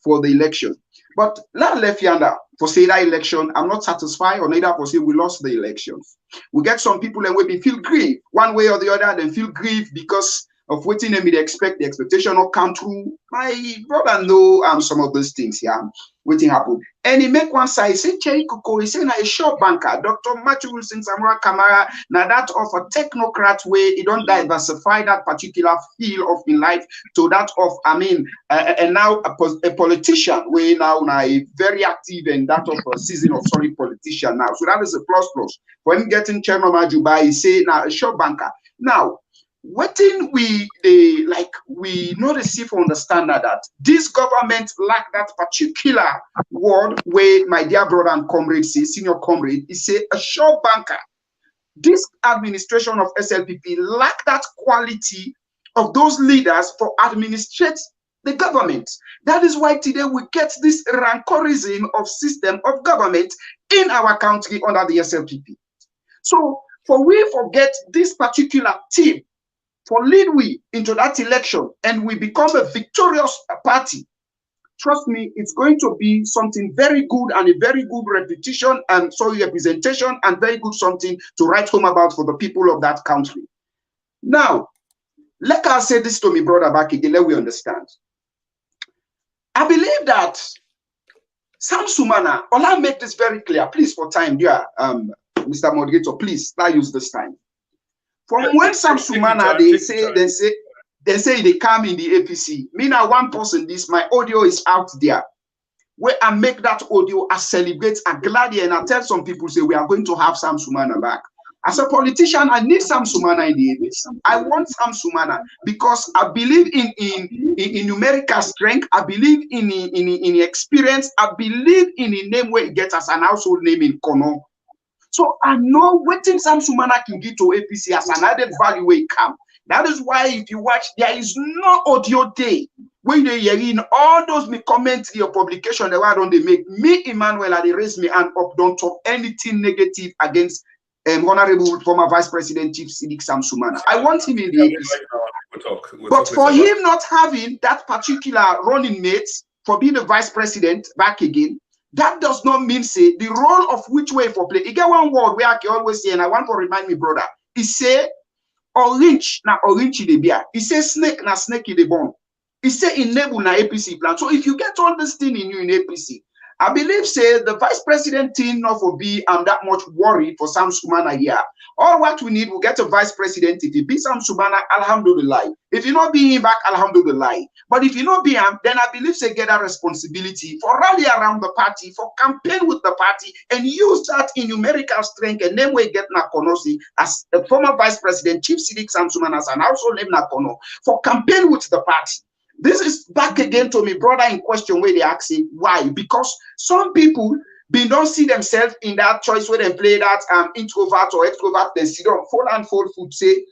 [SPEAKER 4] for the election. But left yonder for say that election, I'm not satisfied, or neither for say we lost the elections. We get some people and we feel grief one way or the other, then feel grief because of waiting and we expect the expectation not come true. My brother know some of those things here. Waiting happen. And he make one side, say Cherry Coco, he say na a short banker, Dr. Matthew Wilson, Samura Kamara, now that of a technocrat way, he don't diversify that particular field of in life to that of, and now a politician way now a very active and that of a season of solid politician now. So that is a plus. When getting Chernor Bah, he say now a short banker. Now, what thing we not receive understand that this government lack that particular word where my dear brother and comrade say, senior comrade, he say a short banker. This administration of SLPP lack that quality of those leaders for administrate the government. That is why today we get this rancorism of system of government in our country under the SLPP. So for we forget this particular team, for lead we into that election and we become a victorious party, trust me, it's going to be something very good and a very good reputation and representation and very good something to write home about for the people of that country. Now, let us say this to me, brother, back again, let we understand. I believe that Sam Sumana, I'll make this very clear, please, for time, dear Mr. Moderator, please, I use this time. From when Sam Sumana, they say they come in the APC. Me now one person, my audio is out there. Where I make that audio, I celebrate, I glad and I tell some people, say we are going to have Sam Sumana back. As a politician, I need Sam Sumana in the APC. I want Sam Sumana because I believe in numerical strength. I believe in experience. I believe in a name where it gets us an household name in Kono. So I know what Sam Sumana can give to APC as an added value where it come. That is why if you watch, there is no audio day when they hear in all those me commentary or publication that why don't they make me, Emmanuel, they raise me and up, don't talk anything negative against Honorable former Vice President Chief Sidik Sam Sumana. I want him in the APC. But for him not having that particular running mate for being the Vice President back again, that does not mean say the role of which way for play. You get one word where I can always say, and I want to remind me, brother, he say orange na orange de beer. He say snake na snake in the bone. He say enable na APC plan. So if you get all this thing in you in APC, I believe say the vice president team not for be that much worried for Sam Sumana here. All what we need, we'll get a vice president. If you be Sam Sumana, alhamdulillah. If you not be him back, alhamdulillah. But if you not be him, then I believe say get a responsibility for rally around the party, for campaign with the party, and use that in numerical strength. And then we get Nakonosi as the former vice president, Chief Sidik Sam Sumana, and also name Nakono for campaign with the party. This is back again to me, brother, in question where they ask it, why? Because some people don't see themselves in that choice where they play that introvert or extrovert, they sit on full and full food, say,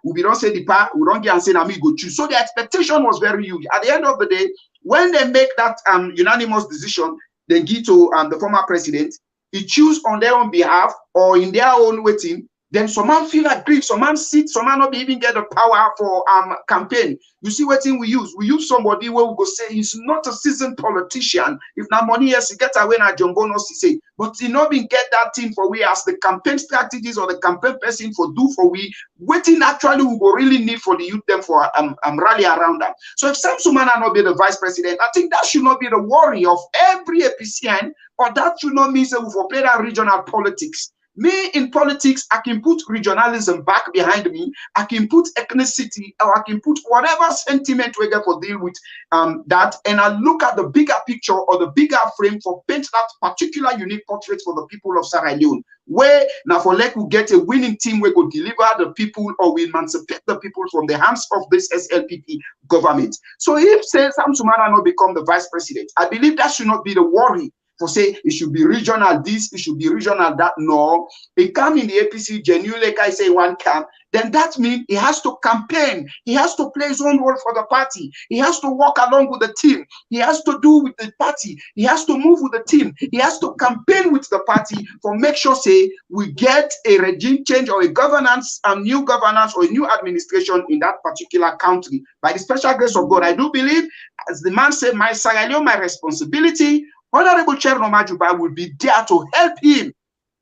[SPEAKER 4] we don't say the part, we don't get and say, we go choose. So the expectation was very huge. At the end of the day, when they make that unanimous decision, they give to the former president, he choose on their own behalf or in their own waiting. Then some man feel aggrieved, some man sit, some man not even get the power for campaign. You see what thing we use? We use somebody where we go say he's not a seasoned politician. If now money yes, he get away na John Bonos he say, but he not been get that thing for we as the campaign strategies or the campaign person for do for we. Waiting actually we go really need for the youth them for rally around them. So if Sam Sumana not be the vice president, I think that should not be the worry of every APCN, or that should not mean say we for play that regional politics. Me in politics, I can put regionalism back behind me. I can put ethnicity, or I can put whatever sentiment we get for deal with that, and I look at the bigger picture or the bigger frame for paint that particular unique portrait for the people of Sierra Leone. Where now for like we get a winning team, we could deliver the people or we emancipate the people from the hands of this SLPP government. So if say Sam Sumana not become the vice president, I believe that should not be the worry. For say it should be regional this, it should be regional that. No, it come in the APC genuinely, like I say one camp, then that means he has to campaign, he has to play his own role for the party, he has to walk along with the team, he has to do with the party, he has to move with the team, he has to campaign with the party for make sure say we get a regime change or a governance, new governance or a new administration in that particular country. By the special grace of God, I do believe, as the man said, my Sierra Leone, my responsibility. Honorable Chernor Bah will be there to help him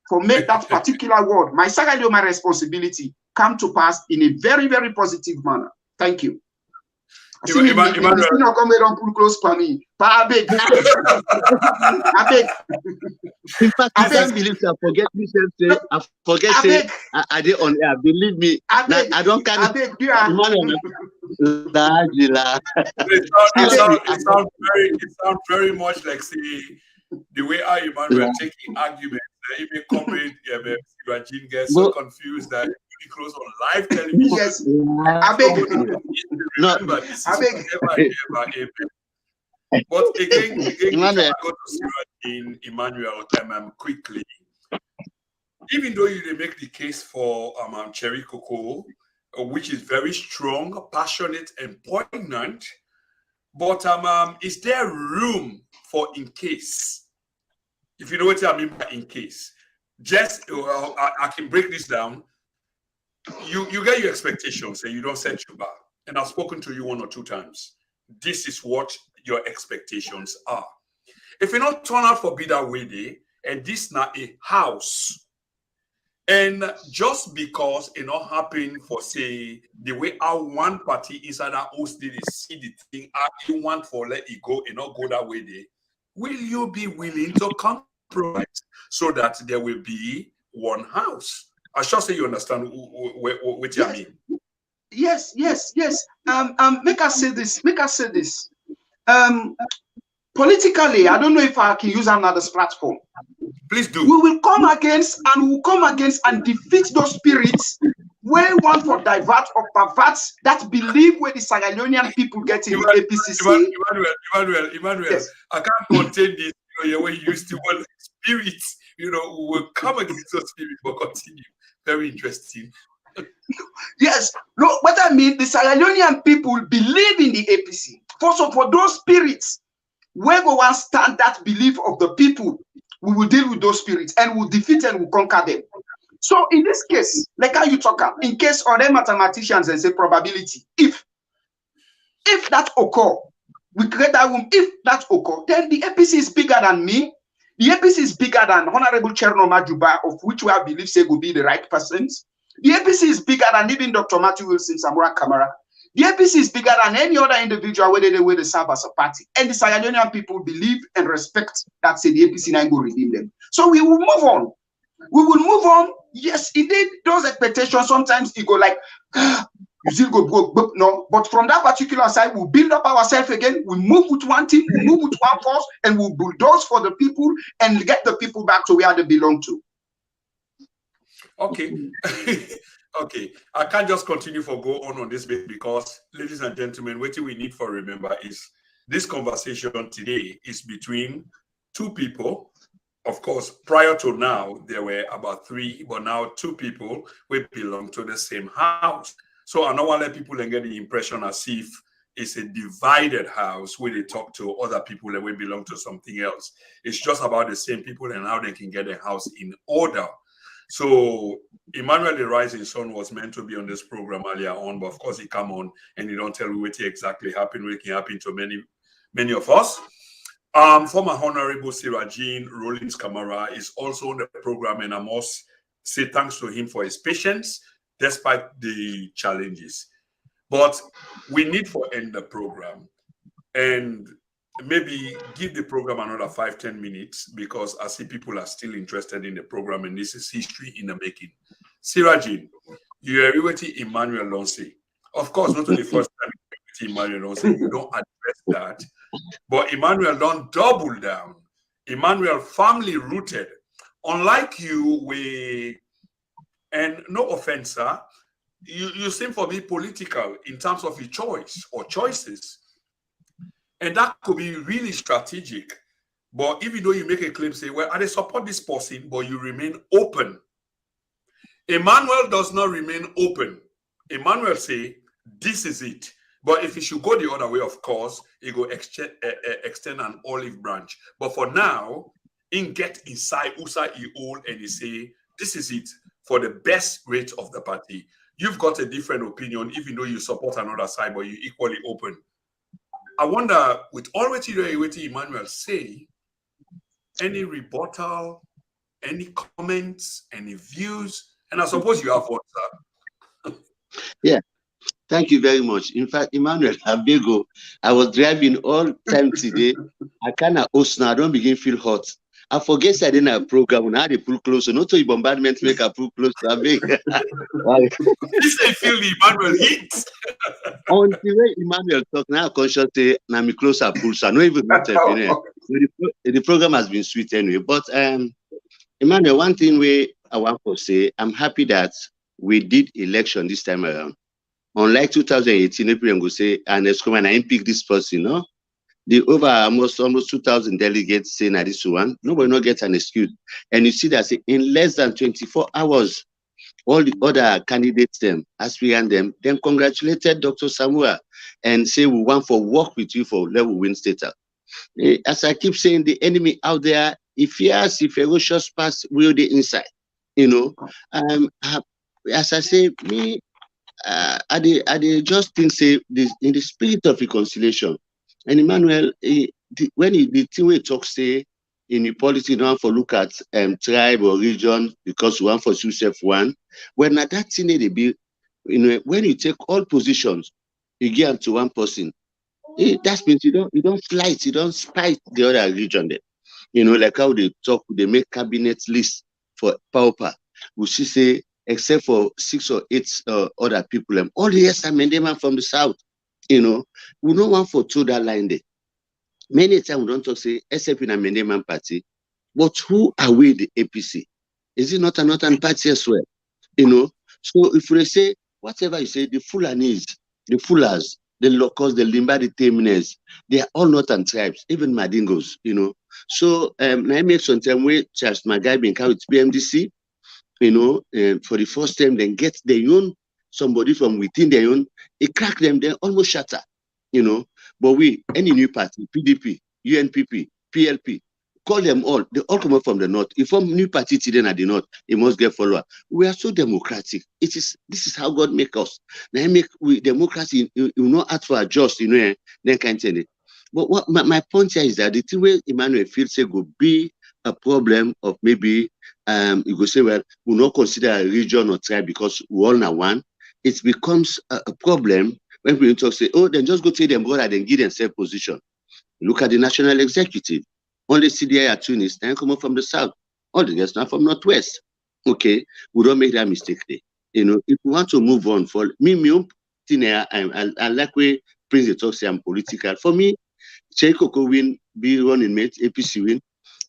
[SPEAKER 4] for make that particular word, my Sierra Leone, my responsibility, come to pass in a very, very positive manner. Thank you. Emmanuel, close for me. I beg.
[SPEAKER 3] In fact, I can't believe I forget myself. I forget say I did on air. Believe me, I don't carry.
[SPEAKER 1] It sounds very much like the way Emmanuel taking arguments. Even comrade Sirajin gets so confused that really close on live television.
[SPEAKER 4] Yes, I beg.
[SPEAKER 1] Remember, this is never. But again,
[SPEAKER 3] Emmanuel.
[SPEAKER 1] I go to Emmanuel quickly. Even though you make the case for Cherry Cocoa, which is very strong, passionate, and poignant, but is there room for in case? If you know what I mean by in case, just I can break this down. You get your expectations and you don't set your bar. And I've spoken to you 1 or 2 times. This is what your expectations are. If you not turn out for be that way day, and this not a house, and just because it not happen for say the way our one party inside our host did see the thing, you want for let it go and not go that way day, will you be willing to compromise so that there will be one house? I shall say you understand what I mean.
[SPEAKER 4] Yes. Make us say this. Politically, I don't know if I can use another platform.
[SPEAKER 1] Please do.
[SPEAKER 4] We will come against and defeat those spirits where want for divert or pervert that believe where the Sierra Leonean people get in the APCC.
[SPEAKER 1] Emmanuel,
[SPEAKER 4] yes.
[SPEAKER 1] I can't contain this. Your way you used to word spirits. Will come against those spirits, but continue. Very interesting.
[SPEAKER 4] Yes. No, what I mean, the Sierra Leonean people believe in the APC. For those spirits, where we want to stand that belief of the people, we will deal with those spirits and we'll defeat and we'll conquer them. So in this case, like how you talk about, in case other mathematicians and say probability, if that occur, we create that room. If that occur, then the APC is bigger than me. The APC is bigger than Honorable Chernor Bah, of which we believe say will be the right persons. The APC is bigger than even Dr. Matthew Wilson, Samura Kamara. The APC is bigger than any other individual where they serve as a party. And the Sierra Leonean people believe and respect that say the APC now go redeem them. So we will move on. We will move on. Yes, indeed, those expectations sometimes it go like, you still go, no. But from that particular side, we'll build up ourselves again. We move with one team, we move with one force, and we'll bulldoze for the people and get the people back to where they belong to.
[SPEAKER 1] Okay. Okay. I can't just continue for go on this bit because, ladies and gentlemen, what we need for remember is this conversation today is between two people. Of course, prior to now, there were about three, but now two people will belong to the same house. So I don't want to let people get the impression as if it's a divided house where they talk to other people and we belong to something else. It's just about the same people and how they can get a house in order. So Emmanuel, the rising sun, was meant to be on this program earlier on, but of course he come on and he don't tell me what exactly happened. What can happen to many of us. Former Honorable Sirajin Rollins Kamara is also on the program, and I must say thanks to him for his patience despite the challenges. But we need to end the program and maybe give the program another 5-10 minutes because I see people are still interested in the program and this is history in the making. Sirajin, you are with Emmanuel Lonsi. Of course, not only the first time you Emmanuel Lonsi, you don't address that. But Emmanuel don't double down. Emmanuel family rooted. Unlike you, and no offense, sir, you seem to be political in terms of your choice or choices. And that could be really strategic. But even though you make a claim, say, well, I support this person, but you remain open. Emmanuel does not remain open. Emmanuel say, this is it. But if it should go the other way, of course, it go extend an olive branch. But for now, in get inside Usa Eol and he say, this is it for the best rate of the party. You've got a different opinion, even though you support another side, but you're equally open. I wonder, with all what Emmanuel say, any rebuttal, any comments, any views? And I suppose you have one, sir.
[SPEAKER 3] Yeah. Thank you very much. In fact, Emmanuel Abego, I was driving all time today. I kind of host now. I don't begin feel hot. I forget I didn't have a program. When I had to pull close. So not to bombardment make a pull close.
[SPEAKER 1] You say feel the Emmanuel hit.
[SPEAKER 3] On the way Emmanuel talk now, conscious say now me close a pull. So I don't even know the program has been sweet anyway. But Emmanuel, one thing I want to say, I'm happy that we did election this time around. Unlike 2018, April go say, and it's coming and pick this person, no? The over almost 2,000 delegates saying that this one, nobody not get an excuse. And you see that say, in less than 24 hours, all the other candidates, aspirant them congratulated Dr. Samura and say we want to work with you for level win status. As I keep saying, the enemy out there, if he has a ferocious past, will the inside, you know. As I say, me. I just think say this in the spirit of reconciliation. And Emmanuel, when the thing we talk say in the policy, you don't for look at tribe or region because we want for yourself one. When that thing they be, you know, when you take all positions, you give to one person. That means you don't fight, you don't spite the other region there. You know, like how they talk, they make cabinet lists for pauper. We see say except for 6 or 8 other people, all the rest are Mendema from the south. You know, we don't want for to that line there. Many times we don't talk say except in a Mendema party, but who are we the APC? Is it not a northern party as well? You know, so if we say whatever you say, the Fulanis, the Fulas, the Locals, the Limba, the Teminers, they are all northern tribes, even Madingos. You know, so I make some time where Charles Magai being carried to BMDC. You know, for the first time, then get their own somebody from within their own, it crack them, then almost shatter, you know. But any new party, PDP, UNPP, PLP, call them all, they all come up from the north. If from new party today at the north, it must get follower. We are so democratic. This is how God make us. Now democracy, you know, ask for a just, you know, then can't tell it. But what my point here is that the thing where Emmanuel feels say could be a problem of maybe you go say, well, we'll not consider a region or tribe because we all are one. It becomes a problem when people talk, say, oh, then just go take them board and then give themselves position. Look at the national executive. Only CDI attorneys then come up from the south. All the guys now from northwest. Okay, we don't make that mistake there. You know, if we want to move on, for me, I like where Prince talks, I'm political. For me, Cheikoko win, be running mate, APC win.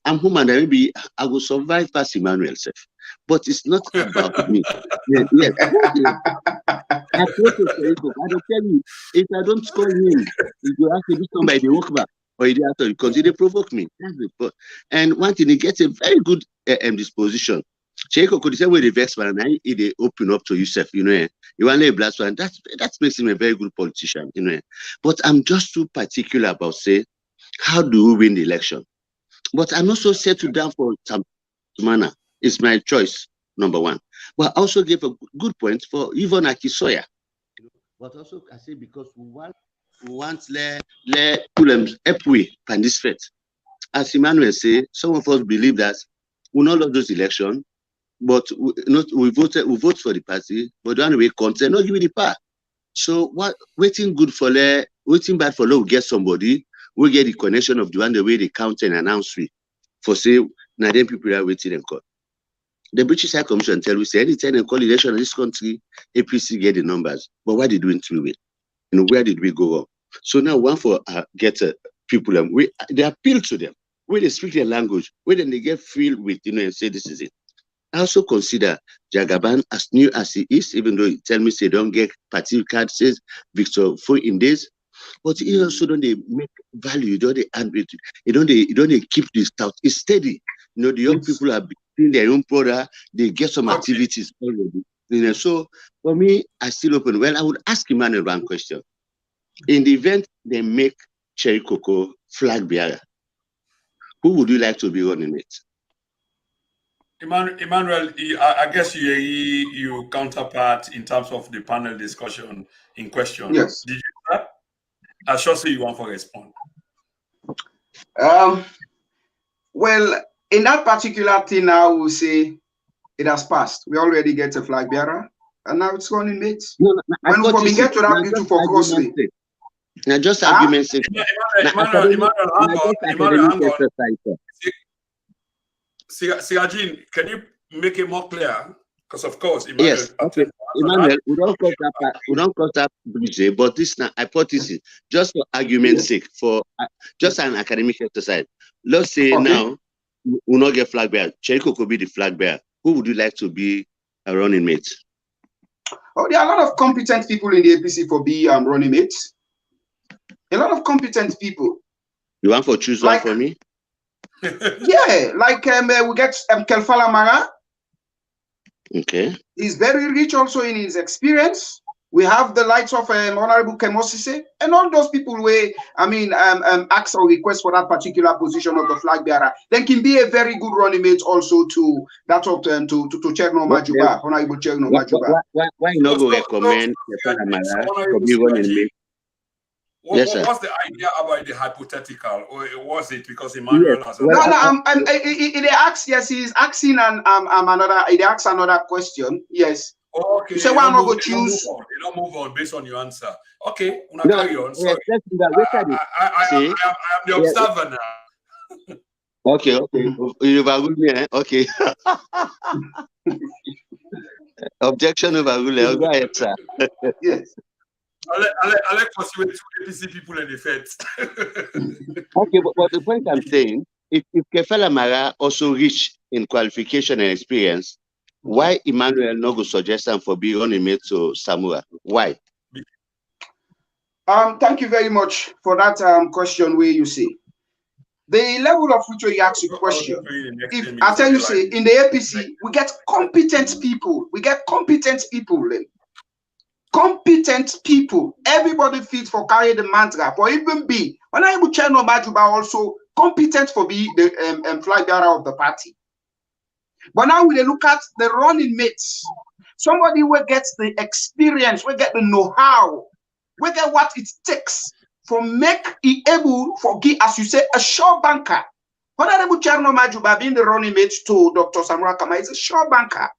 [SPEAKER 3] I'm human, maybe I will survive past Emmanuel self. But it's not about me. Yes. I don't tell you, if I don't score him, if you ask me this one by the walk back, or he have to consider provoke me. And one thing, he gets a very good disposition. Cheiko could say where the vex man and he open up to yourself, you know. You want a blast one, that makes him a very good politician, you know. But I'm just too particular about say, how do we win the election? But I'm also settled down for some manner. It's my choice, number one. But I also gave a good point for Yvonne Akisoya. But also I say because we want let pull them up we pan this fate. As Emmanuel say, some of us believe that we not love those elections, but we vote for the party, but the one way content not give it the power. So what waiting good for waiting bad for we get somebody, we get the connection of the one the way they count and announce we for say now then people are waiting and call. The British High Commission tell we say anytime they call election in this country, APC get the numbers. But why did we do it? You know, where did we go wrong? So now one for get people they appeal to them, where they speak their language, where then they get filled with, you know, and say this is it. I also consider Jagaban as new as he is, even though he tell me say don't get party card says Victor for in days, but he also don't they make value, don't they add it, don't they keep this out. It's steady. You know, the young people are building their own product, they get some activities already. You know, so for me, I still open. Well, I would ask Emmanuel one question. In the event they make Cherry Coco flag bearer, who would you like to be running it?
[SPEAKER 1] Emmanuel, I guess you counterpart in terms of the panel discussion in question.
[SPEAKER 4] Yes.
[SPEAKER 1] Did you do that? I sure say you want to respond.
[SPEAKER 4] Well, in that particular thing, I will say it has passed. We already get a flag bearer, and now it's running mates.
[SPEAKER 3] No,
[SPEAKER 4] when we get to that beautiful crossway.
[SPEAKER 3] Now, just arguments.
[SPEAKER 1] Emmanuel, hang on. Sirajin, can you make it more clear? Because of course, Emmanuel.
[SPEAKER 3] Yes, okay. Emmanuel, we don't cross that bridge, but this is not hypothesis, just for argument's sake, for just an academic exercise. Let's say now we will not get flag bearer. Cheriko could be the flag bearer. Who would you like to be a running mate?
[SPEAKER 4] Oh, there are a lot of competent people in the APC for be running mates. A lot of competent people.
[SPEAKER 3] You want to choose one for me?
[SPEAKER 4] Yeah, like we get Kelfala Mara.
[SPEAKER 3] Okay.
[SPEAKER 4] He's very rich also in his experience. We have the likes of Honorable Kemosise and all those people where, ask or request for that particular position of the flag bearer. Then can be a very good running mate also to that of to Chernor Bah, Honorable Chernor Bah.
[SPEAKER 3] Why not go recommend Kelfala Mara to be running mate?
[SPEAKER 1] What's the idea about the hypothetical, or was it because Emmanuel has
[SPEAKER 4] he asks, yes, he's asking he asks another question, yes.
[SPEAKER 1] Okay.
[SPEAKER 4] So why not go choose?
[SPEAKER 1] You don't move on based on your answer. Okay, carry on. Sorry. I am the observer now.
[SPEAKER 3] Okay. You've agreed me, eh? Okay. Objection overruled. Go ahead, sir.
[SPEAKER 4] Yes.
[SPEAKER 1] I like pursuing two APC people in the feds.
[SPEAKER 3] Okay, but the point I'm saying, if Kelfala Mara also rich in qualification and experience, why Emmanuel no go suggest him for being running mate to Samura? Why?
[SPEAKER 4] Thank you very much for that question where you say. The level of which you ask the question, if I tell you say in the APC, we get competent people. Competent people. Everybody fit for carry the mantra. For even be when I would Chernor Bah also competent for be the flag bearer of the party. But now we look at the running mates. Somebody will get the experience, will get the know-how, will get what it takes for make it able for give, as you say, a sure banker. Honorable Chernor Bah being the running mate to Dr. Samura Kamara is a sure banker.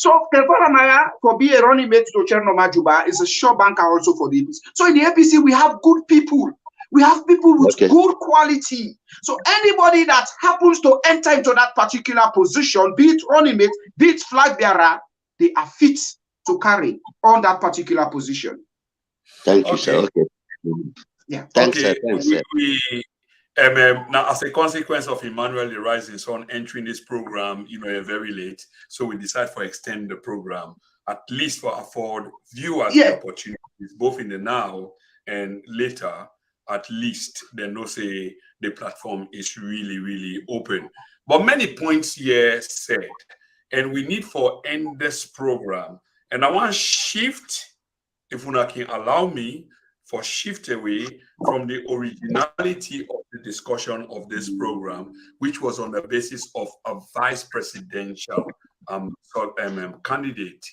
[SPEAKER 4] So Chernor Bah for being a running mate to Chernor Bah is a sure banker also for the APC. So in the APC, we have good people. We have people with good quality. So anybody that happens to enter into that particular position, be it running mate, be it flag bearer, they are fit to carry on that particular position.
[SPEAKER 3] Thank you, sir. Okay.
[SPEAKER 4] Yeah.
[SPEAKER 3] Thanks,
[SPEAKER 1] Okay.
[SPEAKER 3] sir. Thanks, sir.
[SPEAKER 1] Now, as a consequence of Emmanuel, the rising son entering this program, very late, so we decide to extend the program at least for afford viewers the opportunities, both in the now and later. At least they know say the platform is really, really open. But many points here said, and we need for end this program. And I want to shift, if una can allow me, for shift away from the originality of the discussion of this program, which was on the basis of a vice presidential candidate.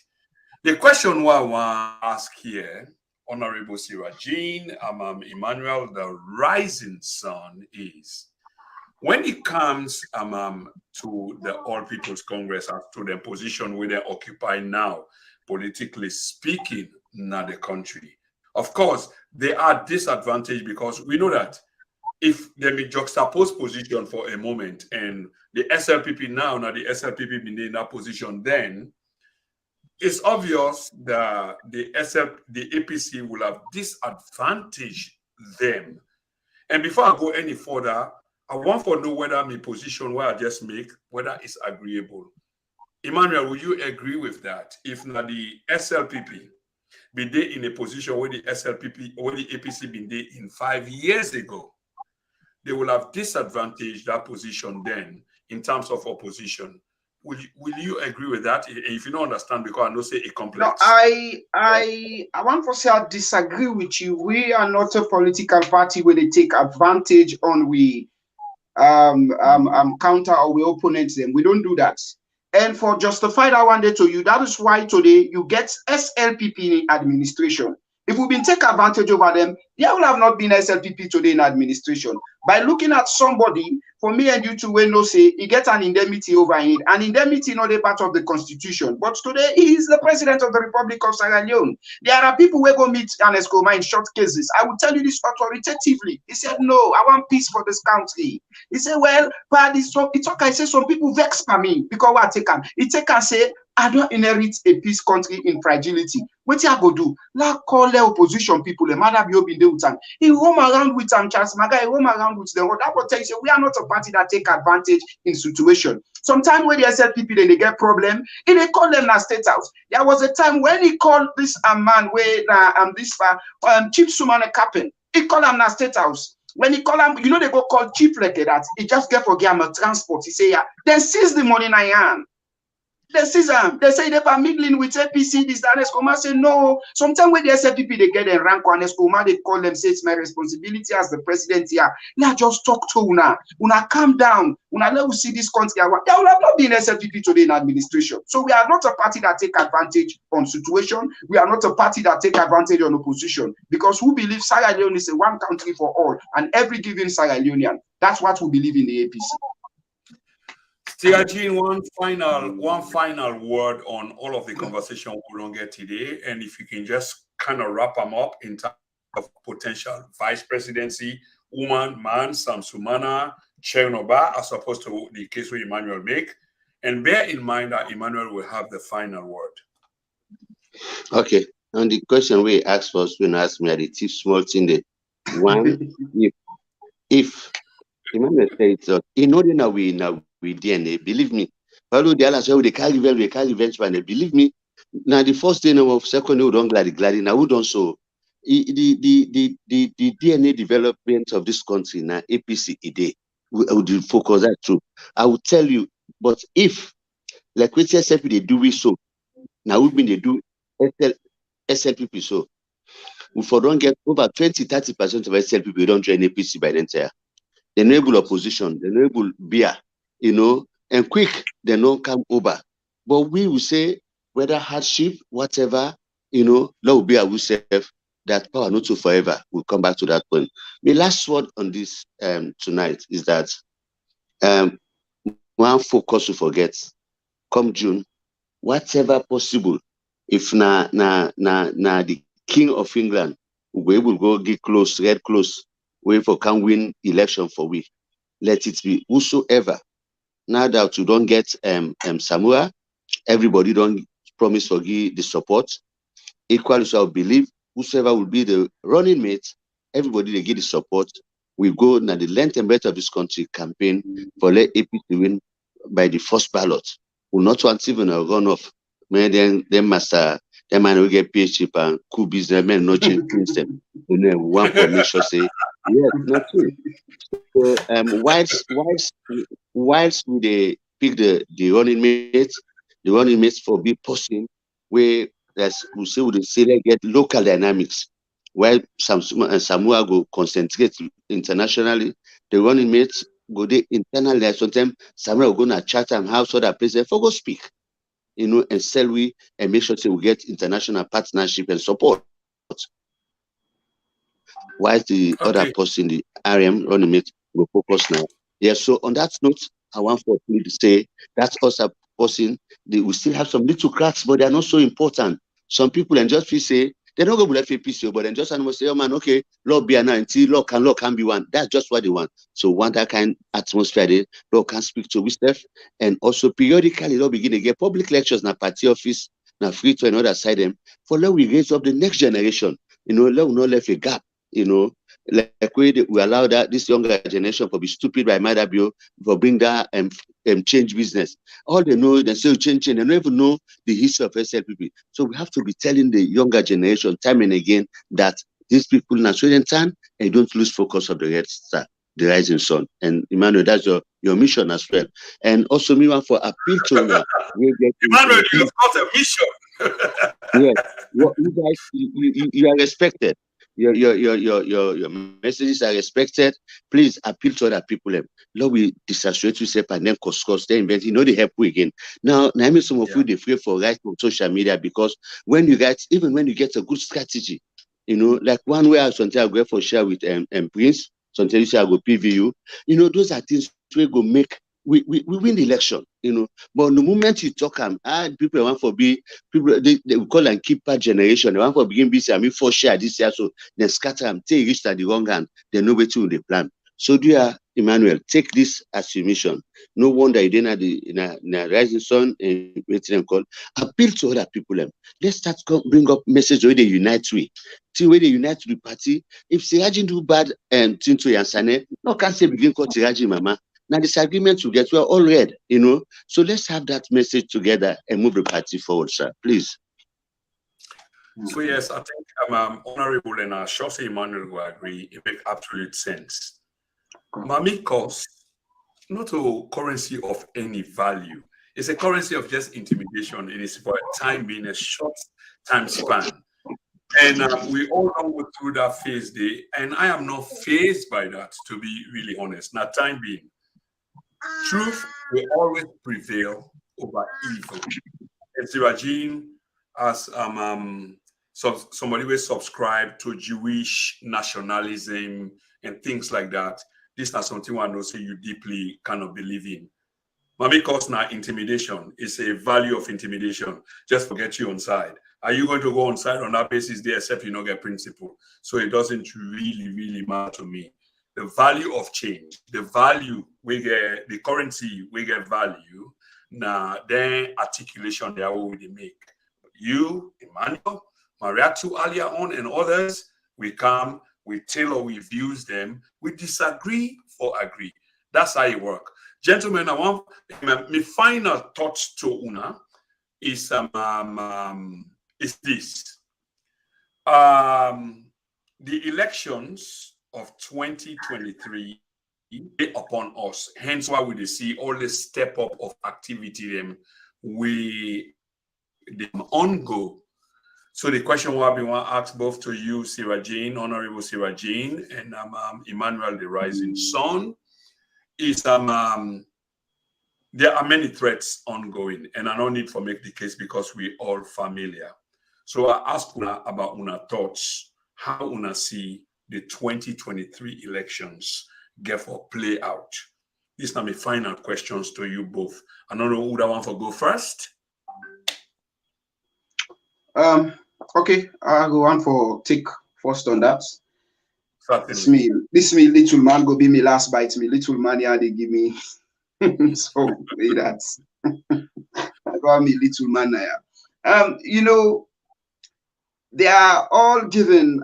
[SPEAKER 1] The question what I want to ask here, Honorable Sirajin, Emmanuel, the rising son, is when it comes to the All People's Congress, as to the position where they occupy now, politically speaking, in the country. Of course, they are disadvantaged because we know that if they may juxtapose position for a moment and the SLPP now the SLPP been in that position, then it's obvious that the APC will have disadvantaged them. And before I go any further, I want to know whether my position where I just make, whether it's agreeable. Emmanuel, will you agree with that? If not the SLPP be there in a position where the SLPP or the APC been there in 5 years ago, they will have disadvantaged that position then in terms of opposition. Will you agree with that? If you don't understand, because I know say it complex.
[SPEAKER 4] No, I want to say I disagree with you. We are not a political party where they take advantage on we counter or we opponent them. We don't do that. And for justify that one day to you, that is why today you get SLPP in administration. If we've been take advantage over them, there will have not been SLPP today in administration. By looking at somebody, for me and you two, we know say he gets an indemnity over it. An indemnity not a part of the constitution, but today he is the president of the Republic of Sierra Leone. There are people who go meet Ernest Koroma in short cases. I will tell you this authoritatively. He said, no, I want peace for this country. He said, well, but it's okay. I say some people vex for me because what I take him. He take and say, I don't inherit a peace country in fragility. What I go do? La call the opposition people, the matter be open with them. He roam around with Charles Maga, he roam around with them. That will tell you, we are not a party that take advantage in situation. Sometimes when they said people then they get problem, and they call them na state house. There was a time when he called this man where Chief Sumane Captain, he called him na state house. When he call him, they go call chief like that. He just get for him a transport. He say, yeah, then seize the money in my hand. They say they are mingling with APC, this Ernest Koroma say no. Sometimes when they say people they get a rank on Ernest Koroma, they call them, say it's my responsibility as the president here. Now just talk to Una. Una calm down. Una let us see this country. There will have not been SLPP today in administration. So we are not a party that take advantage on situation. We are not a party that take advantage on opposition. Because we believe Sierra Leone is a one country for all and every given Sierra Leonean. That's what we believe in the APC.
[SPEAKER 1] Sirajin, one final word on all of the conversation we're going to get today, and if you can just kind of wrap them up in terms of potential vice presidency, woman, man, Samsumana, Chernor Bah, as opposed to the case where Emmanuel make, and bear in mind that Emmanuel will have the final word.
[SPEAKER 3] Okay, and the question we asked first when asked me at the chief small thing there. One, if Emmanuel says, in order now we DNA, believe me. Follow the other say they carry revenge, man. Believe me. Now the first day of second we don't glad now we don't so the DNA development of this country now APC today we would focus that too. I will tell you, but if like we say they do we so now we they do SLPP so we for don't get over 20-30% of SLPP we don't join APC by the entire. The enable opposition, the enable beer, and quick, they don't come over. But we will say, whether hardship, whatever, let be will say that power not so forever. We'll come back to that point. My last word on this tonight is that one focus to forget. Come June, whatever possible. If the King of England, we will go get close, get close, wait for can win election for we. Let it be whosoever. Now that you don't get Samura, everybody don't promise for give the support. Equally, so I believe whosoever will be the running mate, everybody they give the support. We go now the length and breadth of this country campaign for let APC win by the first ballot. We not want even a runoff. Man, then master, them man will get PhD and cool businessmen not change them. You know, one for make sure say yes, not true. So whilst we they pick the running mates for big person where as we say they get local dynamics, while Samua go concentrate internationally, the running mates go they internally. Sometimes Samua go na chat and house other places for go speak, and sell we and make sure say we get international partnership and support. While the other person, the RM running mate, will focus now. Yeah, so on that note, I want for me to say that's also person, we still have some little cracks, but they're not so important. Some people and just feel say they're not going to left APC, but then just almost say, oh man, okay, law be an until law can be one. That's just what they want. So want that kind of atmosphere there, law can speak to stuff. And also periodically law begin to get public lectures na party office, na free to another side them. For law we raise up the next generation. Law will not left a gap. Like we allow that this younger generation for be stupid by Madabio for bring that change business. All they know, they say change, they don't even know the history of SLPP. So we have to be telling the younger generation time and again that these people in Australian time and don't lose focus of the red star, the rising sun. And Emmanuel, that's your mission as well. And also me want for appeal to
[SPEAKER 1] Emmanuel, you've got a mission.
[SPEAKER 3] Yes, you guys, you are respected. Your messages are respected. Please appeal to other people. Lord, we disassociate yourself and then cause they invent. They help you again. Now, I mean, some of you they fear for right on social media because when you get a good strategy, like one way I sometimes go for share with Prince. Sometimes you say I go PVU. Those are things we go make. We win the election, But the moment you talk, people want for be people they call them keeper generation. They want for begin busy. I mean, for share this year, so they scatter them. They reach at the wrong hand. They know where to the plan. So, dear Emmanuel, take this as your mission. No wonder you didn't have the rising sun and waiting them call. Appeal to other people. Let's start bring up message where they unite with. See where they unite to the party. If Sirajin do bad and thing to Yansane, no can't say begin call Sirajin mama. Now disagreement to get, we're all red, So let's have that message together and move the party forward, sir. Please.
[SPEAKER 1] So yes, I think Honorable and Shossi Emmanuel will agree. It makes absolute sense. Mami cost not a currency of any value. It's a currency of just intimidation. It is for a time being a short time span. And we all go through that phase day. And I am not fazed by that, to be really honest. Now, time being. Truth will always prevail over evil. And Sirajin, as somebody will subscribe to Jewish nationalism and things like that, this is something I know say you deeply cannot believe in. Mami cause now intimidation is a value of intimidation. Just forget you on side. Are you going to go on side on that basis there, except you don't get principle? So it doesn't really, really matter to me. The value of change, the value we get, the currency we get value, now then articulation they are what we make. You, Emmanuel, Mayatu earlier on, and others, we come, we tailor, we views them, we disagree for agree. That's how it works. Gentlemen, I want my final thoughts to Una is this. The elections of 2023 upon us. Hence why we see all the step up of activity them we ongo. So the question will be one asked both to you, Sirajin, Honorable Sirajin, and Emmanuel, the rising sun, is there are many threats ongoing, and I don't need to make the case because we're all familiar. So I ask Una about Una thoughts, how Una see the 2023 elections get for play out. These are my final questions to you both. I don't know who that one for go first.
[SPEAKER 4] Okay, I'll go on for take first on that.
[SPEAKER 1] Certainly.
[SPEAKER 4] This me little man go be me last bite. Me little man, yeah, they give me. So that's I got me little man now. You know, they are all given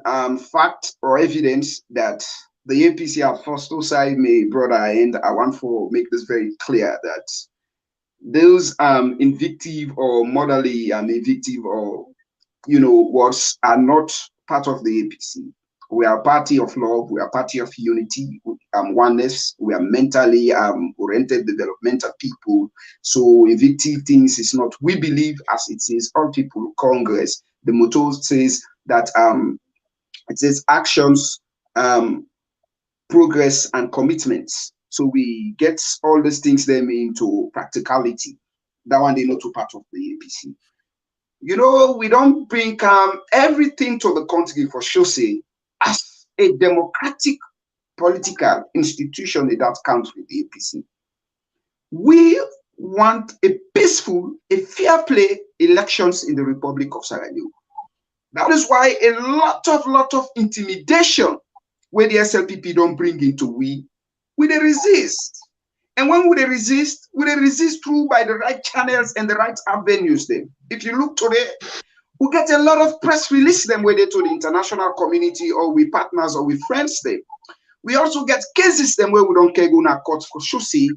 [SPEAKER 4] fact or evidence that the APC have first side me brother, and I want to make this very clear that those invictive or morally invictive or words are not part of the APC. We are a party of love. We are a party of unity, oneness. We are mentally oriented, developmental people. So invictive things is not. We believe, as it says, all people Congress. The motto says that it says actions, progress, and commitments. So we get all these things them into practicality. That one they not too part of the APC. You know, we don't bring everything to the country for sure say as a democratic political institution in that country, the APC. We want a peaceful, a fair play elections in the Republic of Sierra Leone. That is why a lot of intimidation where the SLPP don't bring into we they resist. And when we they resist through by the right channels and the right avenues then. If you look today, we get a lot of press release them whether to the international community or we partners or we friends them. We also get cases them where we don't care go na court for sure say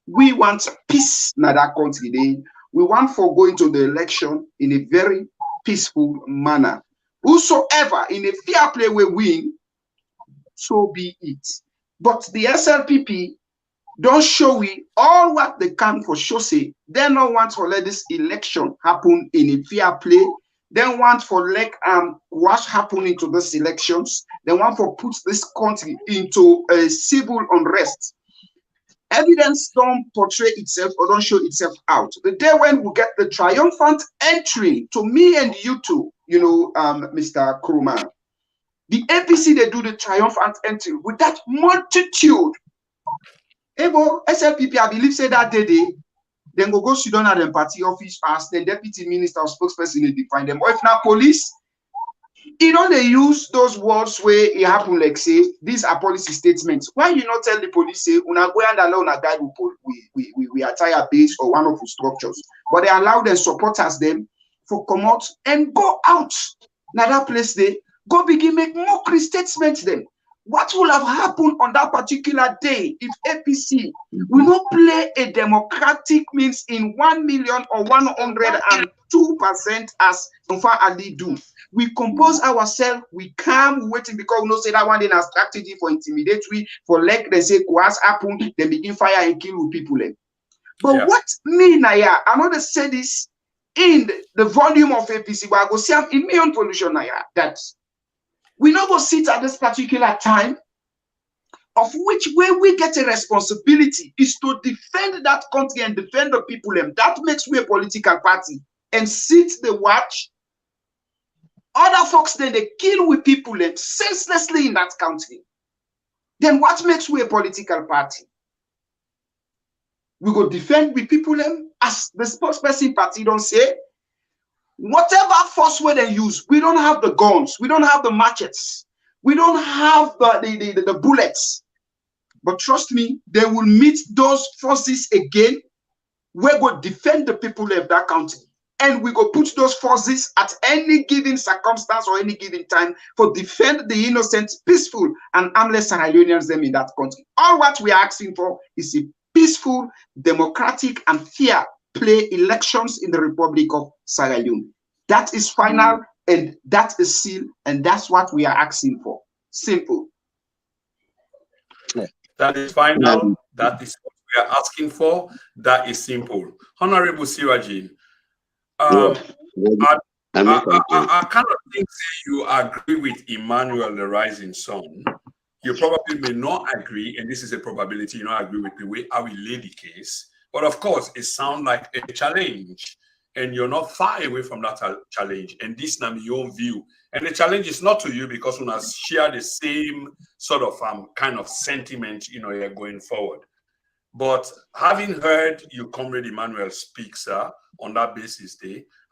[SPEAKER 4] we want peace in that country then. We want for going to the election in a very peaceful manner. Whosoever in a fair play will win, so be it. But the SLPP don't show we all what they can for sure say. They don't want to let this election happen in a fair play. They want for like what happening to these elections. They want for put this country into a civil unrest. Evidence don't portray itself or don't show itself out. The day when we get the triumphant entry to me and you two, Mr. Kruma, the APC they do the triumphant entry with that multitude. Evo SLPP, I believe, say that day then go sit down at the party office as the deputy minister or spokesperson they define them. Or if not police, they use those words where it happen like say these are policy statements. Why you not tell the police say una go and allow una guide we attire base or one of the structures, but they allow their supporters them for come out and go out. Now that place they go begin make mockery statements then. What will have happened on that particular day if APC will not play a democratic means in 1 million or 102% as Nfa Ali do? We compose ourselves, we calm, waiting because we know say that one in a strategy for intimidatory, for like they say what's happened, they begin fire and kill people. But yeah. What me Naya, I know they say this in the volume of APC, but I go see in my own pollution Naya that we not go sit at this particular time, of which way we get a responsibility is to defend that country and defend the people. And that makes we a political party and sit the watch. Other folks then they kill with people and senselessly in that country. Then what makes we a political party? We go defend with people as the spokesperson party don't say. Whatever force way they use, we don't have the guns, we don't have the machetes, we don't have the bullets. But trust me, they will meet those forces again. We go defend the people of that country. And we go put those forces at any given circumstance or any given time for defend the innocent, peaceful, and harmless Sierra Leoneans them in that country. All what we are asking for is a peaceful, democratic, and fair play elections in the Republic of Sierra Leone. That is final and that is sealed, and that's what we are asking for. Simple.
[SPEAKER 1] That is final. That is what we are asking for. That is simple. Honorable Sirajin, I kind of think you agree with Emmanuel, the rising sun. You probably may not agree, and this is a probability you not agree with the way how we lay the case. But of course, it sounds like a challenge, and you're not far away from that challenge. And this is your own view. And the challenge is not to you because we share the same sort of kind of sentiment, you're going forward. But having heard you, Comrade Emmanuel, speak, sir, on that basis,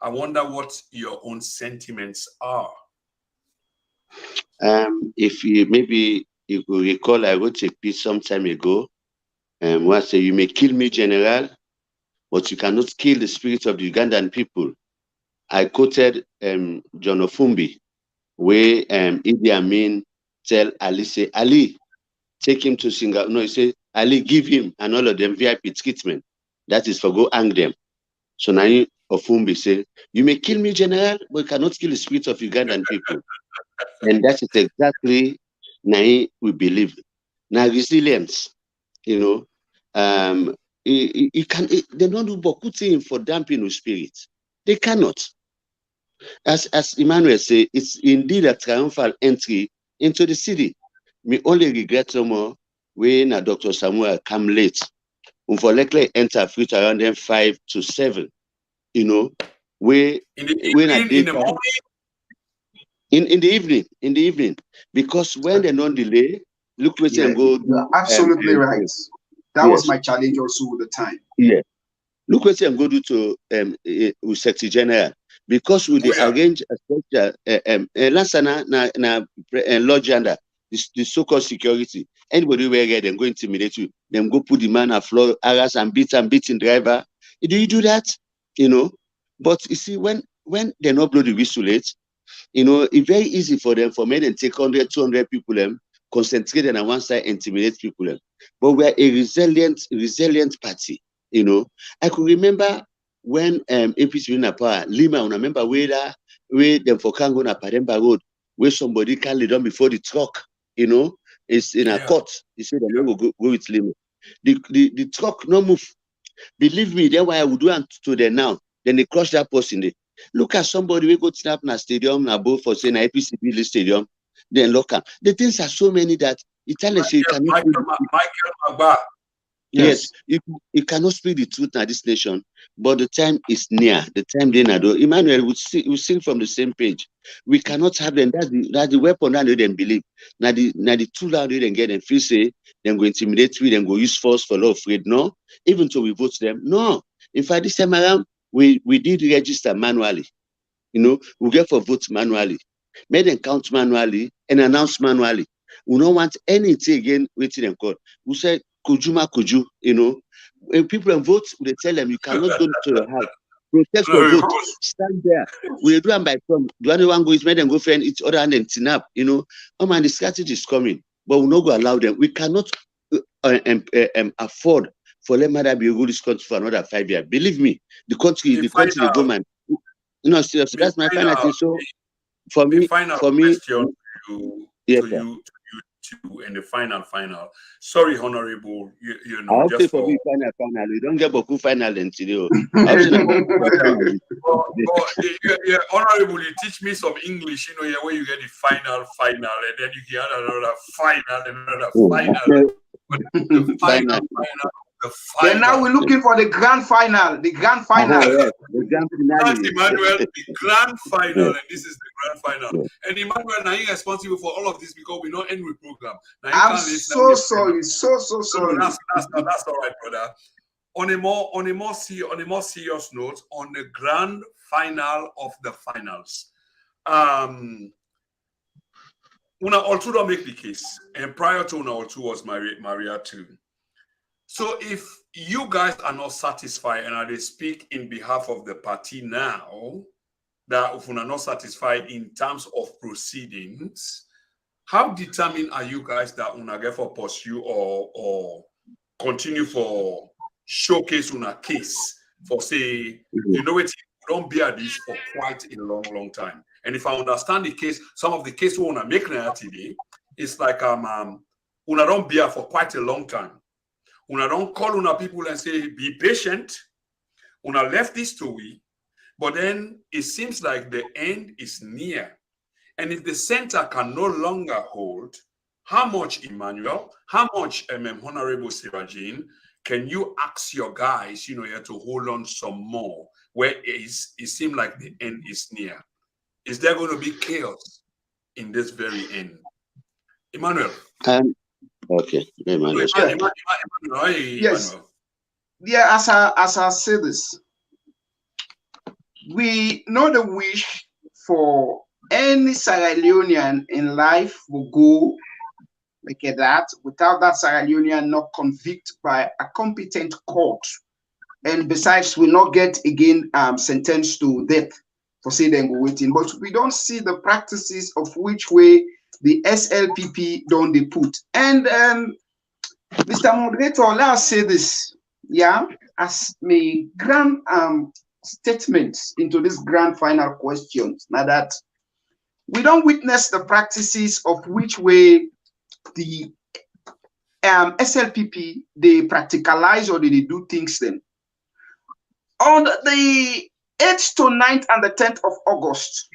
[SPEAKER 1] I wonder what your own sentiments are.
[SPEAKER 3] If you maybe you could recall, I wrote a piece some time ago. Where I say, you may kill me, General, but you cannot kill the spirit of the Ugandan people. I quoted John Ofumbi, where Idi Amin tell Ali, say, Ali, take him to Singapore. No, he said, Ali, give him and all of them VIP treatment. That is for go hang them. So now Ofumbi say, you may kill me, General, but you cannot kill the spirit of Ugandan people. And that is exactly now we believe. Now resilience, you know, they don't do bokuti for damping with spirit. They cannot. As Emmanuel say, it's indeed a triumphal entry into the city. Me only regret some more when Dr. Samura come late. For likely enter fruit around them 5 to 7. You know, where
[SPEAKER 1] in the evening, in the morning.
[SPEAKER 3] In the evening, because when they don't delay, look where they go.
[SPEAKER 4] You're absolutely right. That was my challenge also with the time.
[SPEAKER 3] Yeah, look where they go do to Secretary General, because we arrange a structure na lodge under the so-called security. Anybody where get them go intimidate you, them go put the man on floor, harass and beating driver. Do you do that? You know, but you see when they not blow the whistle late. You know, it's very easy for them, for men and take 100, 200 people, concentrate on one side, intimidate people. But we are a resilient party, you know. I could remember when APC win a power, Lima, I remember where them for Kango na Paremba Road, where somebody can lead on before the truck, you know, it's in a court. He said, I'm going to go with Lima. The truck no move. Believe me, that's why I would do it to them now. Then they crush that person there. Look at somebody we go to snap na stadium na both for saying APC build stadium, then look at the things are so many that Italian say
[SPEAKER 1] Michael Magba.
[SPEAKER 3] Yes, you cannot speak the truth in this nation, but the time is near. The time they do. Emmanuel will sing from the same page. We cannot have them. That's the weapon that they don't believe. Now the tool that they don't get them feel say them go intimidate we, then go use force for love afraid. No, even though we vote them. No. In fact, this time around we did register manually. You know, we get for votes manually, made them count manually and announce manually. We don't want anything again waiting and call. We said Kuju, you know, when people vote, they tell them you cannot go to your house. Protest your vote. Stand there. We do them by some. The only one go is made them go find each other and then tin up, you know. Oh man, the strategy is coming, but we not go allow them. We cannot afford for let matter be rule this country for another 5 years. Believe me, the country, the government. You know, seriously, that's my final thing. So for me,
[SPEAKER 1] question to you and the final. Sorry, Honorable, you know,
[SPEAKER 3] just for me, final. We don't get Boku final until
[SPEAKER 1] Honorable, you teach me some English, you know, where you get the final, and then you get another final, and another final. The final.
[SPEAKER 4] Then now we're looking for the grand final. The grand final.
[SPEAKER 3] The grand finale.
[SPEAKER 1] Emmanuel, the grand final, and this is the grand final. And Emmanuel, now you're responsible for all of this because we don't end with program. Now,
[SPEAKER 4] I'm so sorry, so sorry.
[SPEAKER 1] No, that's all right, brother. On a more serious note, on the grand final of the finals, Una Oltu don't make the case, and prior to Una Oltu was Mayatu. So if you guys are not satisfied, and I speak in behalf of the party now, that if we're not satisfied in terms of proceedings, how determined are you guys that una get for pursue or continue for showcase una case for say, you know, it don't bear this for quite a long time. And if I understand the case, some of the case we wanna make now today, it's like una don't bear for quite a long time. Una don't call una people and say, be patient. Una left this to we, but then it seems like the end is near. And if the center can no longer hold, how much, Emmanuel, how much, Honorable Sirajin, can you ask your guys, you know, here to hold on some more, where it seems like the end is near? Is there going to be chaos in this very end? Emmanuel.
[SPEAKER 3] Okay. Emmanuel.
[SPEAKER 4] Yes. Yeah, as I say this, we know the wish for any Sierra Leonean in life will go like that without that Sierra Leonean not convicted by a competent court. And besides, will not get again sentenced to death for say them go waiting. But we don't see the practices of which way the SLPP don't they put. And Mr. Moderator, let us say this, yeah, as my grand statements into this grand final questions. Now that we don't witness the practices of which way the SLPP they practicalize or they do things then. On the 8th to 9th and the 10th of August,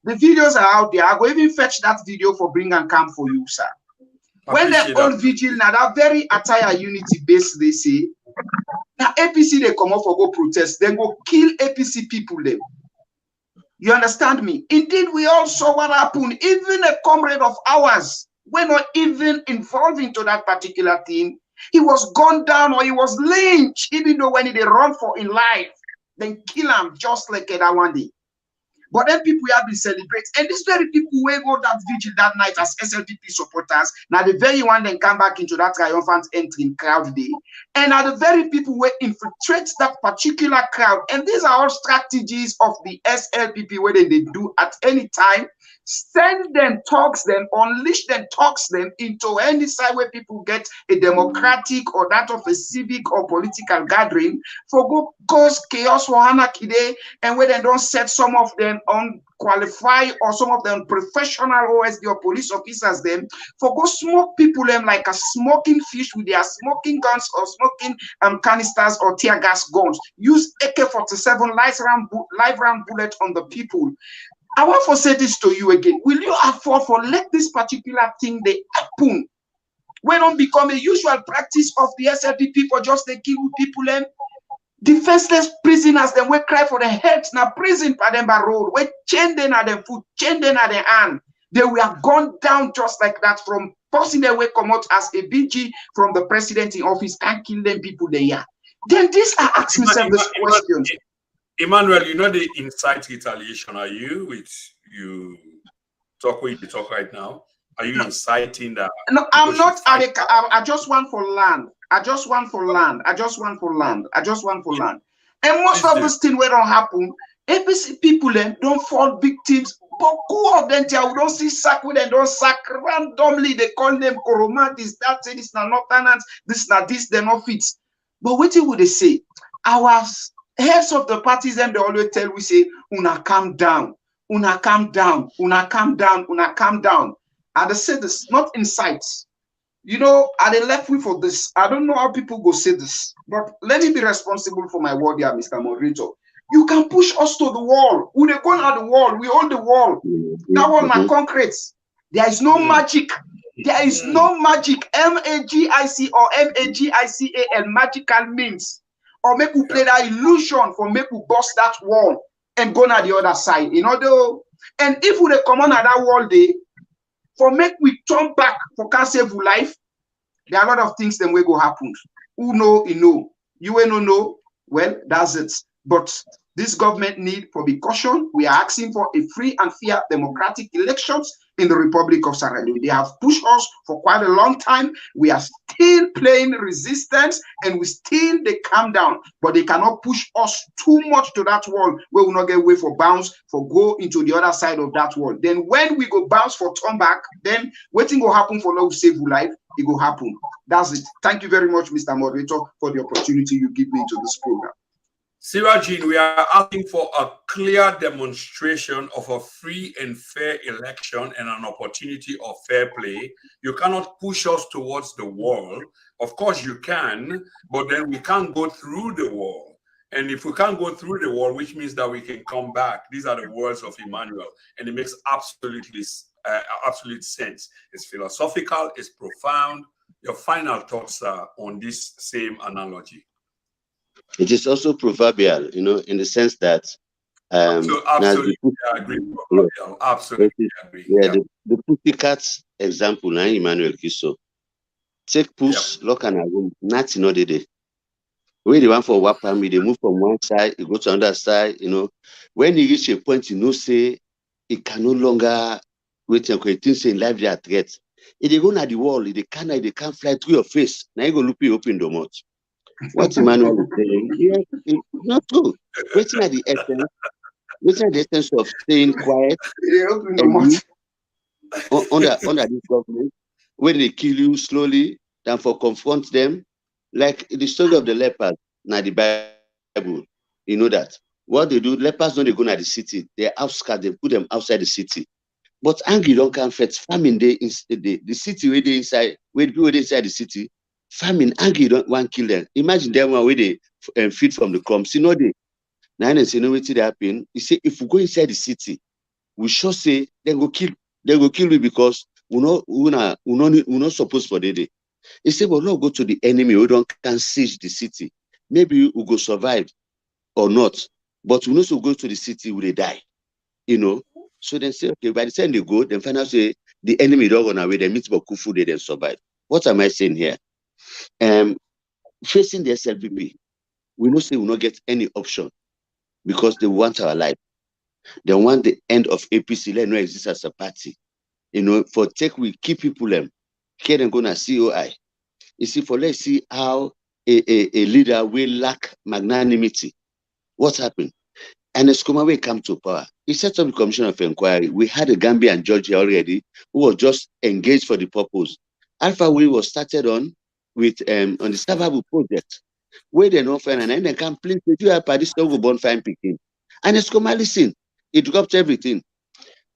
[SPEAKER 4] the videos are out there. I will even fetch that video for bring and come for you, sir. When they on vigil, now that very attire unity base, they say, now APC they come up for go protest, then go kill APC people them. You understand me? Indeed, we all saw what happened. Even a comrade of ours, we're not even involved into that particular thing. He was gunned down or he was lynched, even though when they run for in life, then kill him just like that one day. But then people have been celebrating. And these very people who go that vigil that night as SLPP supporters, now the very one then come back into that triumphant entry crowd day. And are the very people who infiltrate that particular crowd. And these are all strategies of the SLPP where they do at any time. Send them, talks them, unleash them, talks them into any side where people get a democratic or that of a civic or political gathering for go cause chaos for anarchy day, and where they don't set some of them unqualified or some of them professional OSD or police officers them for go smoke people them like a smoking fish with their smoking guns or smoking canisters or tear gas guns. Use AK-47 live round bullet on the people. I want to say this to you again. Will you afford for let this particular thing they happen? We don't become a usual practice of the SLP people just they kill people them. Defenseless prisoners then we cry for the heads now prison Pademba Road. We chain them at them foot, chain them at their hand. They were gone down just like that from passing their way come out as a BG from the president in office and kill them people there. Then this I ask myself this question.
[SPEAKER 1] Emmanuel, you know the incite retaliation. Are you you talk right now? Are you inciting that?
[SPEAKER 4] No, I'm not. I just want for land. I just want for land. I just want for land. I just want for land. And most of these things where don't happen, APC people then don't fall victims. But who of them we don't see sack with them, don't sack randomly. They call them Koroma, this, that, say this, not tenants, this, not this, they're not fit. But what would they say? Our heads of the parties and they always tell we say, una calm down, una calm down, una calm down, una calm down. And they say this, not incite. You know, are they left with for this? I don't know how people go say this, but let me be responsible for my word here, Mr. Moderator. You can push us to the wall. We are going at the wall. We own the wall. That wall na concrete. There is no magic. There is no magic. MAGIC or MAGICAL magical means. Or make we play that illusion for make we bust that wall and go on the other side. You know, and if we come on at that wall day, for make we turn back for can save life, there are a lot of things then will go happen. Who know, you know. You will not know. Well, that's it. But this government need for be caution. We are asking for a free and fair democratic elections in the Republic of Sierra Leone. They have pushed us for quite a long time. We are still playing resistance and we still they calm down, but they cannot push us too much to that wall where we will not get way for bounce for go into the other side of that wall. Then when we go bounce for turn back, then waiting will happen for now save life. It will happen. That's it. Thank you very much, Mr. Moderator, for the opportunity you give me into this program.
[SPEAKER 1] Sirajin, we are asking for a clear demonstration of a free and fair election and an opportunity of fair play. You cannot push us towards the wall. Of course you can, but then we can't go through the wall. And if we can't go through the wall, which means that we can come back. These are the words of Emmanuel, and it makes absolute sense. It's philosophical, it's profound. Your final thoughts are on this same analogy.
[SPEAKER 3] It is also proverbial, you know, in the sense that
[SPEAKER 1] absolutely I agree. Proverbial. Absolutely agree.
[SPEAKER 3] Yeah, the pussycat example now, Emmanuel Kiso. Take push, lock and room, not in order. When they want for Wapami, they move from one side, you go to another side, you know. When you reach a point, you know, say, it can no longer wait and things in life they are threats. If they go at the wall, if they can't fly through your face. Now you go look you open the mouth. What Emmanuel is saying, yeah, it's not true. Waiting at the essence of staying quiet
[SPEAKER 4] They open the
[SPEAKER 3] and
[SPEAKER 4] mouth.
[SPEAKER 3] under this government, when they kill you slowly than for confront them, like the story of the lepers, now the Bible, you know that. What they do, lepers don't they go to the city, they outskirt, they put them outside the city. But angry don't come first. Famine they the city where they inside, where the people they inside the city, famine, angry don't want kill them. Imagine them where they feed from the crumbs. You know they now they say no way to happen. You say if we go inside the city, we sure say they go kill me because we not supposed for the day. He said, well, not go to the enemy, we don't can siege the city. Maybe we go survive or not. But we also go to the city where they die. You know. So they say, okay, by the time they go, then find out say the enemy don't run away, they meet Bakufu, they then survive. What am I saying here? Facing the SLPP, we know say we will not get any option because they want our life. They want the end of APC, let no exist as a party. You know, for take we keep people here and go na COI. You see, for let's see how a leader will lack magnanimity. What happened? And as Kumawe come to power, he set up the commission of inquiry. We had a Gambian judge here already who was just engaged for the purpose. Alpha Will was started on with on the Savabu project, where they not find and then they can please you have this go born fine picking. And as Kuma listen, it dropped everything.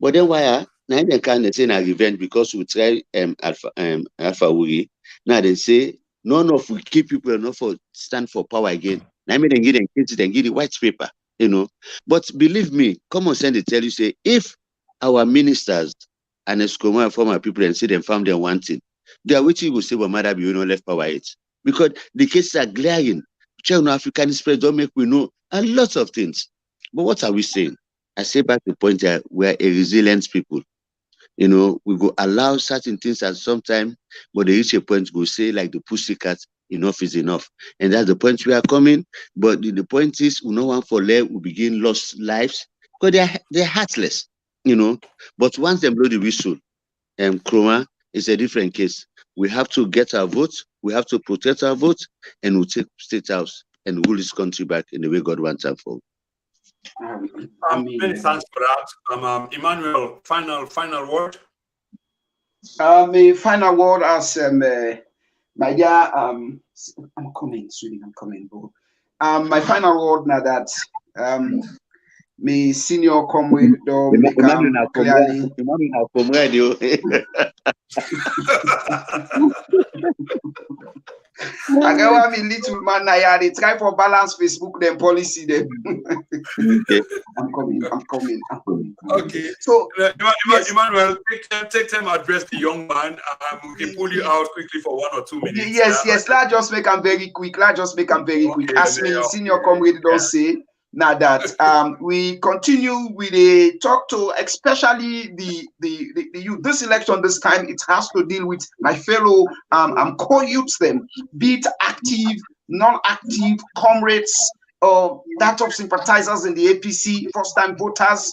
[SPEAKER 3] But then why now they can't say na revenge because we try Alpha Wuri. Now they say none of we keep people enough for stand for power again. Now I mean they give the white paper, you know. But believe me, common sense they tell you say if our ministers and Escoma former people and see them found them wanting, they are waiting will say, well, mother be no left power it. Because the cases are glaring. Chernor African spread don't make we know a lot of things. But what are we saying? I say back to the point that we're a resilient people. You know, we go allow certain things at some time, but they reach a point we say like the pussycat, enough is enough. And that's the point we are coming. But the point is we no one for left we begin lost lives because they're heartless, you know. But once they blow the whistle, Chroma is a different case. We have to get our vote, we have to protect our vote, and we'll take State House and rule this country back in the way God wants us for.
[SPEAKER 1] Many thanks for that. Emmanuel, final word.
[SPEAKER 4] My final word as my dear I'm coming, sweetie, I'm coming, bro. My final word now that my senior comrade don't make clearly. I get one me little man now. They try for balance Facebook them policy them.
[SPEAKER 3] Okay.
[SPEAKER 4] I'm coming.
[SPEAKER 1] Okay.
[SPEAKER 4] So
[SPEAKER 1] Emmanuel, take time to address the young man. We can pull you out quickly for 1 or 2 minutes.
[SPEAKER 4] Yes. Let's just make them very quick. As me senior comrade don't say now that we continue with a talk to especially the youth. This election this time it has to deal with my fellow co-youths them, be it active, non-active comrades or that of sympathizers in the APC, first-time voters.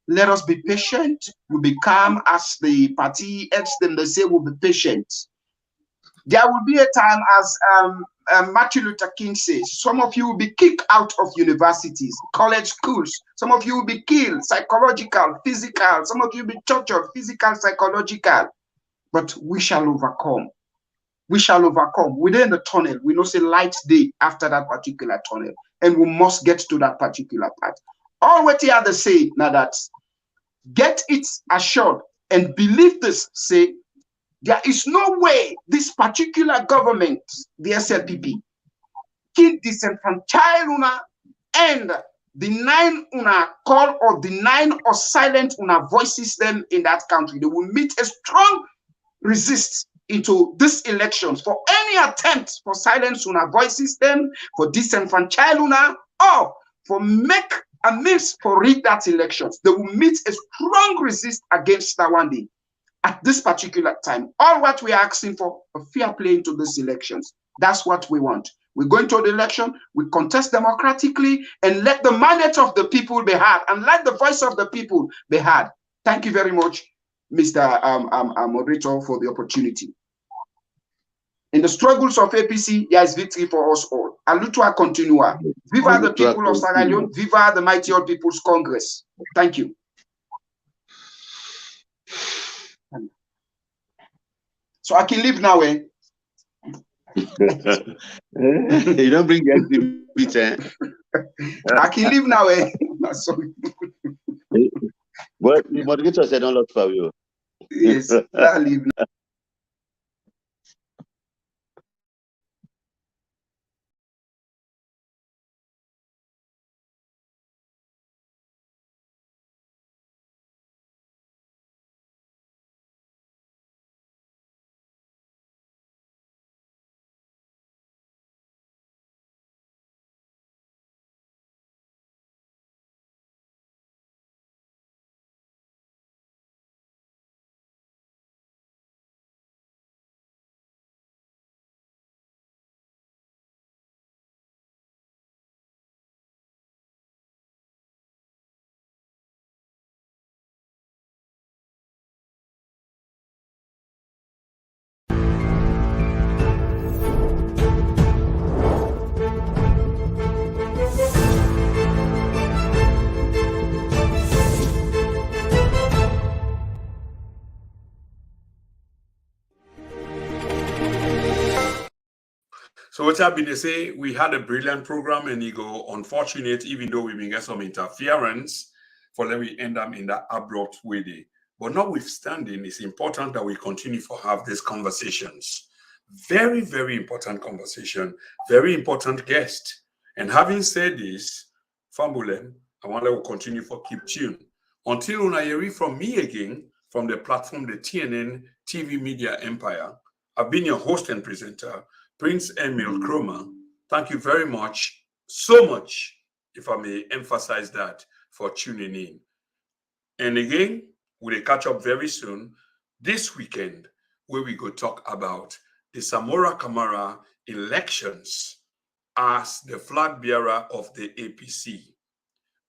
[SPEAKER 4] Let us be patient. We'll be calm as the party heads them. They say we'll be patient. There will be a time, as Martin Luther King says, some of you will be kicked out of universities, college schools. Some of you will be killed, psychological, physical. Some of you will be tortured, physical, psychological. But we shall overcome. We shall overcome. Within the tunnel, we know say light day after that particular tunnel. And we must get to that particular part. All what you have to say now that get it assured and believe this, say, there is no way this particular government, the SLPP, can disenfranchise una and deny una call or deny or silent una voices them in that country. They will meet a strong resist into this elections for any attempt for silence una voices them, for disenfranchise una, or for make a means for rig that elections. They will meet a strong resist against Tawandi. At this particular time, all what we are asking for a fair play into these elections. That's what we want. We go into the election, we contest democratically, and let the mandate of the people be heard, and let the voice of the people be heard. Thank you very much, Mr. Moderator, for the opportunity. In the struggles of APC, there is victory for us all. Alutua continua. Viva the people of Sirajin. Viva the mighty old People's Congress. Thank you. So I can leave now, eh?
[SPEAKER 3] You don't bring the exhibit, eh?
[SPEAKER 4] I can leave now, eh? Sorry.
[SPEAKER 3] But the moderator said don't look for you.
[SPEAKER 4] Yes, I'll leave now.
[SPEAKER 1] So what I've been to say, we had a brilliant program, and you go unfortunate, even though we may get some interference, for let me end up in that abrupt way there. But notwithstanding, it's important that we continue to have these conversations. Very, very important conversation, very important guest. And having said this, Fambulem, I want to continue for keep tuned. Until una hear from me again, from the platform, the TNN TV Media Empire, I've been your host and presenter, Prince Emmanuel Kroma. Thank you very much, so much, if I may emphasize that, for tuning in. And again, we'll catch up very soon this weekend, where we go talk about the Samura Kamara elections as the flag bearer of the APC.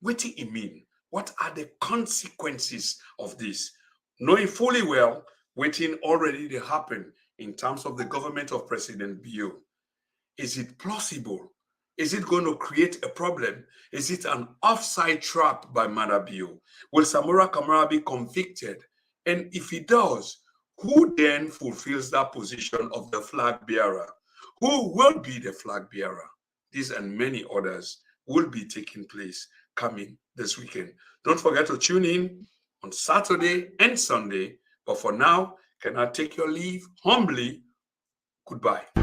[SPEAKER 1] What do it mean? What are the consequences of this? Knowing fully well, waiting already to happen in terms of the government of President Bio. Is it plausible? Is it going to create a problem? Is it an offside trap by Mada Bio? Will Samura Kamara be convicted? And if he does, who then fulfills that position of the flag bearer? Who will be the flag bearer? These and many others will be taking place coming this weekend. Don't forget to tune in on Saturday and Sunday. But for now, can I take your leave humbly? Goodbye.